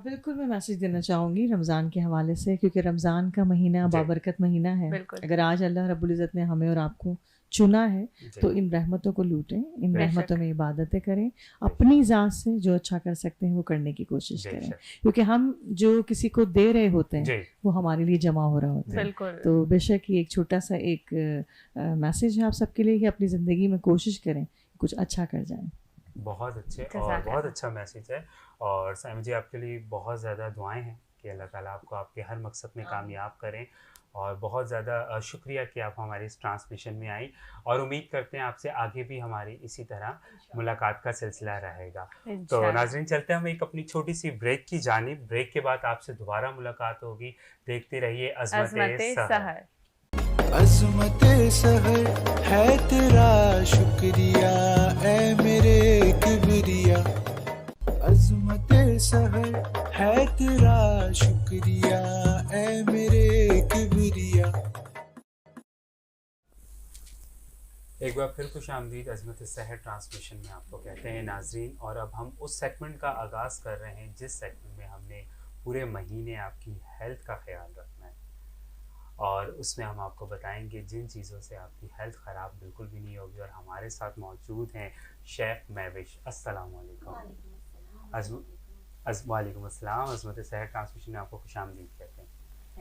बिल्कुल, मैं मैसेज देना चाहूँगी रमज़ान के हवाले से, क्योंकि रमज़ान का महीना बाबरकत महीना है। अगर आज अल्लाह रब्बुल इज़्ज़त ने हमें और आपको चुना है तो इन रहमतों को लूटें, इन रहमतों में इबादतें करें, अपनी ज़ात से जो अच्छा कर सकते हैं वो करने की कोशिश करें, क्योंकि हम जो किसी को दे रहे होते हैं वो हमारे लिए जमा हो रहा होता है। तो बेशक ये एक छोटा सा एक मैसेज है आप सबके लिए कि अपनी ज़िंदगी में कोशिश करें कुछ अच्छा कर जाएं। बहुत अच्छे और बहुत अच्छा मैसेज है। और साइमा जी आपके लिए बहुत ज़्यादा दुआएं हैं कि अल्लाह ताला आपको आपके हर मकसद में कामयाब करें। और बहुत ज़्यादा शुक्रिया कि आप हमारे इस ट्रांसमिशन में आई, और उम्मीद करते हैं आपसे आगे भी हमारी इसी तरह मुलाकात का सिलसिला रहेगा। तो नाज़रीन, चलते हैं हम एक अपनी छोटी सी ब्रेक की जानिब। ब्रेक के बाद आपसे दोबारा मुलाकात होगी। देखते रहिए अज़मते सहर। अज़मते सहर है तेरा शुक्रिया ऐ मेरे किबरिया, अज़मते सहर है तेरा शुक्रिया ऐ मेरे किबरिया। एक बार फिर खुशामदीद अज़मत सहर ट्रांसमिशन में आपको कहते हैं नाजरीन। और अब हम उस सेगमेंट का आगाज़ कर रहे हैं जिस सेगमेंट में हमने पूरे महीने आपकी हेल्थ का ख्याल रखना है, और उसमें हम आपको बताएंगे जिन चीज़ों से आपकी हेल्थ ख़राब बिल्कुल भी नहीं होगी। और हमारे साथ मौजूद हैं शेफ़ महविश। अस्सलाम वालेकुम। वालेकुम अस्सलाम। अज़मत सहर ट्रांसमिशन में आपको खुशामदीद कहते हैं।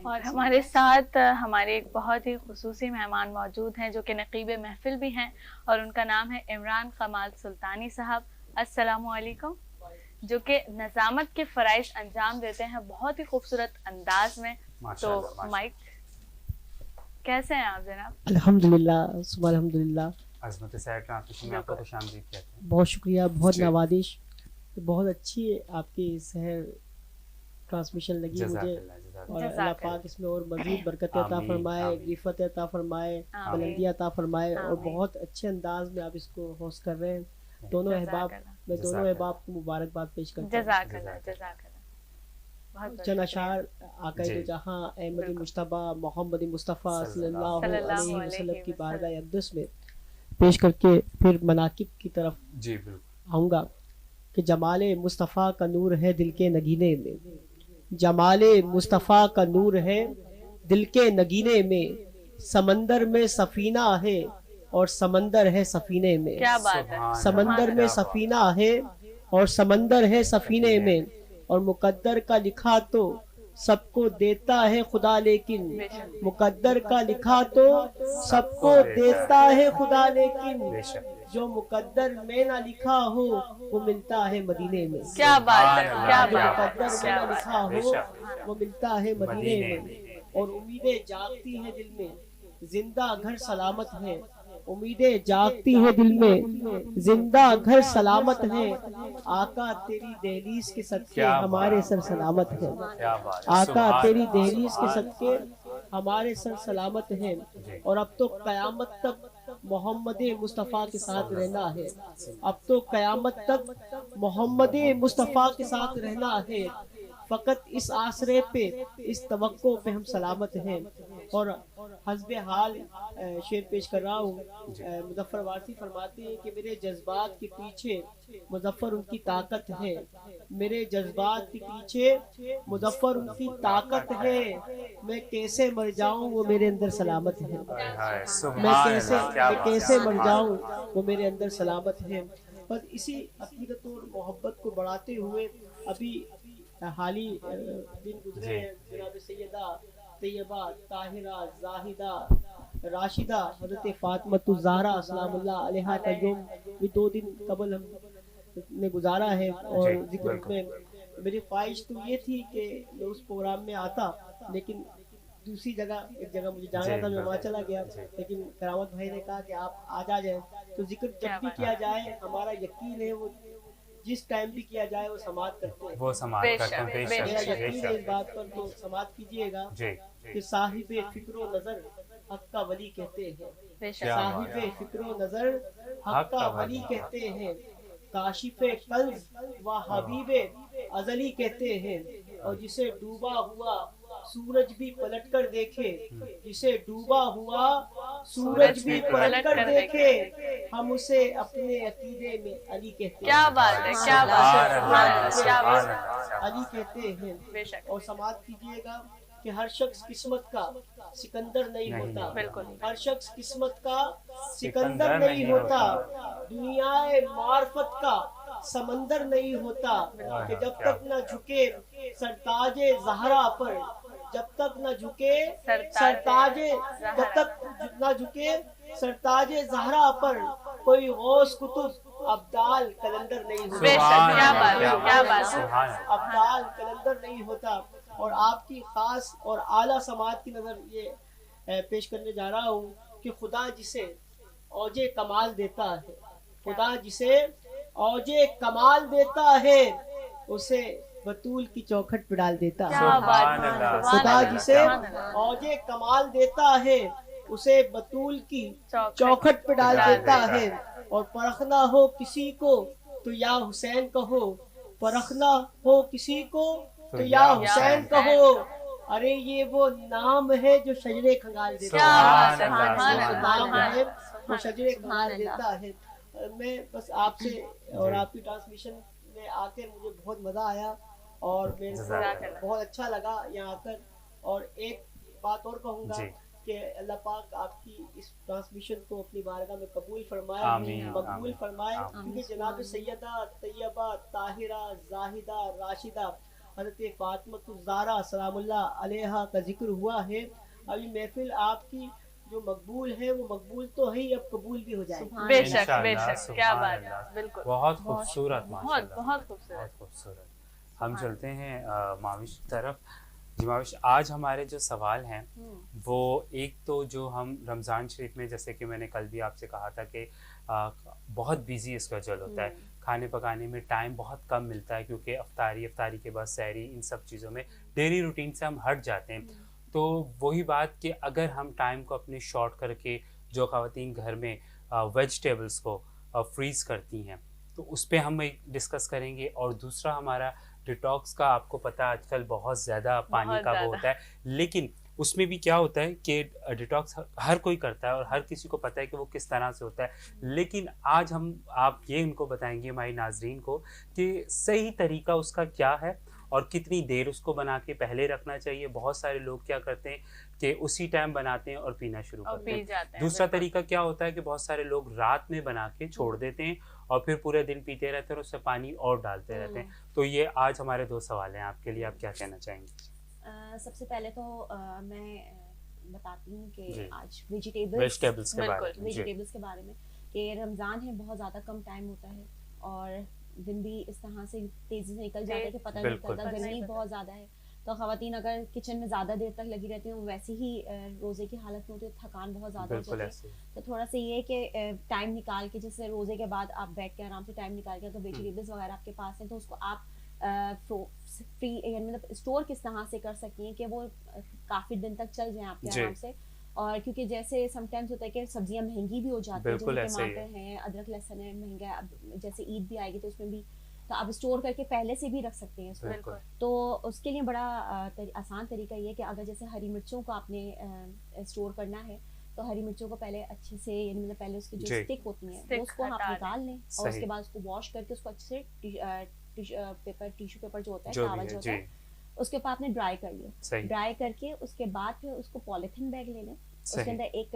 और हमारे साथ हमारे एक बहुत ही खुसूसी मेहमान मौजूद हैं जो कि नक़ीब महफिल भी हैं, और उनका नाम है इमरान कमाल सुल्तानी साहब। अस्सलाम वालेकुम। जो कि नज़ामत के फ़राइज़ अंजाम देते हैं बहुत ही खूबसूरत अंदाज में। तो माइक, कैसे हैं आप जनाब? अल्हम्दुलिल्लाह, सुबह अल्हम्दुलिल्लाह। अज़मत सहर ट्रांसमिशन में आपको खुशामदीद कहते हैं। बहुत शुक्रिया, बहुत नवाजिश, बहुत अच्छी आपकी सहर ट्रांसमिशन लगी मुझे, और अल्लाह पाक इसमें और मज़ीद बरकत अता फरमाए, रिफ़त अता फरमाए, बुलंदी अता फरमाए, और बहुत अच्छे अंदाज में आप इसको होस्ट कर रहे हैं। दोनों अहबाब, मैं दोनों अहबाब को मुबारकबाद पेश करता हूँ। चंद अशार आक़ाए जहाँ अहमद मुश्तबा मोहम्मद मुस्तफ़ा सल्लल्लाहु अलैहि वसल्लम की बारगाह अक़दस में पेश करके फिर मनाकिब की तरफ आऊँगा कि जमाले मुस्तफ़ा का नूर है दिल के नगीने में, जमाले मुस्तफ़ा का नूर है दिल के नगीने में, समंदर में सफीना है और समंदर है सफीने में। क्या बात है। समंदर में सफीना है और समंदर है सफीने में, और मुकद्दर का लिखा तो सबको देता है खुदा, लेकिन मुकद्दर का लिखा तो सबको देता है खुदा, लेकिन जो मुकद्दर में ना लिखा हो वो मिलता है मदीने में। क्या बात है, क्या बात है। मुकद्दर में ना लिखा हो वो मिलता है मदीने में। और उम्मीदें जागती हैं दिल में, जिंदा घर सलामत है, उम्मीदें जागती हैं दिल में, जिंदा घर सलामत है, आका तेरी दहलीज के सदके हमारे सर सलामत है, आका तेरी दहलीज के सदके हमारे सर सलामत हैं। और अब तो कयामत तक मोहम्मद मुस्तफ़ा के साथ रहना है, अब तो क़यामत तक मोहम्मद मुस्तफ़ा के साथ रहना है, फ़कत इस आसरे पे, इस तवक्को पे हम सलामत हैं। और हस्बे हाल शेर पेश कर रहा हूँ। मुज़फ़्फ़र वारसी फरमाते हैं कि मेरे जज्बात के पीछे मुज़फ़्फ़र उनकी ताकत है, मेरे जज्बात के पीछे मुज़फ़्फ़र उनकी ताकत है, मैं कैसे मर जाऊँ वो मेरे अंदर सलामत है, मैं कैसे मर जाऊँ वो मेरे अंदर सलामत है। बस इसी हकीकत और मोहब्बत को बढ़ाते हुए अभी हाली दिन गुजरे हैं, जनाब सैयदा तैयबा ताहिरा जाहिदा राशिदा हज़रत फ़ातिमा ज़हरा सलामुल्लाह अलैहा का यौम भी 2 दिन कबल हमने गुजारा है। और जिक्र में मेरी ख्वाहिश तो ये थी कि मैं उस प्रोग्राम में आता, लेकिन दूसरी जगह एक जगह मुझे जाना था, मैं वहाँ चला गया, लेकिन करामत भाई ने कहा कि आप आ जाए। तो जिक्र जब भी किया जाए हमारा यकीन है वो जिस टाइम भी किया जाए वो समाप्त करते हैं, वो समाप्त करते हैं। मेरा यकीन है इस बात पर, तो समाप्त कीजिएगा कि साहिबे फिक्रो नजर हक का वली कहते हैं, साहिबे फिक्रो नजर हक का वली कहते हैं, काशिफे कल्ब व हबीबे अजली कहते हैं। और जिसे डूबा हुआ सूरज भी पलट कर देखे, जिसे डूबा हुआ सूरज भी पलट कर देखे, हम उसे अपने अकीदे में अली कहते हैं। क्या बात है, क्या बात है, अली कहते हैं। और समाप्त कीजिएगा कि हर शख्स किस्मत का सिकंदर नहीं होता, हर शख्स किस्मत का सिकंदर नहीं होता, दुनियाए मार्फत का समंदर नहीं होता, कि जब तक न झुके सरताजे ज़हरा पर, जब तक न झुके सरताजे, जब तक न झुके सरताजे ज़हरा पर, कोई गौस कुतुब अब्दाल कलंदर नहीं होता, अब्दाल कलंदर नहीं होता। और आपकी खास और आला समात की नजर ये पेश करने जा रहा हूँ कि खुदा जिसे औजे कमाल देता है, खुदा जिसे औजे कमाल देता है, उसे बतूल की चौखट पे डाल देता है। खुदा जिसे औजे कमाल देता है, उसे बतूल की चौखट पे डाल देता है। और परखना हो किसी को तो या हुसैन कहो, परखना हो किसी को तो या हुसैन कहो, अरे ये वो नाम है जो शजरे खंगाल देता है, नाम है वो शजरे खंगाल देता है। मैं बस आपसे और आपकी ट्रांसमिशन में आकर मुझे बहुत मज़ा आया और मेरे को बहुत अच्छा लगा यहाँ आकर। और एक बात और कहूँगा कि अल्लाह पाक आपकी इस ट्रांसमिशन को अपनी बारगाह में कबूल फरमाए, मकबूल फरमाए, क्योंकि जनाब सैयदा तैयबा ताहिरा जाहिदा राशिदा हज़रत फ़ातिमा ज़हरा सलामुल्लाह अलैहा का जिक्र हुआ है। अभी महफिल आपकी जो मकबूल है वो मकबूल तो है ही, अब कबूल भी हो जाएगी। बेशक बेशक, क्या बात है, बिल्कुल बहुत खूबसूरत, बहुत खूबसूरत। हम चलते हैं माविश की तरफ। जी माविश, आज हमारे जो सवाल हैं वो एक तो जो हम रमज़ान शरीफ में, जैसे कि मैंने कल भी आपसे कहा था कि बहुत बिजी स्केड्यूल होता है, खाने पकाने में टाइम बहुत कम मिलता है, क्योंकि अफ्तारी के बाद सहरी, इन सब चीज़ों में डेली रूटीन से हम हट जाते हैं। तो वही बात कि अगर हम टाइम को अपने शॉर्ट करके, जो ख़वातीन घर में वेजिटेबल्स को फ्रीज़ करती हैं, तो उस पर हम एक डिस्कस करेंगे। और दूसरा हमारा डिटॉक्स का, आपको पता है आजकल बहुत ज़्यादा पानी का वो होता है, लेकिन उसमें भी क्या होता है कि डिटॉक्स हर कोई करता है और हर किसी को पता है कि वो किस तरह से होता है। लेकिन आज आप ये उनको बताएंगे हमारी नाजरीन को कि सही तरीका उसका क्या है और कितनी देर उसको बना के पहले रखना चाहिए। बहुत सारे लोग क्या करते हैं कि उसी टाइम बनाते हैं और पीना शुरू करते हैं। दूसरा तरीका क्या होता है कि बहुत सारे लोग रात में बना के छोड़ देते हैं और फिर पूरे दिन पीते रहते हैं और उससे पानी और डालते रहते हैं। तो ये आज हमारे 2 सवाल हैं आपके लिए, आप क्या कहना चाहेंगे? सबसे पहले तो मैं बताती हूँ कि आज वेजिटेबल्स के बारे में कि रमज़ान है, बहुत ज़्यादा कम टाइम होता है और दिन भी इस तरह से तेज़ी से निकल जाता है कि पता नहीं चलता, गर्मी बहुत ज़्यादा है। तो ख़वातीन अगर किचन में ज़्यादा देर तक लगी रहती हैं, वैसे ही रोज़े की हालत में होती है, थकान बहुत ज़्यादा हो जाती है। तो थोड़ा सा ये कि टाइम निकाल के, जैसे रोज़े के बाद आप बैठ के आराम से टाइम निकाल के, तो वेजिटेबल्स वगैरह आपके पास हैं तो उसको आप फ्री मतलब स्टोर किस तरह से कर सकती हैं कि वो काफ़ी दिन तक चल जाएं आपके आराम से। और क्योंकि जैसे समटाइम्स होता है कि सब्जियां महंगी भी हो जाती है, जैसे टमाटर है, अदरक लहसुन है, महंगा, अब जैसे ईद भी आएगी तो उसमें भी तो आप स्टोर करके पहले से भी रख सकते हैं इसको। तो उसके लिए बड़ा आसान तरीका ये है कि अगर जैसे हरी मिर्चों को आपने स्टोर करना है तो हरी मिर्चों को पहले अच्छे से, यानी मतलब पहले उसकी जो स्टिक होती है उसको आप निकाल लें और उसके बाद उसको वॉश करके उसको अच्छे से टिश्यू पेपर जो होता है, टॉवल जो होता है, उसके ऊपर आपने ड्राई कर लिया। ड्राई करके उसके बाद फिर उसको पॉलिथीन बैग ले लें, उसके अंदर एक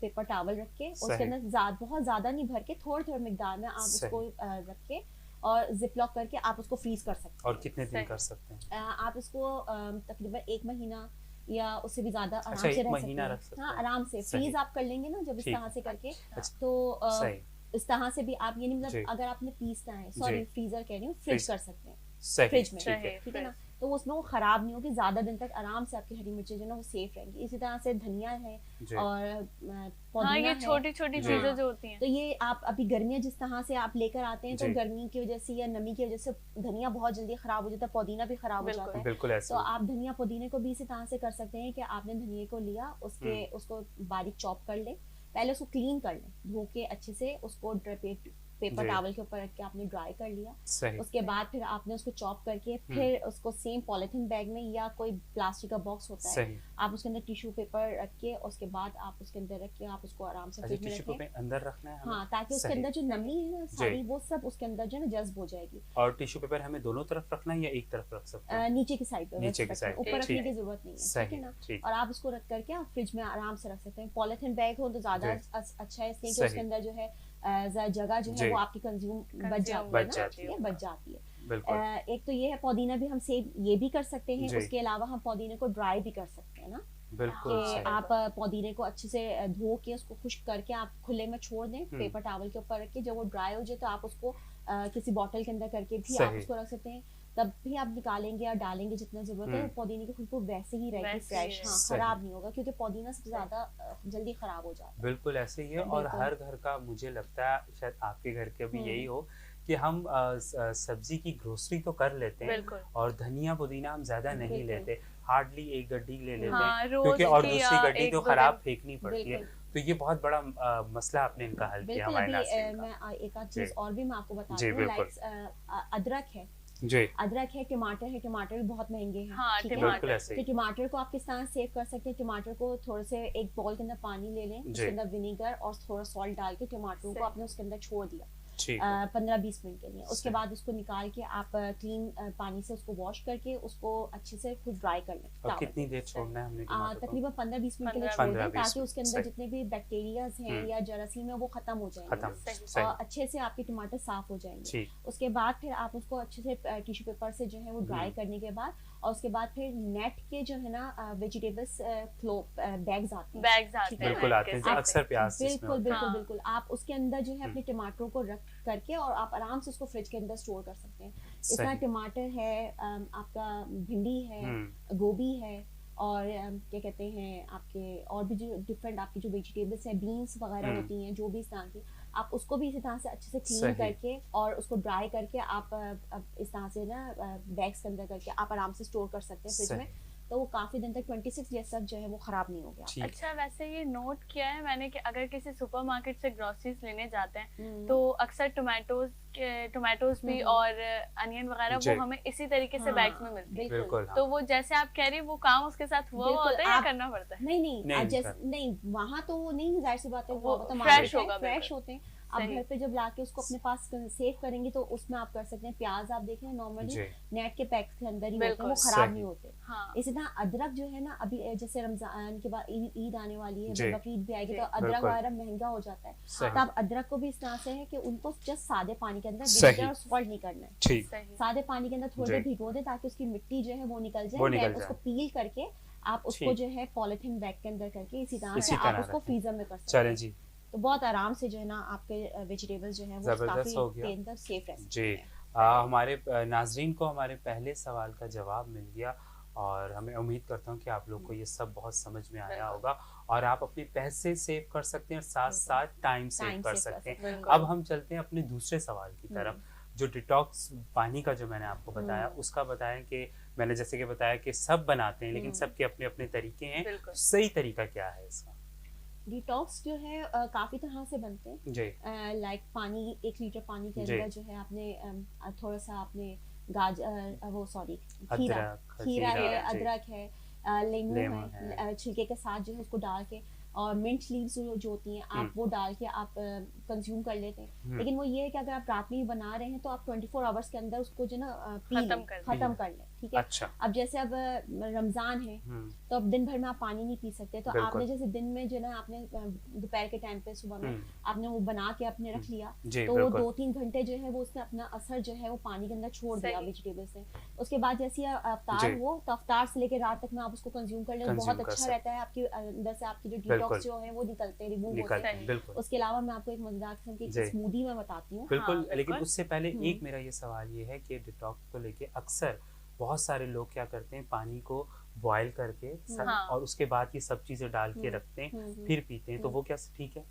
पेपर टॉवल रख के उसके अंदर बहुत ज्यादा नहीं भर के थोड़ा मिकदार में आप उसको रख के और जिप लॉक करके आप उसको फ्रीज कर सकते हैं। और कितने दिन कर सकते हैं? आप इसको तकरीबन 1 महीना या उससे भी ज्यादा आराम से रह सकते हैं। हाँ, आराम से फ्रीज आप कर लेंगे ना जब इस तरह से करके, तो इस तरह से भी आप, यानी मतलब अगर आपने पीसना है, सॉरी फ्रीजर कह रही हूँ, फ्रिज कर सकते हैं फ्रिज में, ठीक है ना, तो उसमें वो खराब नहीं होगी, ज्यादा दिन तक आराम से आपकी हरी मिर्ची जो है ना वो सेफ रहेंगी। इसी तरह से धनिया है और पुदीना ये छोटी छोटी चीजें जो होती हैं, तो ये आप अभी गर्मियाँ जिस तरह से आप लेकर आते हैं तो गर्मी की वजह से या नमी की वजह से धनिया बहुत जल्दी खराब हो जाता है, पुदीना भी खराब हो जाता है। तो आप धनिया पुदीने को भी इसी तरह से कर सकते हैं कि आपने धनिया को लिया, उसको बारीक चॉप कर ले, पहले उसको क्लीन कर लें, धो के अच्छे से उसको पेपर टॉवल के ऊपर रख के आपने ड्राई कर लिया। उसके बाद फिर आपने उसको चॉप करके फिर उसको सेम पॉलिथीन बैग में या कोई प्लास्टिक का बॉक्स होता है, आप उसके अंदर टिश्यू पेपर रख के उसके बाद आप उसके अंदर रख के आप उसको आराम से फ्रिज में रखें, अंदर रखना है। हाँ, ताकि उसके अंदर जो नमी है ना सारी वो सब उसके अंदर जो है ना जज्ब हो जाएगी। और टिश्यू पेपर हमें दोनों तरफ रखना है या एक तरफ रख सकते हैं? नीचे की साइड पे, ऊपर रखने की जरूरत नहीं है, ठीक है ना। और आप उसको रख करके आप फ्रिज में आराम से रख सकते हैं। पॉलिथीन बैग हो तो ज्यादा अच्छा है, इसलिए उसके अंदर जो है जगह जो है वो आपकी कंज्यूम बच जाती है। एक तो ये है, पुदीना भी हम सेव ये भी कर सकते हैं, उसके अलावा हम पुदीने को ड्राई भी कर सकते हैं ना, कि आप पुदीने को अच्छे से धो के उसको खुश्क करके आप खुले में छोड़ दें पेपर टॉवल के ऊपर रख के, जब वो ड्राई हो जाए तो आप उसको किसी बॉटल के अंदर करके भी आप उसको रख सकते हैं। तब भी आप निकालेंगे और डालेंगे जितना जरूरत है, पुदीने की खुशबू वैसे ही रहेगी, फ्रेश, हाँ, खराब नहीं होगा, क्योंकि पुदीना सबसे ज्यादा जल्दी खराब हो जाता है। बिल्कुल ऐसे ही है। और हर घर का, मुझे लगता है शायद आपके घर के भी यही हो कि हम सब्जी की ग्रोसरी तो कर लेते हैं और धनिया पुदीना हम ज्यादा नहीं लेते, हार्डली 1 गड्डी ले लेते हैं, क्योंकि और दूसरी गड्डी तो खराब फेंकनी पड़ती है। तो ये बहुत बड़ा मसला आपने इनका हल किया हमारे नाज़रीन का। मैं एक आध चीज और भी मैं आपको बता दूं, लाइक अदरक है, अदरक है, टमाटर है, टमाटर भी बहुत महंगे हैं। हाँ, तो टमाटर को आप किस तरह सेव कर सकते हैं? टमाटर को थोड़े से एक बाउल के अंदर पानी ले लें, उसके अंदर विनेगर और थोड़ा सॉल्ट डाल के टमाटरों को आपने उसके अंदर छोड़ दिया 15-20 मिनट के लिए। उसके बाद उसको निकाल के आप क्लीन पानी से उसको वॉश करके उसको अच्छे से खुद ड्राई कर लें। और कितनी देर छोड़ना है हमने? तकरीबन 15-20 मिनट के लिए छोड़ दें, ताकि उसके अंदर जितने भी बैक्टीरियाज हैं या जरासीम है वो खत्म हो जाएंगे और अच्छे से आपके टमाटर साफ हो जाएंगे। उसके बाद फिर आप उसको अच्छे से टिश्यू पेपर से जो है वो ड्राई करने के बाद, और उसके बाद फिर नेट के जो है ना वेजिटेबल्स बैग्स आते हैं, बिल्कुल आते हैं, अक्सर प्याज, बिल्कुल आप उसके अंदर जो है अपने टमाटरों को रख करके और आप आराम से उसको फ्रिज के अंदर स्टोर कर सकते हैं। इसका टमाटर है, आपका भिंडी है, गोभी है, और क्या कहते हैं आपके और भी जो डिफरेंट आपकी जो वेजिटेबल्स हैं, बीन्स वगैरह होती हैं, जो भी इस तरह की, आप उसको भी इसी तरह से अच्छे से क्लीन करके और उसको ड्राई करके आप इस तरह से ना बैग्स के अंदर करके आप आराम से स्टोर कर सकते हैं फ्रिज में, तो वो काफी दिन तक 26 डेज तक जो है वो खराब नहीं हो गया। अच्छा, वैसे ये नोट किया है मैंने कि अगर किसी सुपरमार्केट से ग्रोसरीज लेने जाते हैं तो अक्सर टोमेटोज भी और अनियन वगैरह वो हमें इसी तरीके से बैग्स में मिलती है। तो वो जैसे आप कह रही है वो काम उसके साथ हुआ होता है या करना पड़ता है? नहीं, वहाँ तो नहीं, जाहिर सी बात है वो फ्रेश होगा, फ्रेश होते हैं। आप घर पे जब लाके उसको अपने पास सेव करेंगे तो उसमें आप कर सकते हैं। प्याज आप देखें नॉर्मली नेट के पैक के अंदर ही होते हैं, वो खराब नहीं होते। इसी तरह अदरक जो है ना, अभी जैसे रमजान के बाद ईद आने वाली है, बकरीद भी आएगी, तो अदरक वगैरह महंगा हो जाता है। तो आप अदरक को भी इस तरह से है कि उनको जस्ट सादे पानी के अंदर विनेगर और सॉल्ट नहीं करना है, सादे पानी के अंदर थोड़ी देर भिगो दे ताकि उसकी मिट्टी जो है वो निकल जाए। उसको पील करके आप उसको जो है पॉलिथीन बैग के अंदर करके इसी तरह से आप उसको फ्रीजर में कर सकते हैं। तो बहुत आराम से जो है ना आपके वेजिटेबल्स जो हैं वो काफी अंदर सेफ रह सकते हैं। हमारे नाजरीन को हमारे पहले सवाल का जवाब मिल गया और हमें उम्मीद करता हूँ कि आप लोग को ये सब बहुत समझ में आया होगा और आप अपने पैसे सेव कर सकते हैं और साथ साथ टाइम सेव कर सकते हैं। अब हम चलते हैं अपने दूसरे सवाल की तरफ, जो डिटॉक्स पानी का जो मैंने आपको बताया उसका बताएं कि मैंने जैसे कि बताया कि सब बनाते हैं लेकिन सबके अपने अपने तरीके हैं, सही तरीका क्या है इसका? डिटॉक्स जो है काफी तरह से बनते हैं। लाइक पानी, 1 लीटर पानी के अंदर जो है आपने थोड़ा सा आपने गाजर खीरा है, अदरक है, लेमन है, छिलके के साथ जो है उसको डाल के और मिंट लीव्स जो होती हैं आप वो डाल के आप कंज्यूम कर लेते हैं। लेकिन वो ये है कि अगर आप रात में ही बना रहे हैं तो आप 24 आवर्स के अंदर उसको जो ना खत्म कर लें, ठीक है। अच्छा। अब जैसे अब रमजान है तो अब दिन भर में आप पानी नहीं पी सकते, तो आपने जैसे दिन में जो ना आपने दोपहर के टाइम पे सुबह में आपने वो बना के आपने रख लिया, तो वो 2-3 घंटे जो है वो उसने अपना असर जो है वो पानी के अंदर छोड़ दिया वेजिटेबल से। उसके बाद जैसे अफ्तार हो तो अफ्तार से लेकर रात तक में आप उसको कंज्यूम कर लें, बहुत अच्छा रहता है। आपके अंदर से आपकी जो डिटॉक्स जो है वो निकलते हैं, रिमूव होते हैं। उसके अलावा मैं आपको एक मजेदार किस्म की स्मूदी मैं बताती हूँ। बिल्कुल, लेकिन उससे पहले एक मेरा ये सवाल ये है कि डिटॉक्स को लेके अक्सर बहुत सारे लोग क्या करते हैं, पानी को बॉयल करके और उसके बाद ये सब चीजें डाल के रखते हैं फिर पीते हैं, तो वो क्या ठीक है?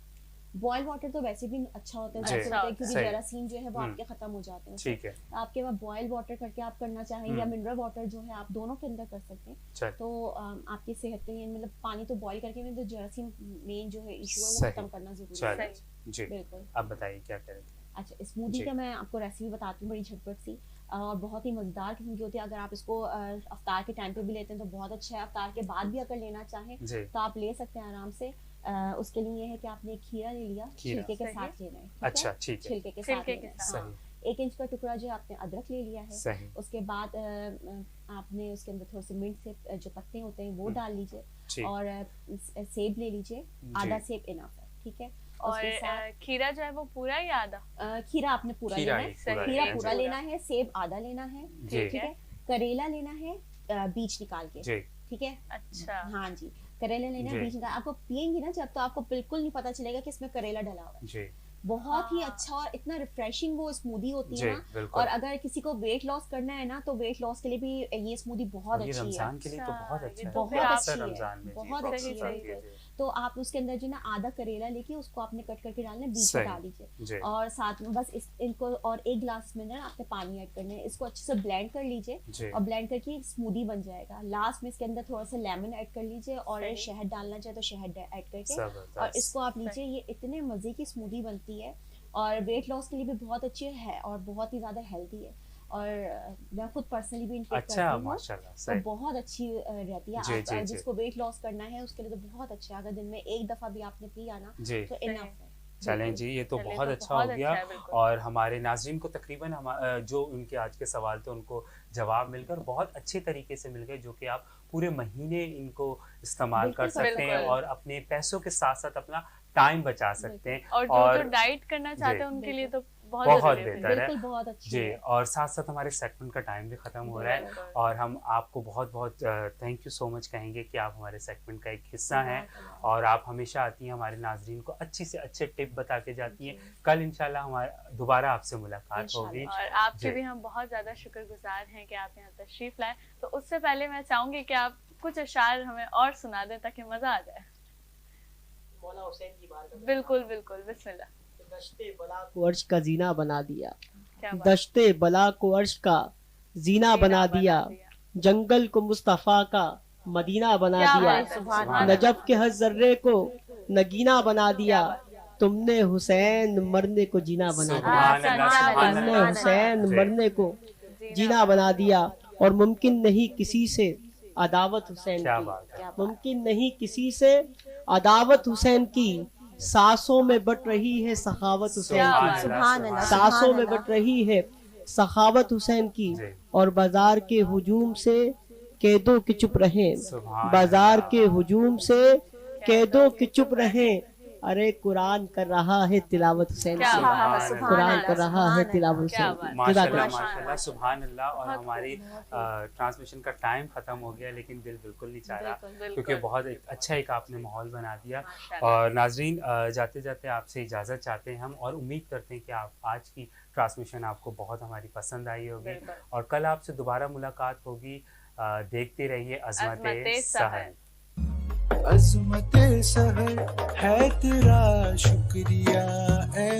बॉयल वाटर तो वैसे भी अच्छा होता है क्योंकि जरासीम जो है वो आपके खत्म हो जाते हैं। ठीक है, आपके पास बॉयल वाटर करके आप करना चाहें या मिनरल वाटर जो है आप दोनों के अंदर कर सकते हैं, तो आपकी सेहत के लिए मतलब पानी तो बॉयल करके में तो जरासीम मेन जो है इशू है वो खत्म करना जरूरी है। जी बिल्कुल। अब बताइए क्या करें? अच्छा, स्मूदी का मैं आपको रेसिपी बताती हूँ, बड़ी झटपट सी और बहुत ही मजेदार किस्म की होती है। अगर आप इसको अफ्तार के टाइम पे भी लेते हैं तो बहुत अच्छा है, अफ्तार के बाद भी अगर लेना चाहें तो आप ले सकते हैं आराम से। उसके लिए है कि आपने खीरा ले लिया, छिलके के साथ लेना है। अच्छा, ठीक है, छिलके के साथ 1 इंच का टुकड़ा जो आपने अदरक ले लिया है। उसके बाद आपने उसके अंदर थोड़े से मिंट से जो पत्ते होते हैं वो डाल लीजिए और सेब ले लीजिए, आधा सेब इनफ है, ठीक है। और खीरा जो है वो पूरा या आधा? खीरा आपने पूरा लेना है, खीरा पूरा लेना है, सेब आधा लेना है, ठीक है। करेला लेना है बीज निकाल के, ठीक है। अच्छा, हाँ जी, करेला लेना है बीज निकाल। आपको पियेंगी ना जब तो आपको बिल्कुल नहीं पता चलेगा कि इसमें करेला डला हुआ है। बहुत ही अच्छा और इतना रिफ्रेशिंग वो स्मूदी होती है ना। और अगर किसी को वेट लॉस करना है ना तो वेट लॉस के लिए भी ये स्मूदी बहुत अच्छी है, रमजान के लिए तो बहुत अच्छी है, बहुत अच्छी है। तो आप उसके अंदर जो ना आधा करेला लेके उसको आपने कट करके डालना है, बीच में डाल दीजिए और साथ में बस इनको और 1 गिलास में ना आपने पानी ऐड करना है। इसको अच्छे से ब्लेंड कर लीजिए और ब्लेंड करके स्मूदी बन जाएगा। लास्ट में इसके अंदर थोड़ा सा लेमन ऐड कर लीजिए और शहद डालना चाहे तो शहद ऐड करके और इसको आप लीजिए। ये इतने मजे की स्मूदी बनती है और वेट लॉस के लिए भी बहुत अच्छी है और बहुत ही ज्यादा हेल्दी है और मैं खुद पर्सनली भी इनटेक करती हूँ, माशाल्लाह, तो बहुत अच्छी रहती है। आप जिसको वेट लॉस करना है उसके लिए तो बहुत अच्छा है। अगर दिन में 1 दफा भी आपने पिया ना तो इनफ है। चलें जी, ये तो बहुत अच्छा हो गया और हमारे नाज़रीन को तकरीबन जो उनके आज के सवाल थे उनको जवाब मिलकर बहुत अच्छे तरीके से मिल गए, जो कि आप पूरे महीने इनको इस्तेमाल कर सकते हैं और अपने पैसों के साथ साथ अपना टाइम बचा सकते हैं। और जो डाइट करना चाहते हैं उनके लिए तो बहुत बेहतर है। बहुत अच्छी जी, और साथ साथ हमारे सेगमेंट का टाइम भी ख़त्म हो रहा है और हम आपको बहुत बहुत थैंक यू सो मच कहेंगे कि आप हमारे सेगमेंट का एक हिस्सा हैं और आप हमेशा आती हैं हमारे नाजरीन को अच्छी से अच्छे टिप बता के जाती हैं। कल इंशाल्लाह हमारा दोबारा आपसे मुलाकात होगी और आपके भी हम बहुत ज़्यादा शुक्रगुजार हैं कि आप यहाँ तशरीफ़ लाए। तो उससे पहले मैं चाहूँगी कि आप कुछ अशार हमें और सुना दें ताकि मज़ा आ जाए। मौला हुसैन की बात। बिल्कुल बिल्कुल, बिस्मिल्लाह। दश्ते बला को अर्श का जीना बना दिया, दश्ते बला को अर्श का जीना बना दिया, जंगल को मुस्तफा का मदीना बना दिया, नजफ के हर जर्रे को नगीना बना दिया, तुमने हुसैन मरने को जीना बना दिया, तुमने हुसैन मरने को जीना बना दिया। और मुमकिन नहीं किसी से अदावत हुसैन की, मुमकिन नहीं किसी से अदावत हुसैन की, सांसों में बट रही है सखावत हुसैन की, सांसों में बट रही है सखावत हुसैन की। और बाजार के हुजूम से कैदों के चुप रहे, बाजार के हुजूम से कैदों के चुप रहे, अरे कुरान कर रहा है तिलावत हुसैन की, कुरान कर रहा है तिलावत हुसैन। माशाल्लाह सुभान अल्लाह। और हमारी ट्रांसमिशन का टाइम खत्म हो गया लेकिन दिल बिल्कुल नहीं चाह रहा क्योंकि बहुत अच्छा एक आपने माहौल बना दिया। और नाजरीन जाते जाते आपसे इजाज़त चाहते हैं हम और उम्मीद करते हैं कि आप आज की ट्रांसमिशन आपको बहुत हमारी पसंद आई होगी और कल आपसे दोबारा मुलाकात होगी। देखते रहिए अज़मत सहर। अज़मत सहर है तेरा शुक्रिया